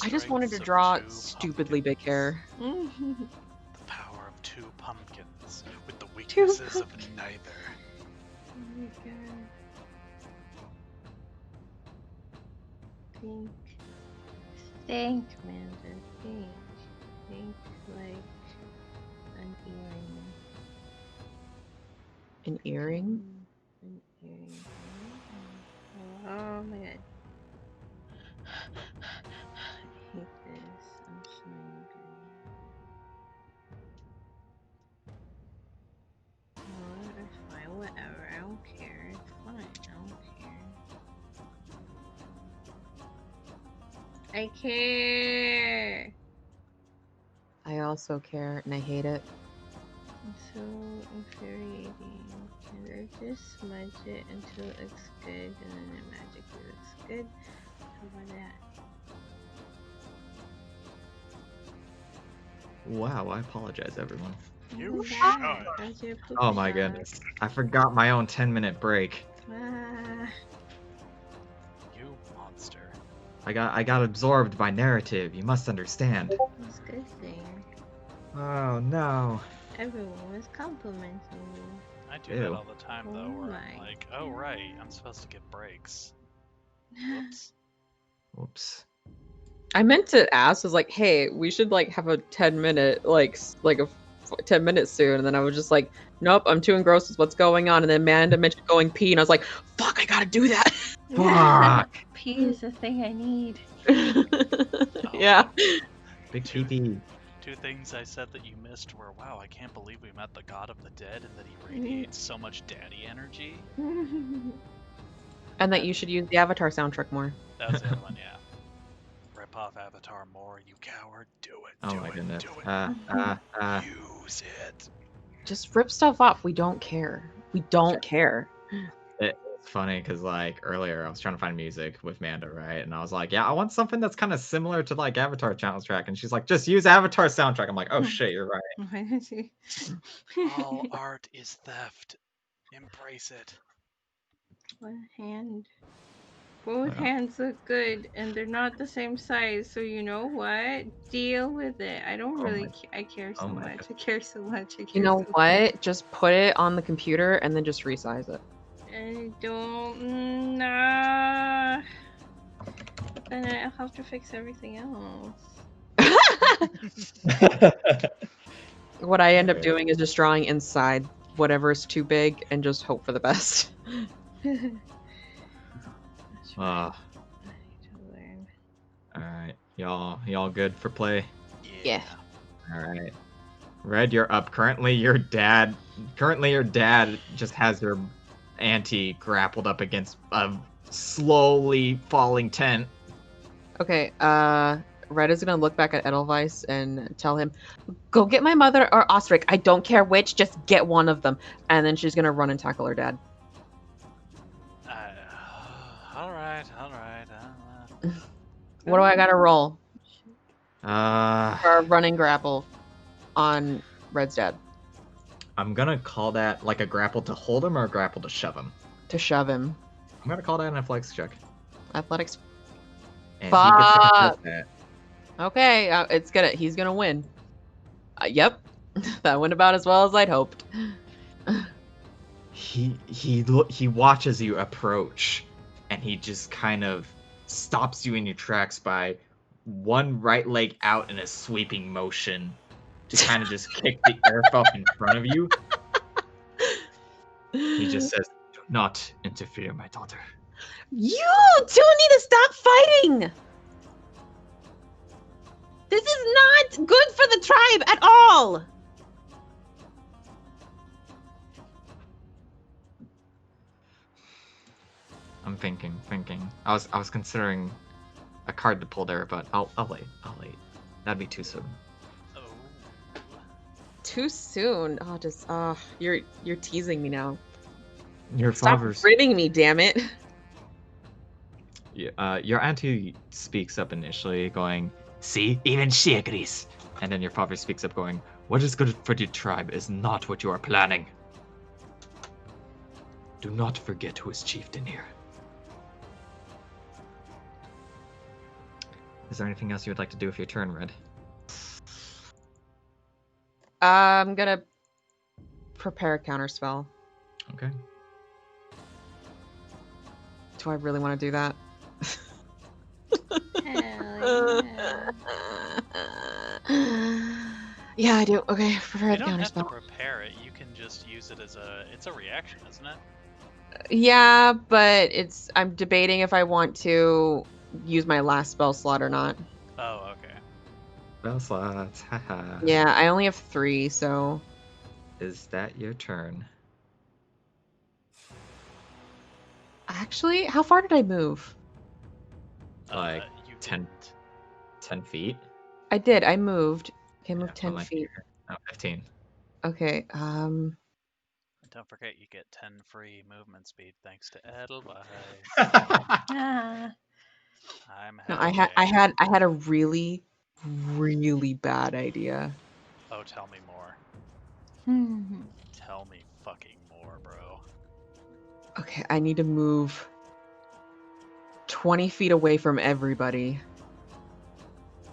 I just wanted to strengths of draw two stupidly big pumpkins. hair. The power of two pumpkins with the weaknesses of neither. Oh my god. Think. Think, Amanda. Think. Think like an earring. An earring? An earring. Oh my god. I hate this. I'm so angry. Oh, it's fine. Whatever. I don't care. It's fine. I don't care. I care. I also care and I hate it. It's so infuriating. And I just smudge it until it looks good, and then it magically looks good. How about that? Wow, I apologize, everyone. You Ah, should. how's your poop Oh my shot? goodness. I forgot my own 10-minute break. Ah, You monster. I got absorbed by narrative. You must understand. that's a good thing. Oh no. Everyone was complimenting you. I do that Ew. all the time though, Oh where I'm my like, oh right, I'm supposed to get breaks. Whoops. Whoops. I meant to ask, was like, hey, we should like have a 10-minute like 10 minutes soon, and then I was just like, nope, I'm too engrossed with what's going on. And then Amanda mentioned going pee, and I was like, fuck, I gotta do that. Fuck. Pee is the thing I need. Yeah. Big PP. Two things I said that you missed were, wow, I can't believe we met the god of the dead and that he radiates so much daddy energy. And that you should use the Avatar soundtrack more. That was the other one, yeah. Rip off Avatar more, you coward. Do it. Oh do my it. goodness. Do it. Use it. Just rip stuff off. We don't care. We don't care. It's funny because like earlier I was trying to find music with Manda, right? And I was like, yeah, I want something that's kind of similar to like Avatar soundtrack. And she's like, just use Avatar soundtrack. I'm like, oh shit, you're right. Why did you? All art is theft. Embrace it. What hand? Both Yeah. hands look good, and they're not the same size. So you know what? Deal with it. I don't Oh really. my- I care oh so my much. I care so much. I care You know so what? Just put it on the computer and then just resize it. I don't. Nah. But then I'll have to fix everything else. What I end up Alright. doing is just drawing inside whatever is too big and just hope for the best. That's Ah, right. I need to learn. alright. Y'all good for play? Yeah. Alright. Red, you're up. Currently your dad just has your auntie grappled up against a slowly falling tent. Okay, Red is gonna look back at Edelweiss and tell him, "Go get my mother or Osric. I don't care which. Just get one of them." And then she's gonna run and tackle her dad. All right. What do I gotta roll Uh, for a running grapple on Red's dad I'm gonna call that like a grapple to hold him or a grapple to shove him. to shove him? I'm gonna call that an athletics check. Athletics. And he gets to Fuck. contest that. Okay, he's gonna win. Yep, that went about as well as I'd hoped. He watches you approach, and he just kind of stops you in your tracks by one right leg out in a sweeping motion to kind of just kick the earth up in front of you. He just says, "Do not interfere, my daughter." You two need to stop fighting. This is not good for the tribe at all. I'm thinking. I was considering a card to pull there, but I'll wait. That'd be too soon. Oh. Too soon. You're teasing me now. Your Stop father's ridding me, damn it. your auntie speaks up initially, going, "See, even she agrees." And then your father speaks up, going, "What is good for your tribe is not what you are planning. Do not forget who is chieftain here." Is there anything else you would like to do with your turn, Red? I'm gonna prepare a counterspell. Okay. Do I really want to do that? Hell yeah. Yeah, I do. Okay, prepare You the don't have to counterspell. prepare it. You can just use it as it's a reaction, isn't it? Yeah, but I'm debating if I want to use my last spell slot or not. Oh, okay. Spell slots. Haha. Yeah, I only have 3, so Is that your turn? actually, how far did I move? Like You 10 feet? I did. I moved. Okay, I Yeah, moved 10 like feet. no, 15. Okay, Don't forget you get 10 free movement speed thanks to Edelweiss. Ah. I'm no, happy. I had a really, really bad idea. Oh, tell me more. Tell me fucking more, bro. Okay, I need to move 20 feet away from everybody,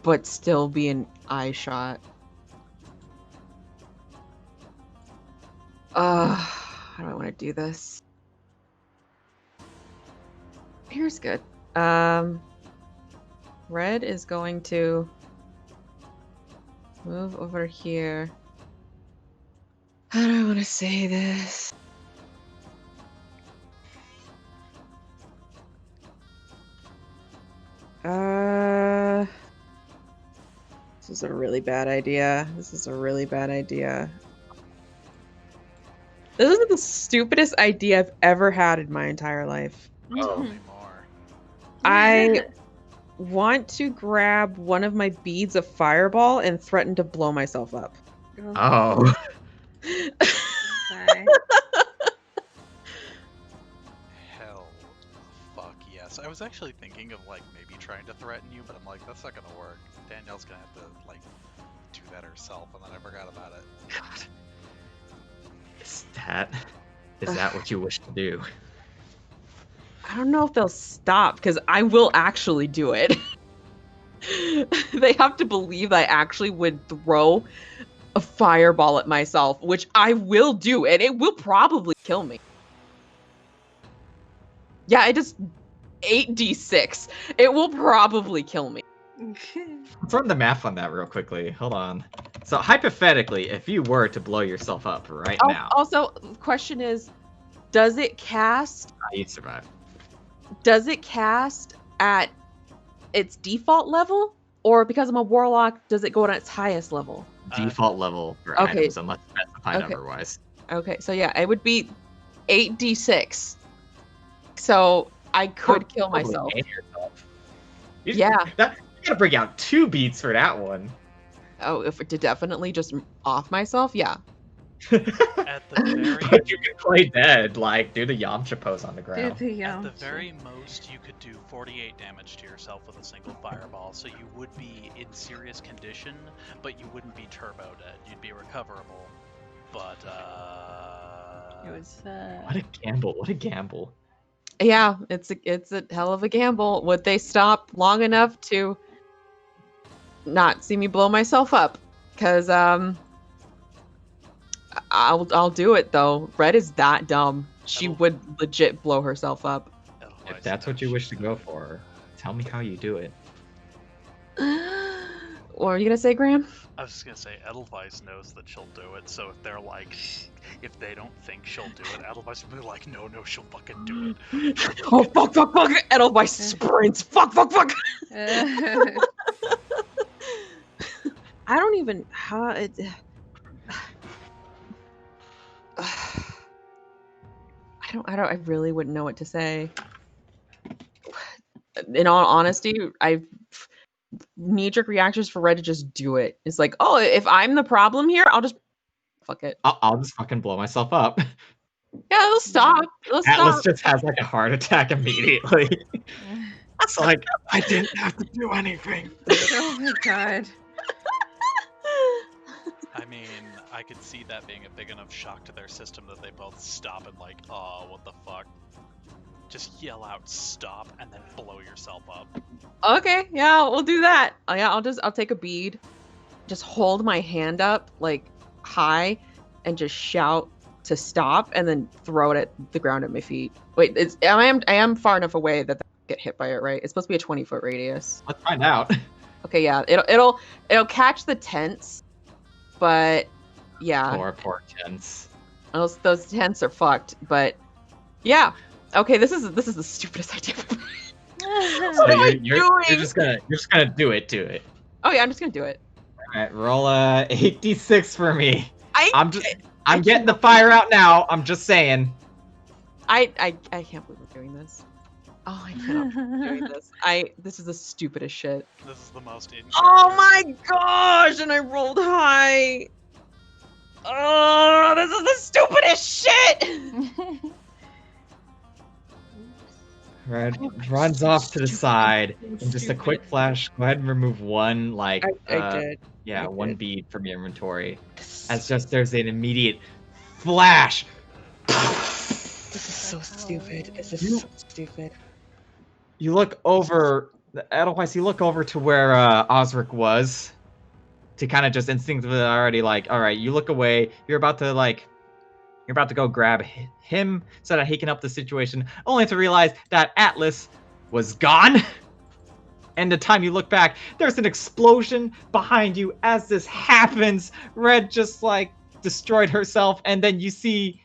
but still be an eye shot. How do I want to do this? Here's good. Red is going to move over here. How do I want to say this? This is a really bad idea. This is the stupidest idea I've ever had in my entire life. Tell me more. I want to grab one of my beads of fireball and threaten to blow myself up. Oh. Bye. Hell, fuck yes. I was actually thinking of like maybe trying to threaten you, but I'm like, that's not gonna work. Danielle's gonna have to like do that herself, and then I forgot about it. God. Is that what you wish to do? I don't know if they'll stop because I will actually do it. They have to believe I actually would throw a fireball at myself, which I will do, and it will probably kill me. Yeah, it just 8d6. It will probably kill me. Let's run the math on that real quickly. Hold on. So hypothetically, if you were to blow yourself up right now, Also, the question is, does it cast? you'd survive. Does it cast at its default level, or because I'm a warlock, does it go at its highest level? Default level for okay. items, unless specified Okay. otherwise. Okay, so yeah, it would be 8d6. So I could kill myself. Yeah. You gotta bring out 2 beats for that one. Oh, if to definitely just off myself, yeah. At the very But you can play dead, like do the Yamcha pose on the ground. At the very most, you could do 48 damage to yourself with a single fireball, so you would be in serious condition, but you wouldn't be turbo dead. You'd be recoverable. But, It was, What a gamble! What a gamble! Yeah, it's a hell of a gamble. Would they stop long enough to not see me blow myself up? Because I'll do it though. Red is that dumb. She would legit blow herself up. If that's what you wish to go for, tell me how you do it. What are you gonna say, Graham? I was just gonna say, Edelweiss knows that she'll do it, so if they're like, if they don't think she'll do it, Edelweiss will be like, no, she'll fucking do it. Oh, fuck! Edelweiss sprints! Fuck! I don't even... How it... I really wouldn't know what to say. In all honesty, knee-jerk reactions for Red to just do it. It's like, oh, if I'm the problem here, I'll just fuck it. I'll just fucking blow myself up. Yeah, it'll stop. Atlas just has like a heart attack immediately. It's like, I didn't have to do anything. Oh my god. I mean, I could see that being a big enough shock to their system that they both stop and like, oh, what the fuck? Just yell out stop and then blow yourself up. Okay, yeah, we'll do that. Yeah, I'll take a bead, just hold my hand up like high, and just shout to stop, and then throw it at the ground at my feet. Wait, I am far enough away that I get hit by it, right? It's supposed to be a 20-foot radius. Let's find out. Okay, yeah, it'll catch the tents, but yeah, Poor tents. those tents are fucked. But yeah, okay, this is the stupidest idea. So What am I you're just gonna do it to it. Oh yeah, I'm just gonna do it. All right, roll a 8d6 for me. I'm I getting the fire out now. I'm just saying. I can't believe we're doing this. Oh, I cannot believe we're doing this. This is the stupidest shit. This is the most in. Oh my gosh! And I rolled high. Oh, this is the stupidest shit. Red runs off to the side, and just a quick flash. Go ahead and remove one, like, I did. yeah, I one did. bead from your inventory. As just there's an immediate flash. This is so stupid. This is so stupid. You look over, Edelweiss, you look over to where Osric was, to kind of just instinctively already like, all right, you look away. You're about to go grab him so that he can help the situation, only to realize that Atlas was gone. And the time you look back, there's an explosion behind you as this happens. Red just like destroyed herself, and then you see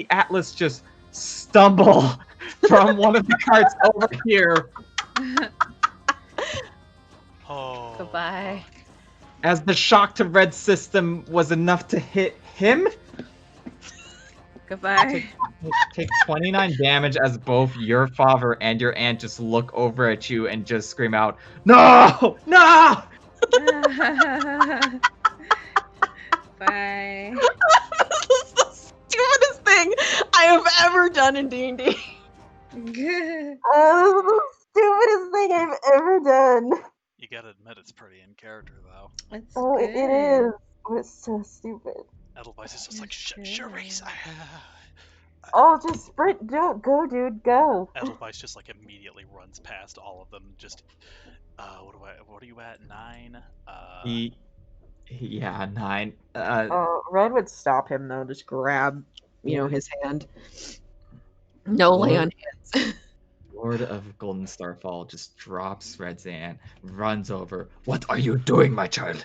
Atlas just stumble from one of the carts over here. Oh. Goodbye. As the shock to Red's system was enough to hit him. Goodbye. Take 29 damage as both your father and your aunt just look over at you and just scream out, "No! No!" Bye. This is the stupidest thing I have ever done in D&D. Oh, this is the stupidest thing I've ever done. You gotta admit, it's pretty in character, though. It's Oh, it good. is. But it's so stupid. Edelweiss is just like, It's Charisse. good. Oh, just sprint. Don't go, dude. Go. Edelweiss just like immediately runs past all of them. Just what are you at? 9? Yeah, 9. Red would stop him though. Just grab, You know, his hand. No lay on hands. Lord of Golden Starfall just drops Red's hand, runs over. What are you doing, my child?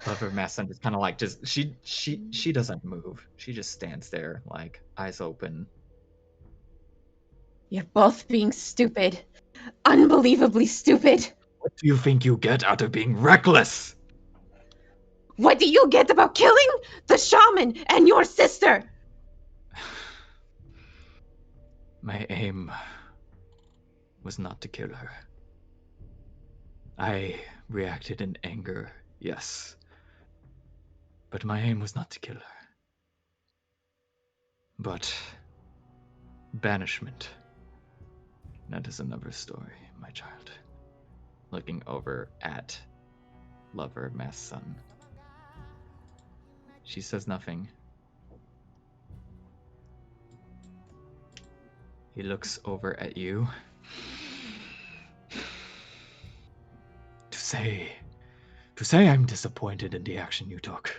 Lover Masson just kind of like she doesn't move. She just stands there, like eyes open. You're both being stupid. Unbelievably stupid. What do you think you get out of being reckless? What do you get about killing the shaman and your sister? My aim was not to kill her. I reacted in anger, yes. But my aim was not to kill her. But banishment, that is another story, my child. Looking over at Lover Masked Sun. She says nothing. He looks over at you. To say I'm disappointed in the action you took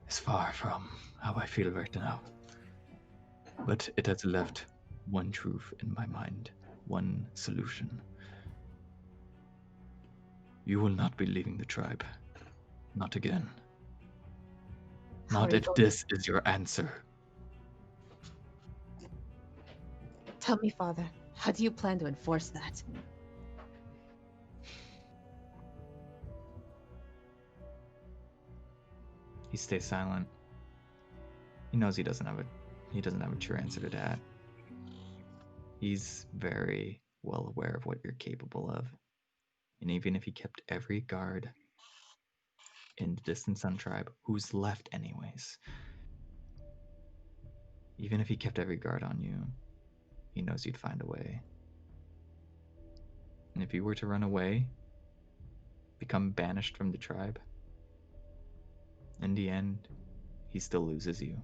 is far from how I feel right now. But it has left one truth in my mind, one solution. You will not be leaving the tribe. Not again. Not if this is your answer. Tell me, Father, how do you plan to enforce that? He stays silent. He knows he doesn't have a true answer to that. He's very well aware of what you're capable of. And even if he kept every guard in the Distant Sun tribe, who's left anyways, even if he kept every guard on you, he knows you'd find a way. And if you were to run away, become banished from the tribe, in the end, he still loses you.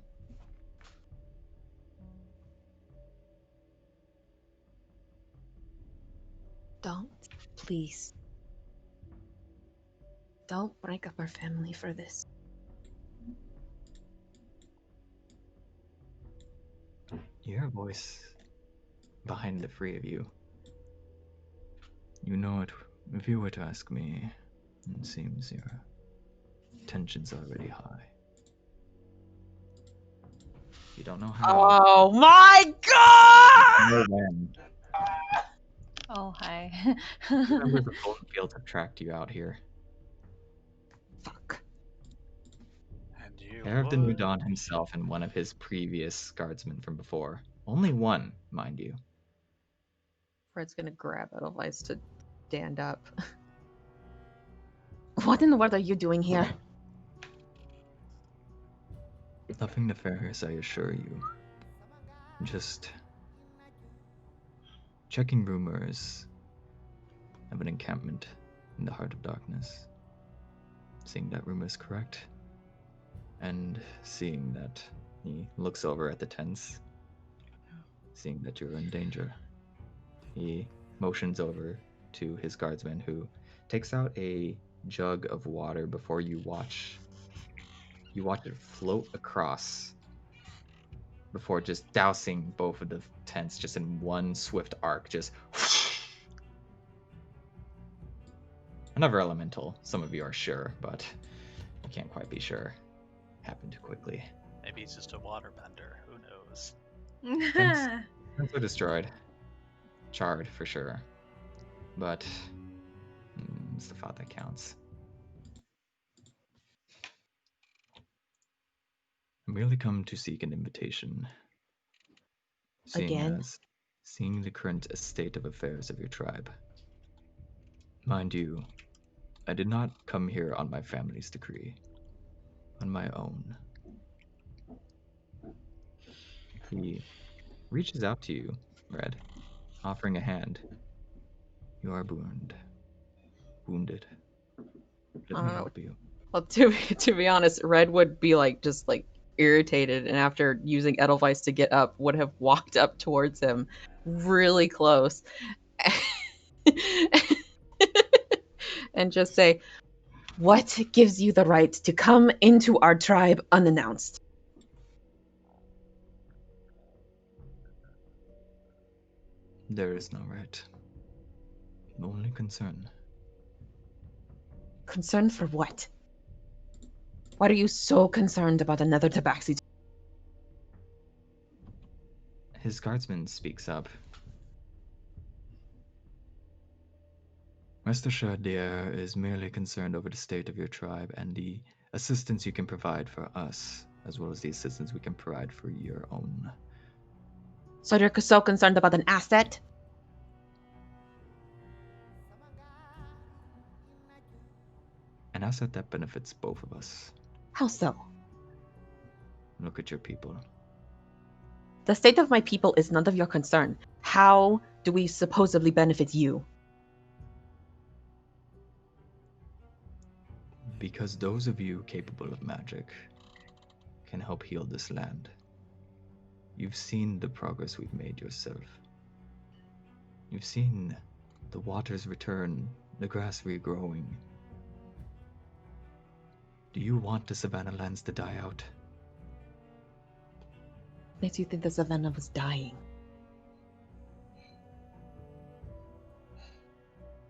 Don't, please. Don't break up our family for this. You hear a voice behind the three of you. You know it. If you were to ask me, it seems your tension's already high. You don't know how. Oh my god! Know when. Oh, hi. Members of Golden Fields have tracked you out here. Fuck. And you Heir of the New would- Dawn himself and one of his previous guardsmen from before. Only one, mind you. Fred's gonna grab Edelweiss to stand up. What in the world are you doing here? Nothing nefarious, I assure you. Just checking rumors of an encampment in the heart of darkness. Seeing that rumor is correct, and seeing that He looks over at the tents, seeing that you're in danger. He motions over to his guardsman, who takes out a jug of water before you watch it float across before just dousing both of the tents just in one swift arc. Just another elemental, some of you are sure, but you can't quite be sure. Happened quickly. Maybe he's just a waterbender. Who knows? Tents are destroyed. Charred for sure. But it's the thought that counts. I merely come to seek an invitation. Again? Seeing the current state of affairs of your tribe. Mind you, I did not come here on my family's decree. On my own. He reaches out to you, Red, offering a hand. You are wounded. Let me help you. Well, to be honest, Red would be like just like irritated, and after using Edelweiss to get up, would have walked up towards him really close and just say, "What gives you the right to come into our tribe unannounced?" There is no right. Only concern. Concern for what? Why are you so concerned about another Tabaxi? His guardsman speaks up. Rest assured, the heir is merely concerned over the state of your tribe and the assistance you can provide for us, as well as the assistance we can provide for your own. So you're so concerned about an asset? An asset that benefits both of us. How so? Look at your people. The state of my people is none of your concern. How do we supposedly benefit you? Because those of you capable of magic can help heal this land. You've seen the progress we've made yourself. You've seen the waters return, the grass regrowing. Do you want the Savannah lands to die out? Makes you think the Savannah was dying?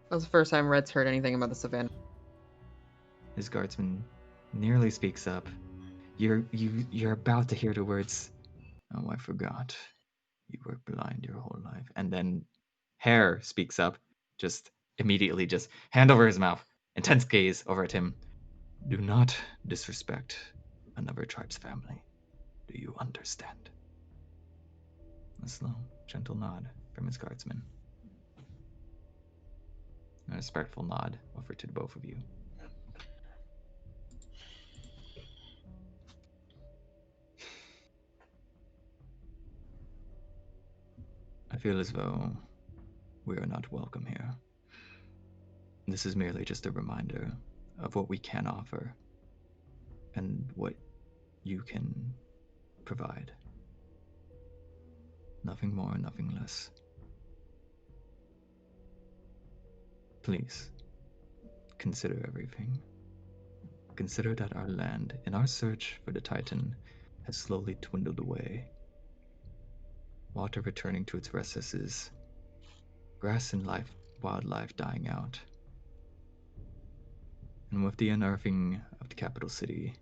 That was the first time Red's heard anything about the Savannah. His guardsman nearly speaks up. You're about to hear the words, "Oh, I forgot. You were blind your whole life." And then Hare speaks up, just immediately, just hand over his mouth, intense gaze over at him. "Do not disrespect another tribe's family. Do you understand?" A slow, gentle nod from his guardsman. A respectful nod offered to the both of you. I feel as though we are not welcome here. This is merely just a reminder of what we can offer and what you can provide. Nothing more, nothing less. Please, consider everything. Consider that our land, in our search for the Titan, has slowly dwindled away. Water returning to its recesses, grass and wildlife dying out. And with the unearthing of the capital city,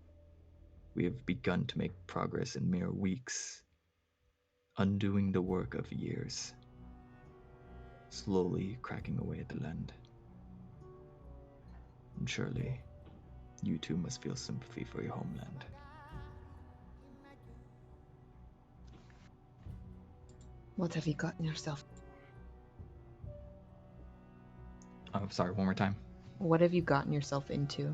we have begun to make progress in mere weeks, undoing the work of years, slowly cracking away at the land. And surely, you too must feel sympathy for your homeland. What have you gotten yourself? I'm sorry, one more time. What have you gotten yourself into?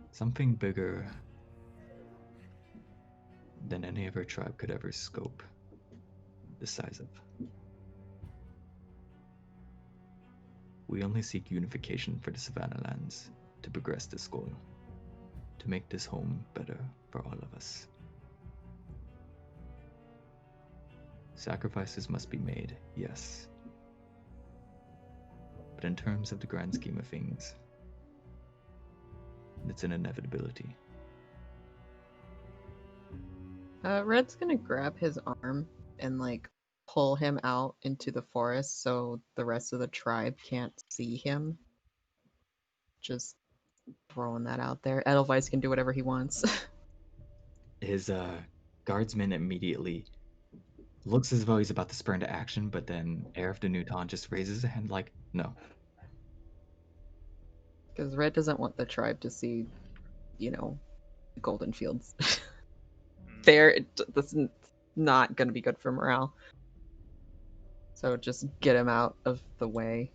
Something bigger than any other tribe could ever scope the size of. We only seek unification for the Savannah lands to progress this goal, to make this home better for all of us. Sacrifices must be made, yes. But in terms of the grand scheme of things, it's an inevitability. Red's gonna grab his arm and like pull him out into the forest so the rest of the tribe can't see him. Just throwing that out there. Edelweiss can do whatever he wants. His guardsman immediately looks as though he's about to spur into action, but then Heir of the Newton just raises a hand like, no. Because Red doesn't want the tribe to see, golden fields. This is not going to be good for morale. So just get him out of the way.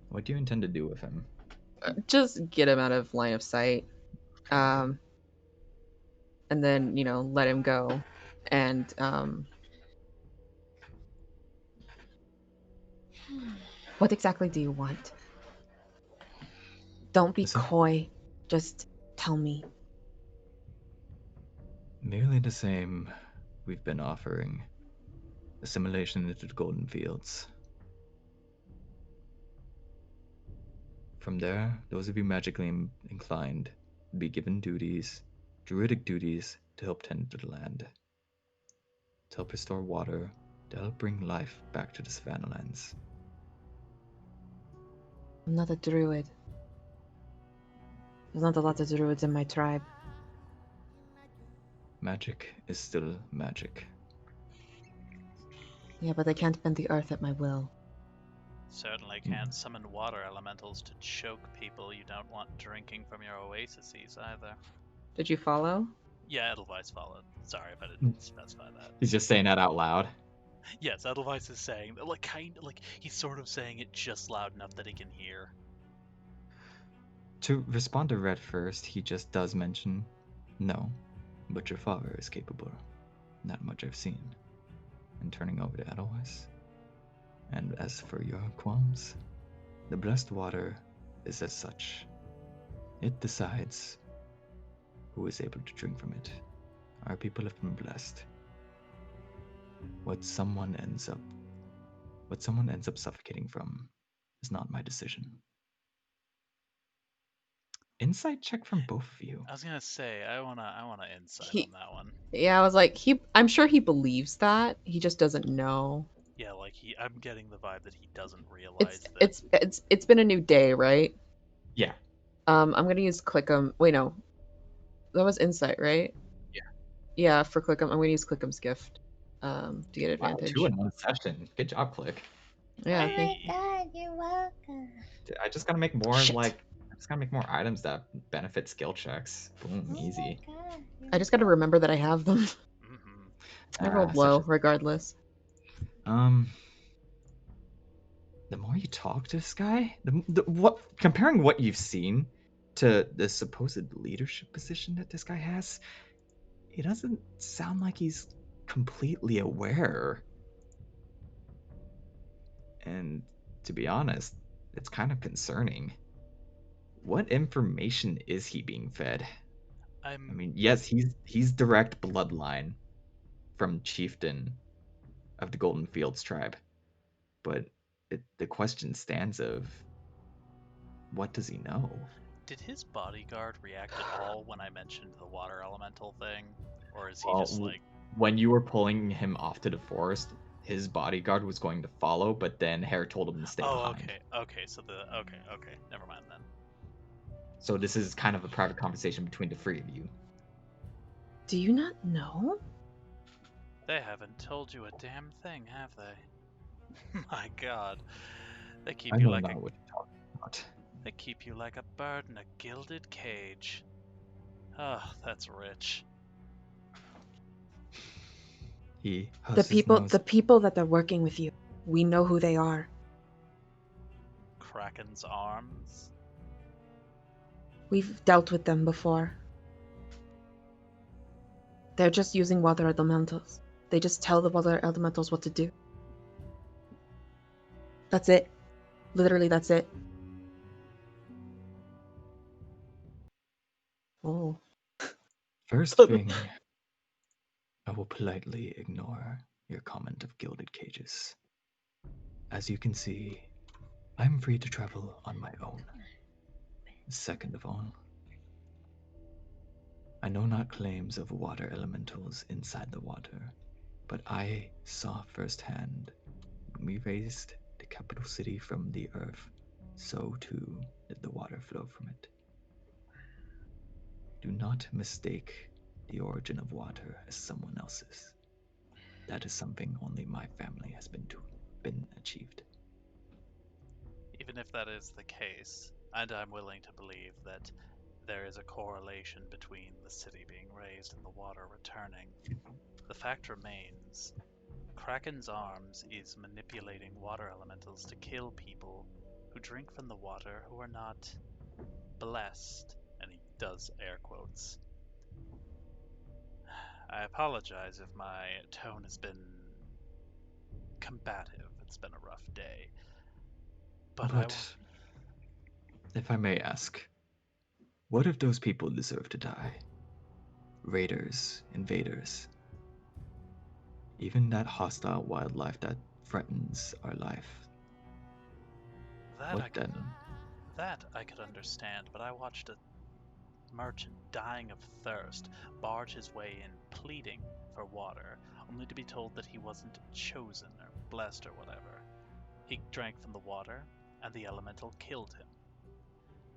What do you intend to do with him? Just get him out of line of sight. And then, let him go. And, what exactly do you want? Don't be Listen. coy. Just tell me. Merely the same we've been offering. Assimilation into the Golden Fields. From there, those of you magically inclined will be given duties, druidic duties, to help tend to the land, to help restore water, to help bring life back to the Savannah lands. I'm not a druid. There's not a lot of druids in my tribe. Magic is still magic. Yeah, but I can't bend the earth at my will. Certainly can't summon water elementals to choke people you don't want drinking from your oases either. Did you follow? Yeah, Edelweiss followed. Sorry if I didn't specify that. He's just saying that out loud. Yes, Edelweiss is saying like he's sort of saying it just loud enough that he can hear. To respond to Red first, he just does mention, no, but your father is capable. Not much I've seen. And turning over to Edelweiss. And as for your qualms, the blessed water is as such. It decides who is able to drink from it. Our people have been blessed. What someone ends up suffocating from is not my decision. Insight check from both of you. I was gonna say I wanna insight He- on that one. Yeah, I was like, I'm sure he believes that. He just doesn't know. Yeah, like I'm getting the vibe that he doesn't realize It's that. it's been a new day, right? Yeah. I'm gonna use Clickum. Wait, no, that was Insight, right? Yeah. Yeah, for Clickum, I'm gonna use Clickum's gift, to get Wow, advantage. 2 in one session. Good job, Click. Yeah, Oh thank my god, you're welcome. I just gotta make more Shit. I just gotta make more items that benefit skill checks. Boom, easy. Oh my god, you're I just gotta remember that I have them. Mm-hmm. I rolled such low, a- regardless. The more you talk to this guy, what comparing what you've seen to the supposed leadership position that this guy has, he doesn't sound like he's completely aware. And to be honest, it's kind of concerning. What information is he being fed? I mean, yes, he's direct bloodline from chieftain of the Golden Fields tribe, but the question stands of what does he know? Did his bodyguard react at all when I mentioned the water elemental thing, or is he Well, just like? when you were pulling him off to the forest, his bodyguard was going to follow, but then Hare told him to stay Oh, behind. okay. So okay. Never mind then. So this is kind of a private conversation between the three of you. Do you not know? They haven't told you a damn thing, have they? My God, they keep I you know like not a what you're talking about. they keep you like a bird in a gilded cage. Oh, that's rich. He The hushes people nose. the people that are working with you. We know who they are. Kraken's arms. We've dealt with them before. They're just using water elementals. They just tell the water elementals what to do. That's it. Literally, that's it. Oh. First thing, I will politely ignore your comment of gilded cages. As you can see, I'm free to travel on my own. Second of all, I know not claims of water elementals inside the water, but I saw firsthand when we raised the capital city from the earth, so too did the water flow from it. Do not mistake the origin of water as someone else's. That is something only my family has been achieved. Even if that is the case, and I'm willing to believe that there is a correlation between the city being raised and the water returning, the fact remains Kraken's arms is manipulating water elementals to kill people who drink from the water who are not blessed, and he does air quotes. I apologize if my tone has been combative. It's been a rough day. But If I may ask, what if those people deserve to die? Raiders, invaders, even that hostile wildlife that threatens our life. That What I could understand, but I watched a merchant dying of thirst barge his way in, pleading for water, only to be told that he wasn't chosen or blessed or whatever. He drank from the water, and the elemental killed him.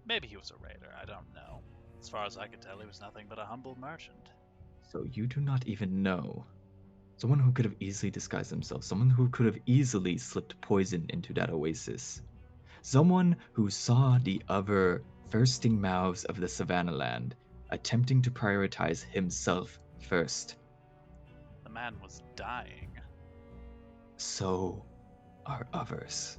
Maybe he was a raider, I don't know. As far as I could tell, he was nothing but a humble merchant. So you do not even know. Someone who could have easily disguised themselves, someone who could have easily slipped poison into that oasis. Someone who saw the other thirsting mouths of the savannah land, attempting to prioritize himself first. The man was dying. So are others.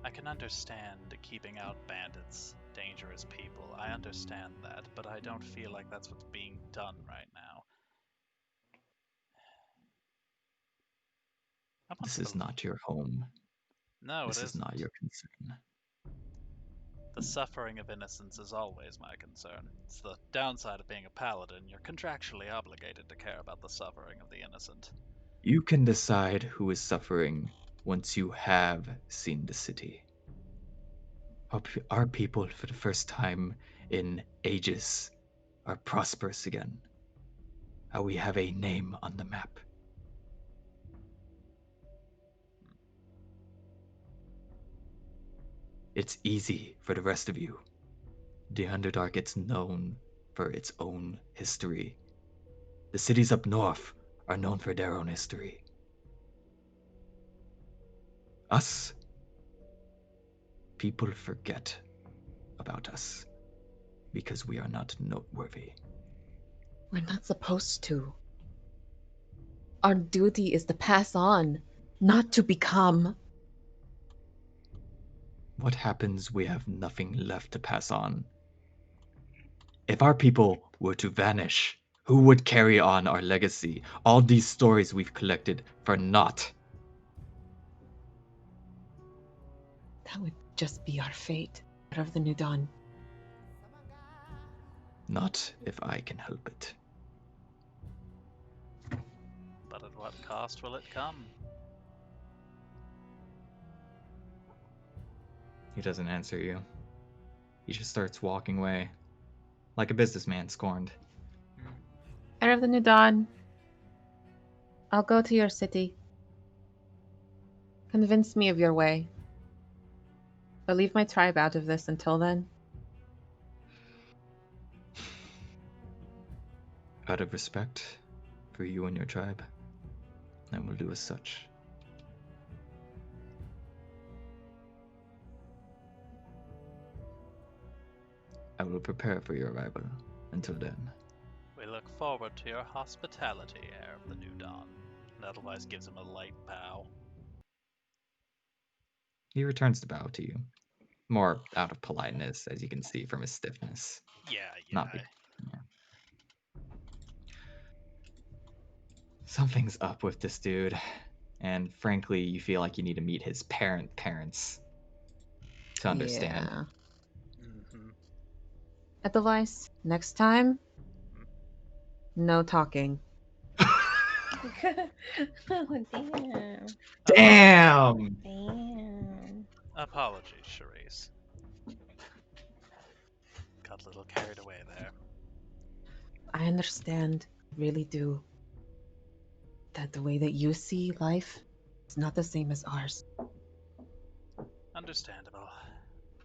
I can understand keeping out bandits, dangerous people. I understand that, but I don't feel like that's what's being done right now. This is not your home. No, This it is isn't. not your concern. The suffering of innocence is always my concern. It's the downside of being a paladin. You're contractually obligated to care about the suffering of the innocent. You can decide who is suffering once you have seen the city. Our people, for the first time in ages, are prosperous again. How we have a name on the map. It's easy for the rest of you. The Underdark gets known for its own history. The cities up north are known for their own history. Us, people forget about us because we are not noteworthy. We're not supposed to. Our duty is to pass on, not to become. What happens? We have nothing left to pass on. If our people were to vanish, who would carry on our legacy? All these stories we've collected for naught. That would just be our fate, of the New Dawn. Not if I can help it. But at what cost will it come? He doesn't answer you. He just starts walking away, like a businessman scorned. Heir of the New Dawn, I'll go to your city. Convince me of your way. But leave my tribe out of this until then. Out of respect for you and your tribe, I will do as such. I will prepare for your arrival. Until then. We look forward to your hospitality, Heir of the New Dawn. And otherwise gives him a light bow. He returns the bow to you, more out of politeness, as you can see from his stiffness. Yeah. Not yeah. Something's up with this dude, and frankly, you feel like you need to meet his parents to understand. Yeah. Edelweiss, next time, no talking. Oh, damn. Damn! Damn. Apologies, Charisse. Got a little carried away there. I understand, really do, that the way that you see life is not the same as ours. Understandable.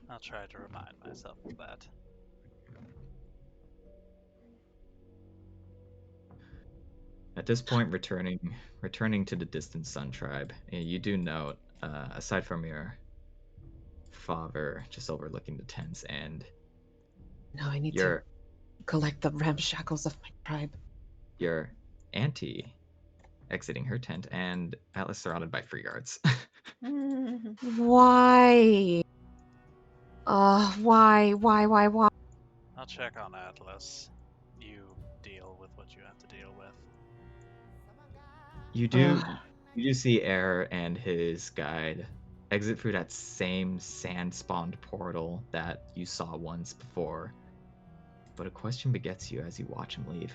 I'll try to remind myself of that. At this point, returning to the Distant Sun tribe, you do note, aside from your father just overlooking the tents and now I need to collect the ramshackles of my tribe. Your auntie exiting her tent and Atlas surrounded by free guards. Why? Why? I'll check on Atlas. You deal with what you have to deal with. You do see Air and his guide exit through that same sand-spawned portal that you saw once before. But a question begets you as you watch him leave.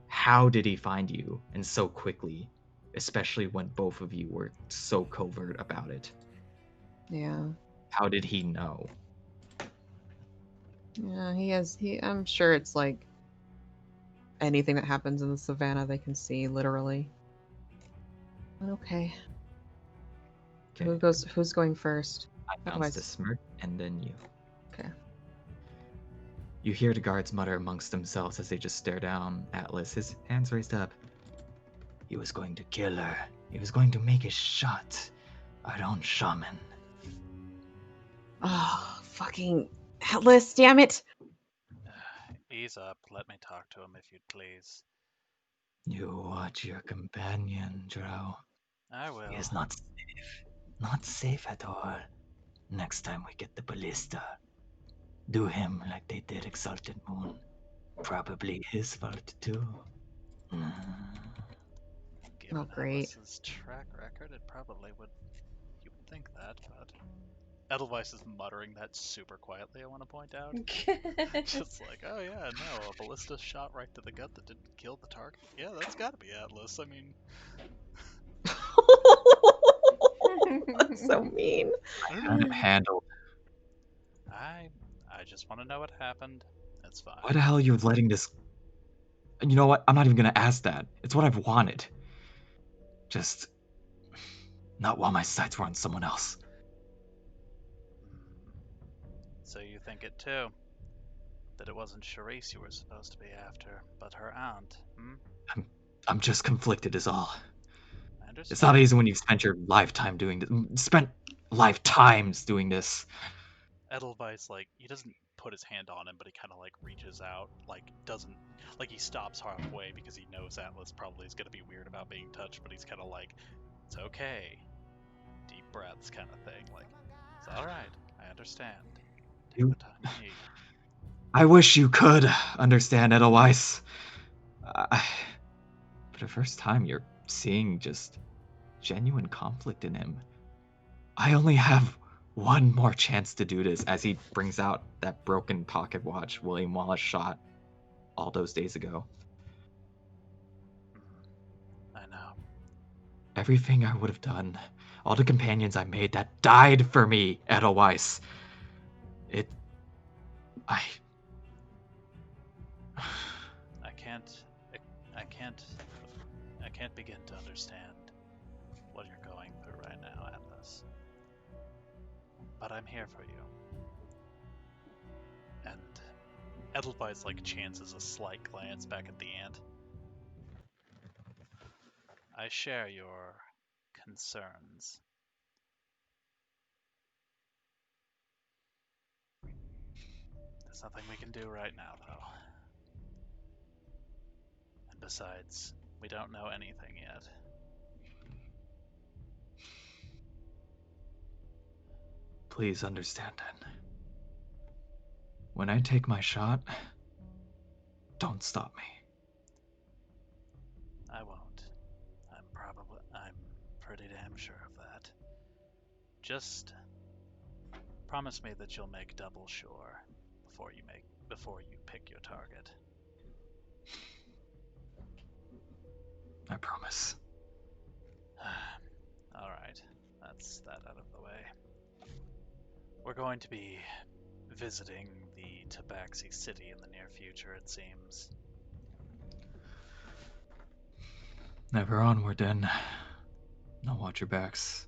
How did he find you, and so quickly, especially when both of you were so covert about it? Yeah. How did he know? Yeah, I'm sure it's like anything that happens in the savannah they can see, literally. But okay. Okay. Who's going first? I Otherwise- announced to Smirk, and then you. Okay. You hear the guards mutter amongst themselves as they just stare down Atlas, his hands raised up. He was going to kill her. He was going to make a shot. Our own shaman. Oh, fucking Atlas, damn it! Ease up. Let me talk to him if you'd please. You watch your companion, Drow. I will. He is not safe. Not safe at all. Next time we get the ballista, do him like they did Exalted Moon. Probably his fault too. Given great. Atlas's track record, it probably would. You would think that, but Edelweiss is muttering that super quietly. I want to point out, just like, oh yeah, no, a ballista shot right to the gut that didn't kill the target. Yeah, that's got to be Atlas. I mean, That's so mean. Handled. I just want to know what happened. It's fine. Why the hell are you letting this... You know what? I'm not even gonna ask that. It's what I've wanted. Just... not while my sights were on someone else. So you think it too? That it wasn't Charisse you were supposed to be after, but her aunt, hmm? I'm just conflicted is all. I understand. It's not easy when you've spent your lifetime doing this. Spent lifetimes doing this. Edelweiss, like, he doesn't put his hand on him, but he kind of, like, reaches out, like, doesn't, like, he stops halfway because he knows Atlas probably is going to be weird about being touched, but he's kind of like, it's okay. Deep breaths kind of thing. Like, it's alright. I understand. Take You- the time you need. I wish you could understand, Edelweiss. For the first time, you're seeing just genuine conflict in him. I only have one more chance to do this as he brings out that broken pocket watch William Wallace shot all those days ago. I know. Everything I would have done, all the companions I made that died for me, Edelweiss. I can't begin to understand what you're going through right now, Atlas. But I'm here for you. And Edelweiss, like, chances a slight glance back at the ant. I share your concerns. There's nothing we can do right now, though. And besides, we don't know anything yet. Please understand it. When I take my shot, don't stop me. I won't. I'm pretty damn sure of that. Just promise me that you'll make double sure before you pick your target. I promise. Alright, that's that out of the way. We're going to be visiting the Tabaxi City in the near future, it seems. Never onward then. Now watch your backs,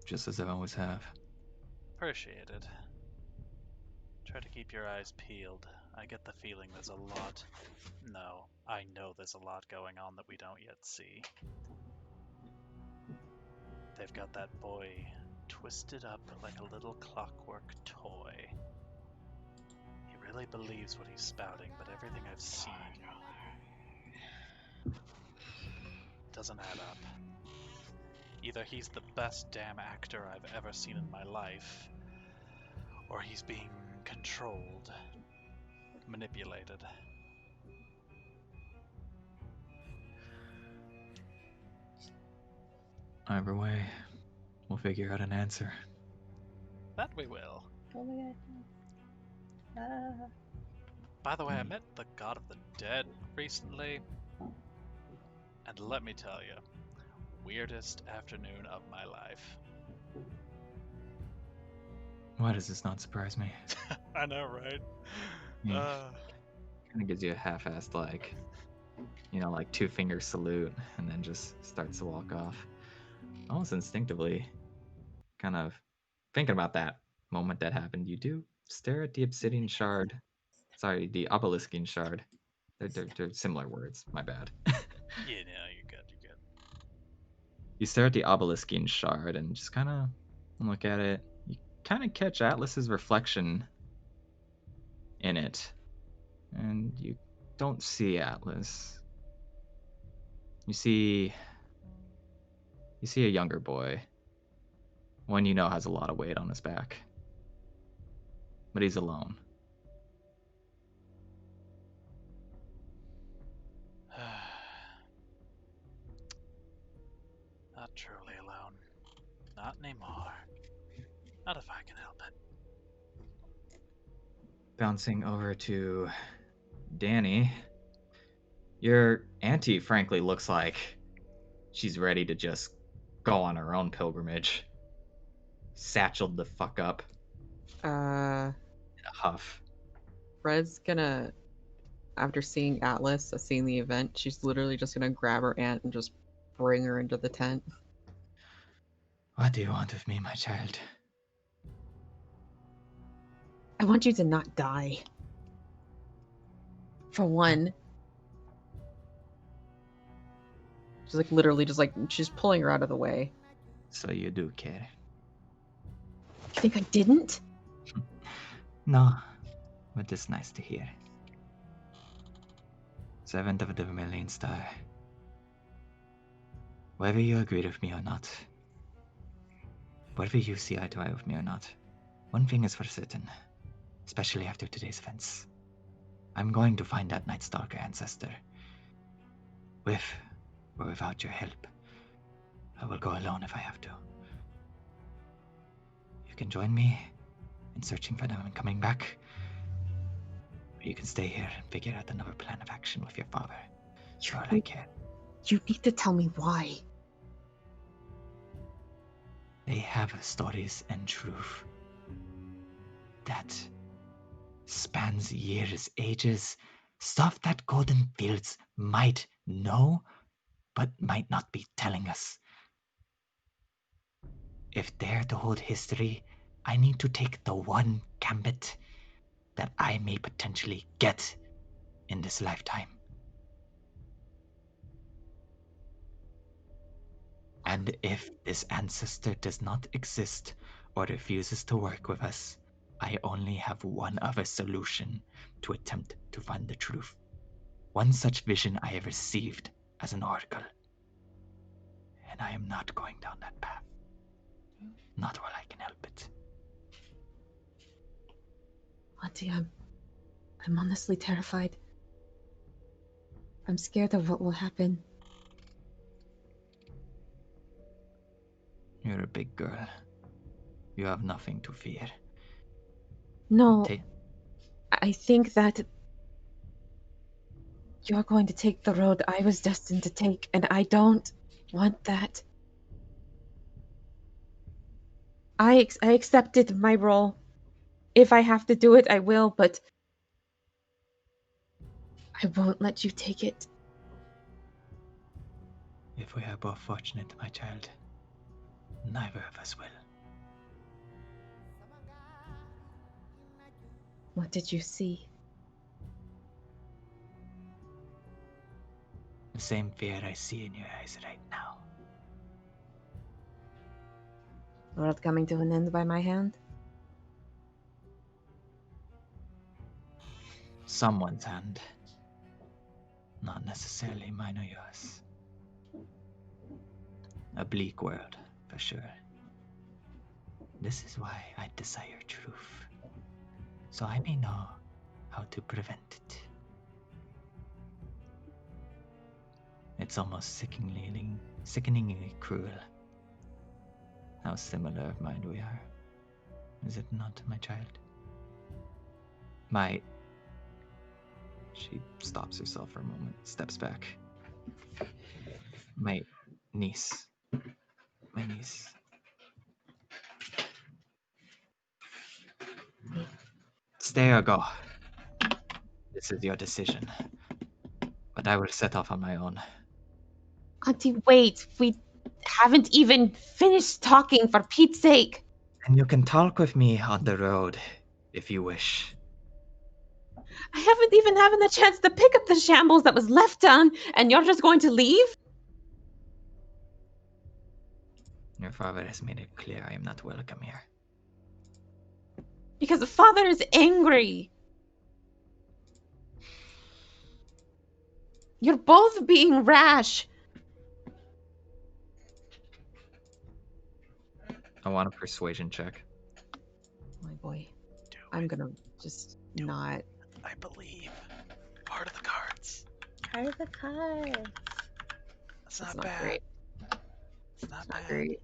just as I always have. Appreciated. Try to keep your eyes peeled. I get the feeling there's a lot. No, I know there's a lot going on that we don't yet see. They've got that boy twisted up like a little clockwork toy. He really believes what he's spouting, but everything I've seen doesn't add up. Either he's the best damn actor I've ever seen in my life, or he's being controlled, manipulated. Either way, We'll figure out an answer. That we will. Oh my god. By the way, I met the God of the Dead recently, and let me tell you, weirdest afternoon of my life. Why does this not surprise me? I know, right? Yeah. Kind of gives you a half-assed, like, like 2-finger salute, and then just starts to walk off. Almost instinctively, kind of thinking about that moment that happened, you do stare at the obsidian shard. Sorry, the obeliskine shard. They're similar words. My bad. Yeah, no, you're good. You're good. You stare at the obeliskine shard and just kind of look at it. You kind of catch Atlas's reflection in it, and you don't see Atlas. You see a younger boy, one you know has a lot of weight on his back, but he's alone. Not truly alone. Not anymore. Not if I can help it. Bouncing over to Danny, your auntie frankly looks like she's ready to just go on her own pilgrimage. Satcheled the fuck up in a huff. Red's gonna, after seeing Atlas, seeing the event, she's literally just gonna grab her aunt and just bring her into the tent. What do you want of me, my child? I want you to not die. For one. She's like literally just like, she's pulling her out of the way. So you do care? You think I didn't? No, but it's nice to hear. Servant of the Vermilion Star. Whether you agree with me or not, whether you see eye to eye with me or not, one thing is for certain, especially after today's events. I'm going to find that Night Stalker ancestor. With or without your help, I will go alone if I have to. You can join me in searching for them and coming back, or you can stay here and figure out another plan of action with your father. Sure, I can. You need to tell me why. They have stories and truth that spans years, ages, stuff that Golden Fields might know, but might not be telling us. If they're to hold history, I need to take the one gambit that I may potentially get in this lifetime. And if this ancestor does not exist or refuses to work with us, I only have one other solution to attempt to find the truth. One such vision I have received as an oracle. And I am not going down that path. Not while I can help it. Auntie, I'm honestly terrified. I'm scared of what will happen. You're a big girl. You have nothing to fear. No, Ta- I think that you're going to take the road I was destined to take, and I don't want that. I accepted my role. If I have to do it, I will, but I won't let you take it. If we are both fortunate, my child, neither of us will. What did you see? The same fear I see in your eyes right now. World coming to an end by my hand? Someone's hand. Not necessarily mine or yours. A bleak world, for sure. This is why I desire truth. So I may know how to prevent it. It's almost sickeningly cruel. How similar of mind we are. Is it not, my child? My... She stops herself for a moment, steps back. My niece. My niece. Stay or go. This is your decision. But I will set off on my own. Auntie, wait. We haven't even finished talking, for Pete's sake. And you can talk with me on the road, if you wish. I haven't even had the chance to pick up the shambles that was left done, and you're just going to leave? Your father has made it clear I am not welcome here. Because the father is angry. You're both being rash. I want a persuasion check. My boy. Do I'm it. gonna just Do it. not. I believe. Part of the cards. Part of the card. That's That's not not bad. great. It's not It's bad. not great.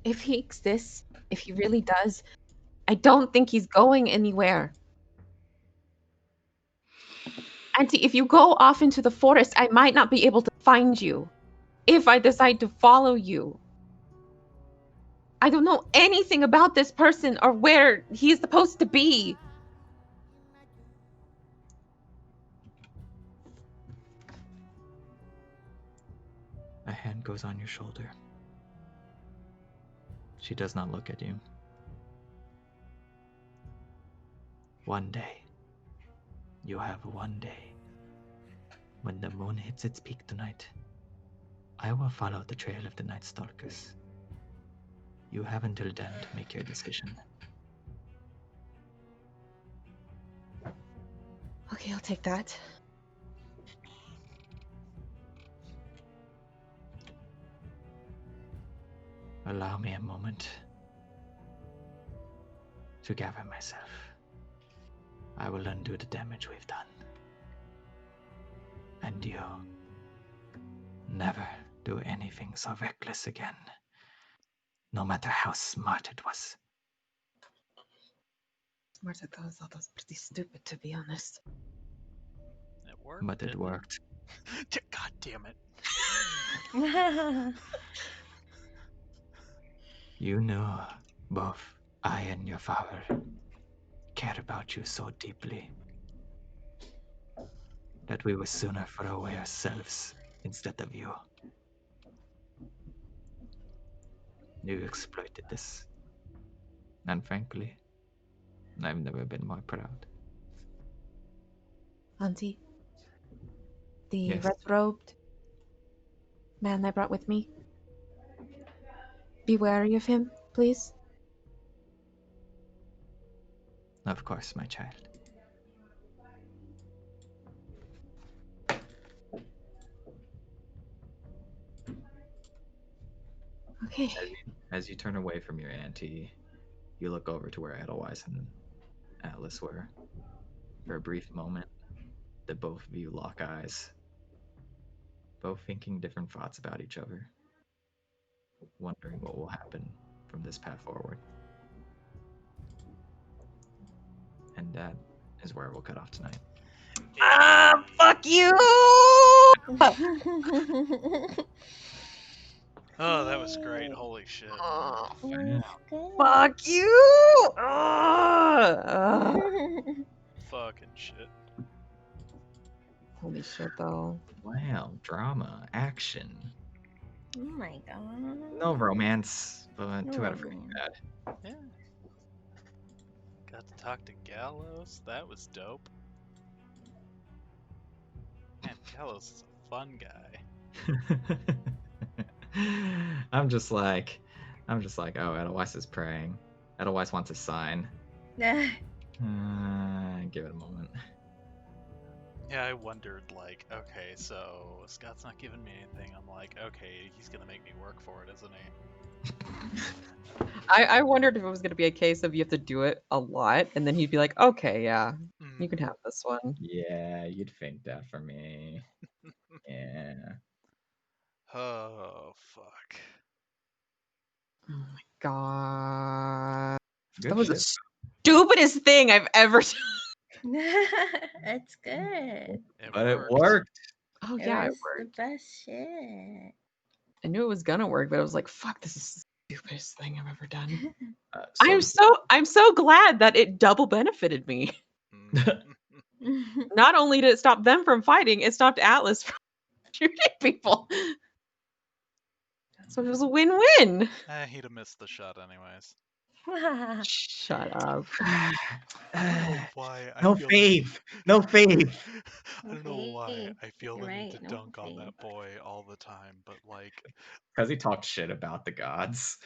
If he exists, if he really does, I don't think he's going anywhere. Auntie, if you go off into the forest, I might not be able to find you. If I decide to follow you. I don't know anything about this person or where he's supposed to be. A hand goes on your shoulder. She does not look at you. One day. You have one day. When the moon hits its peak tonight, I will follow the trail of the Night Stalkers. You have until then to make your decision. Okay, I'll take that. Allow me a moment to gather myself. I will undo the damage we've done. And you never do anything so reckless again, no matter how smart it was. Marta, I thought that was pretty stupid, to be honest. It worked. But it didn't worked. God damn it. You know, both I and your father cared about you so deeply that we would sooner throw away ourselves instead of you. You exploited this. And frankly, I've never been more proud. Auntie, the Yes. red-robed man I brought with me. Be wary of him, please. Of course, my child. Okay. As you turn away from your auntie, you look over to where Edelweiss and Atlas were. For a brief moment, the both of you lock eyes, both thinking different thoughts about each other, wondering what will happen from this path forward. And that is where we'll cut off tonight. Ah, fuck you! Oh, that was great. Holy shit. Oh, It was good. fuck you! Ah. Fucking shit. Holy shit, though. Wow, drama, action. Oh my god. No romance, but No 2 out of 3 romance. bad. Yeah. Got to talk to Gallows. That was dope. Man, Gallows is a fun guy. I'm just like, oh, Edelweiss is praying. Edelweiss wants a sign. Give it a moment. Yeah, I wondered, like, okay, so Scott's not giving me anything. I'm like, okay, he's gonna make me work for it, isn't he? I wondered if it was going to be a case of you have to do it a lot, and then he'd be like, okay, yeah, you can have this one. Yeah, you'd think that for me. Yeah. Oh, fuck. Oh my god. Good That was the shit. stupidest thing I've ever done. That's good. But it worked. Oh It yeah, it was the worked. best shit. I knew it was gonna work, but I was like, fuck, this is the stupidest thing I've ever done. So I'm so glad that it double benefited me. Not only did it stop them from fighting, it stopped Atlas from shooting people. So it was a win-win. He'd have missed the shot anyways. Shut up. I don't know why I No feel faith. No faith. I don't know why Okay, I feel you're the need right, to no dunk on faith. that boy all the time, but like, because he talked shit about the gods.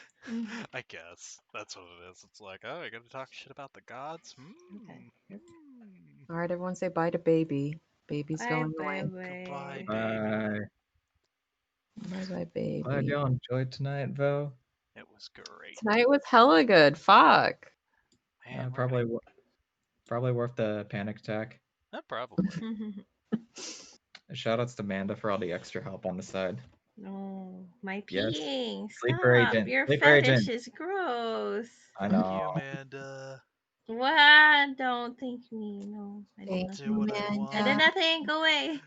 I guess that's what it is. It's like, oh, you gotta talk shit about the gods? All right, everyone say bye to baby. Baby's Bye, going bye, away. Goodbye, bye. baby. Bye, baby. Glad y'all enjoyed tonight, Vo. It was great. Tonight was hella good. Fuck. Man, we're Probably gonna... probably worth the panic attack. probably. Shoutouts to Manda for all the extra help on the side. No, my Yes. peeing. Sleeper Stop. agent. Your Sleeper fetish agent. is gross. I Thank you, know. Amanda. What? Don't thank me. No, I did Thank nothing. you, what I Amanda. want. I did nothing. Go away.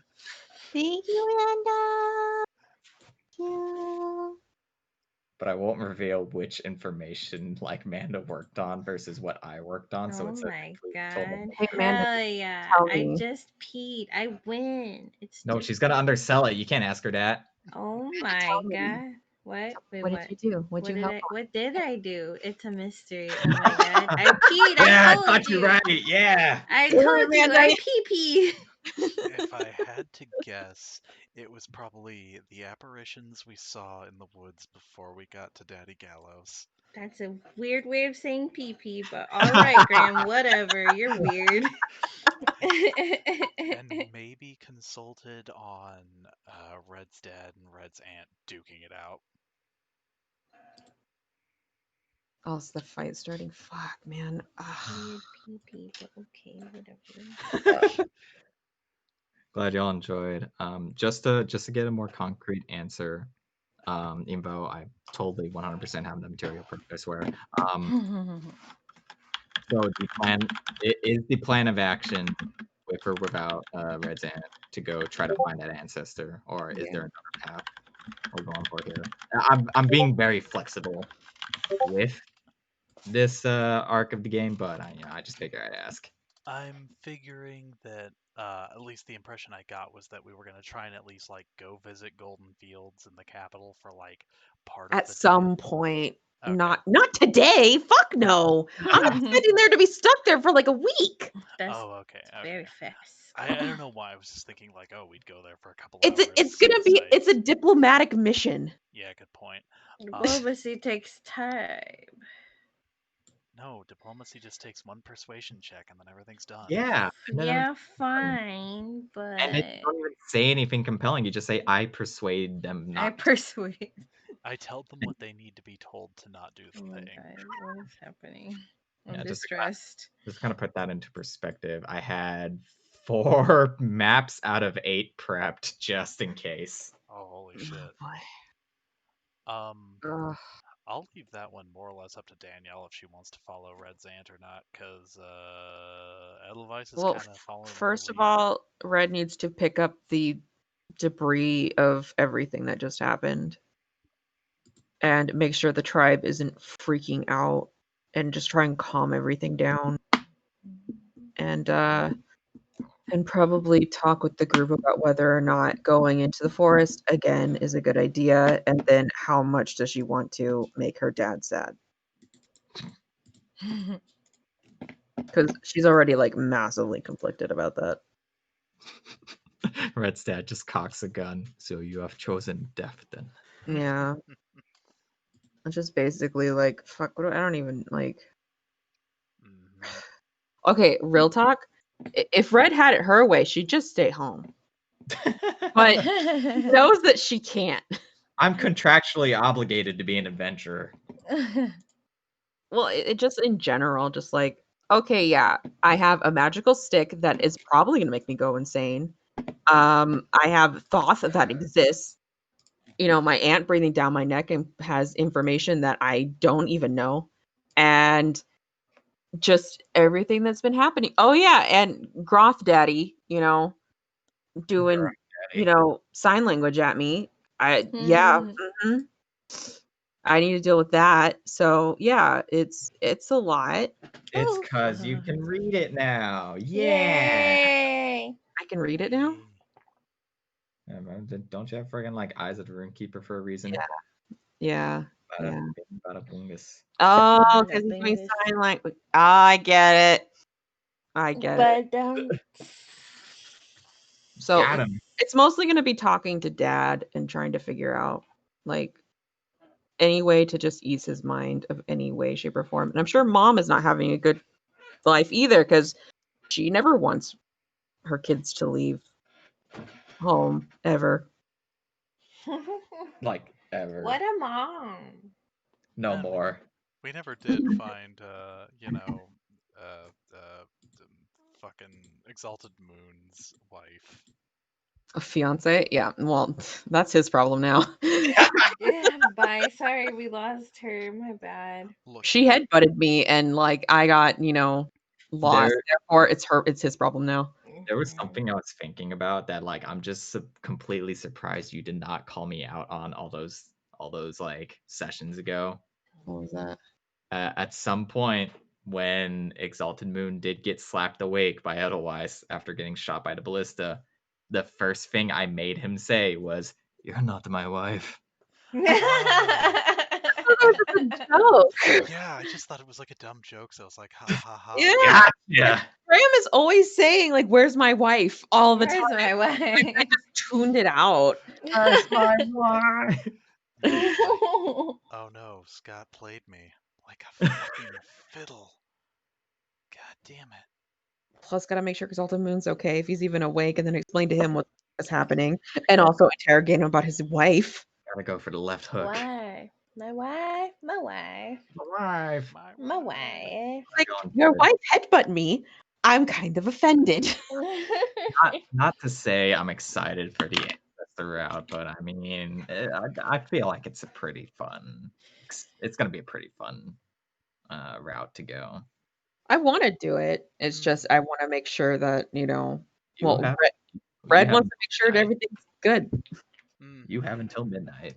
Thank you, Amanda. Thank you. But I won't reveal which information like Manda worked on versus what I worked on. So Oh it's a my complete god. total. Hey, Amanda, Hell yeah. tell I me. just peed. I win. It's No, just she's gonna undersell it. You can't ask her that. Oh my Tell me. god. What? Wait, What what? did you do? What'd you help on? What did I do? It's a mystery. Oh my god. I peed. Yeah, I I told thought you. you right. Yeah. I Damn it, told you. Amanda. I pee. If I had to guess, it was probably the apparitions we saw in the woods before we got to Daddy Gallows. That's a weird way of saying pee, but all right, Graham, whatever. You're weird. And maybe consulted on Red's dad and Red's aunt duking it out. Oh, it's the fight starting. Fuck, man. Ugh. Weird pee, but okay, whatever. Glad y'all enjoyed. Just to get a more concrete answer, even though I totally 100% have the material perfect, I swear. So the plan is the plan of action with or without Red's aunt to go try to find that ancestor, or is there another path we're going for here? I'm being very flexible with this arc of the game, but I just figured I'd ask. I'm figuring that at least the impression I got was that we were gonna try and at least like go visit Golden Fields in the capital for like part of At the some day. point. Okay. Not today. Fuck no. I'm expecting there to be stuck there for like a week. That's okay. very fast. I don't know why I was just thinking like, oh, we'd go there for a couple It's hours. gonna be sight. it's a diplomatic mission. Yeah, good point. Diplomacy takes time. No, diplomacy just takes one persuasion check and then everything's done. Yeah. Yeah, fine, but And if you don't even say anything compelling, you just say, "I persuade them not." I persuade. I tell them what they need to be told to not do the thing. God, what is happening? I'm Yeah, distressed. Just kind of put that into perspective. I had 4 maps out of 8 prepped just in case. Oh, holy shit. Ugh. I'll leave that one more or less up to Danielle if she wants to follow Red's aunt or not, because Edelweiss is kind of following. First of all, Red needs to pick up the debris of everything that just happened and make sure the tribe isn't freaking out and just try and calm everything down. And probably talk with the group about whether or not going into the forest again is a good idea, and then how much does she want to make her dad sad? Because she's already like massively conflicted about that. Red's dad just cocks a gun. So you have chosen death then. Yeah. It's just basically like, fuck, I don't even like. Okay, real talk. If Red had it her way, she'd just stay home. But she knows that she can't. I'm contractually obligated to be an adventurer. Well, it just in general, just like, okay, yeah, I have a magical stick that is probably gonna make me go insane. I have Thoth that exists. my aunt breathing down my neck and has information that I don't even know. And just everything that's been happening. Oh yeah, and Groth Daddy, doing, Daddy. sign language at me. Yeah. mhm. I need to deal with that. So yeah, it's a lot. It's Oh. cause you can read it now. Yeah. Yay! I can read it now. Don't you have friggin' like Eyes of the Runekeeper for a reason? Yeah. Bada Yeah. bing, bada boongus. Oh, Bada because he's doing bingus. sign language. I get it. I get it. But So Got him. it's mostly going to be talking to Dad and trying to figure out like any way to just ease his mind of any way, shape, or form. And I'm sure Mom is not having a good life either because she never wants her kids to leave home ever. Like ever. what a mom! No Um, more. We never did find, the fucking Exalted Moon's wife. A fiance? Yeah. Well, that's his problem now. Yeah, bye. Sorry, we lost her. My bad. Look, She headbutted me and like I got, lost. There- Therefore it's his problem now. There was Mhm. something I was thinking about that like I'm just completely surprised you did not call me out on all those like sessions ago. What was that? At some point when Exalted Moon did get slapped awake by Edelweiss after getting shot by the ballista, the first thing I made him say was, "You're not my wife." Oh, yeah, I just thought it was like a dumb joke, so I was like, ha ha ha. yeah. Yeah. Graham is always saying like, "Where's my wife?" all the Where's time. my wife? I just tuned it out. That's my wife. Oh no, Scott played me like a fucking fiddle. God damn it. Plus, gotta make sure Exalted Moon's okay if he's even awake, and then explain to him what is happening, and also interrogate him about his wife. Gotta go for the left hook. Why? My wife. My wife. My wife. My wife. Like, Going your for it. wife headbutt me. I'm kind of offended. Not to say I'm excited for the ancestor route, but I mean, I feel like it's a pretty fun. It's gonna be a pretty fun route to go. I want to do it. It's Mm. just I want to make sure that You well, have- Red you wants have to make sure that midnight. everything's good. Mm. You have until midnight.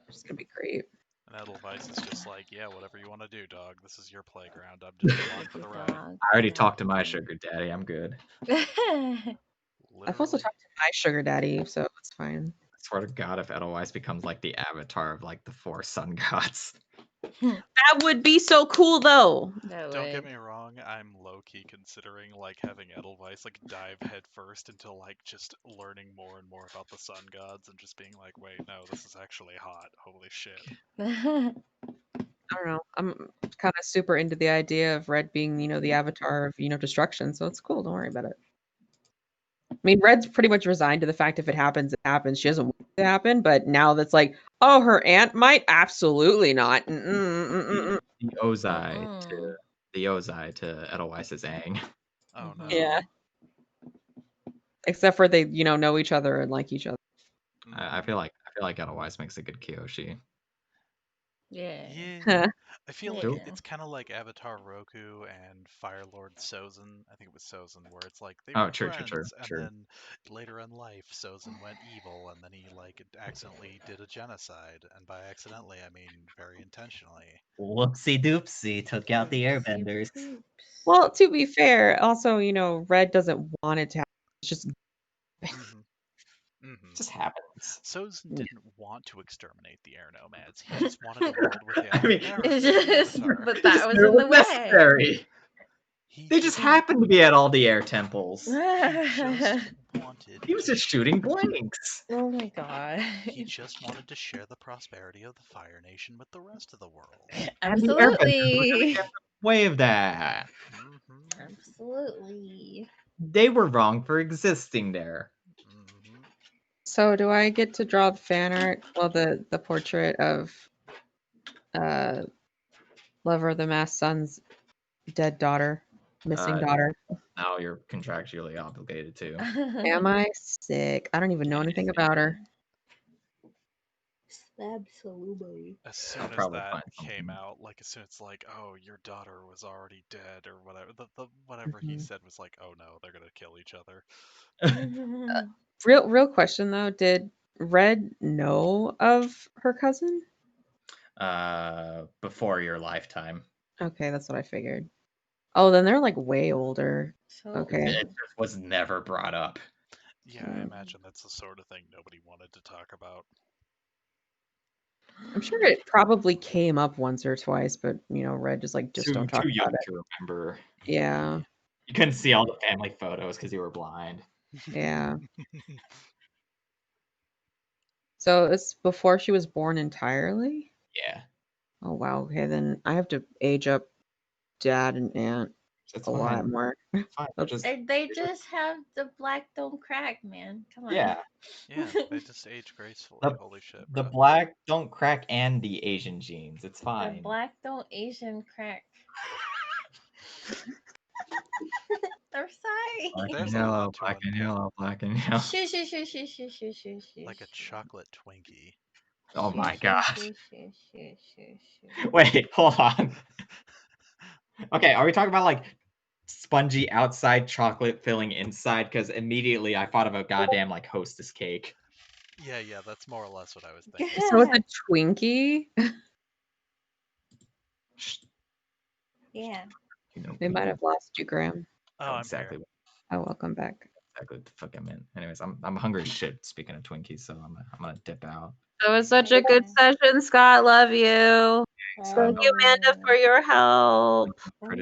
It's gonna be great. And Edelweiss is just like, yeah, whatever you want to do, dog. This is your playground. I'm just along for the ride. I already talked to my sugar daddy. I'm good. I've also Literally. talked to my sugar daddy, so it's fine. I swear to God, if Edelweiss becomes like the avatar of like the 4 sun gods. That would be so cool, though. Don't get me wrong, I'm low-key considering like having Edelweiss like dive headfirst into like just learning more and more about the sun gods and just being like, wait, no, this is actually hot. Holy shit. I don't know. I'm kind of super into the idea of Red being, the avatar of, destruction. So it's cool. Don't worry about it. I mean, Red's pretty much resigned to the fact if it happens, it happens. She doesn't want it to happen. But now that's like, oh, her aunt might? Absolutely not. The Ozai to Edelweiss's Aang. Oh no. Yeah. Except for they, know each other and like each other. I feel like Edelweiss makes a good Kyoshi. Yeah. Yeah. I feel like Yeah. it's kind of like Avatar Roku and Fire Lord Sozin. I think it was Sozin, where it's like they Oh, were true, friends, and true. then later in life, Sozin went evil, and then he like accidentally did a genocide, and by accidentally, I mean very intentionally. Whoopsie doopsie, took out the airbenders. Well, to be fair, also, Red doesn't want it to happen. It's just Mhm. Mhm. Just happens. Sozin didn't want to exterminate the air nomads. He just wanted a world with the I mean, Avatar. But that was in the way. necessary. They just happened to be at all the air temples. He just wanted. He was just shooting blanks. Oh my god. He just wanted to share the prosperity of the Fire Nation with the rest of the world. And the airbenders were gonna Absolutely. get in the way of that. Mhm. Absolutely. They were wrong for existing there. Mhm. So do I get to draw the fan art? Well, the portrait of Lover of the Masked Sun's dead daughter, missing daughter. Now you're contractually obligated to. Am I sick? I don't even know anything about her. Absolutely. As soon I'll as probably that find came something. out, like as soon as it's like, oh, your daughter was already dead or whatever, the whatever he Mhm. said was like, oh no, they're gonna kill each other. Real question though, did Red know of her cousin? Before your lifetime. Okay, that's what I figured. Oh, then they're like way older. So Okay. It just was never brought up. Yeah, I imagine that's the sort of thing nobody wanted to talk about. I'm sure it probably came up once or twice, but Red just like just Too don't talk too young about it. to remember. Yeah. You couldn't see all the family photos because you were blind. Yeah. So it's before she was born entirely? Yeah. Oh wow. Okay, then I have to age up Dad and Aunt It's a lot fine. more. It's fine. They're just they just have the black don't crack, man. Come on. yeah. Yeah, they just age gracefully. The, Holy shit, the bro. black don't crack and the Asian genes. It's The fine. black don't Asian crack. I'm sorry. Black There's and a lot yellow, to black and unpack. yellow, black and yellow. Shoo, shoo, shoo, shoo, shoo, shoo, shoo, shoo, Like a shoo. chocolate Twinkie. Oh Shoo, my shoo, god. shoo, shoo, shoo, shoo, shoo. Wait, hold on. Okay, are we talking about like spongy outside, chocolate filling inside? Because immediately I thought of a goddamn like Hostess cake. Yeah, that's more or less what I was thinking. So it's a Twinkie? Yeah. You know, They might have lost you, Graham. Oh, I'm exactly, here. Oh, welcome back. exactly what the fuck I meant. Anyways, I'm hungry as shit. Speaking of Twinkies, so I'm gonna dip out. That was such a good session, Scott. Love you. Thanks, Thank you, Amanda, for your help. Pretty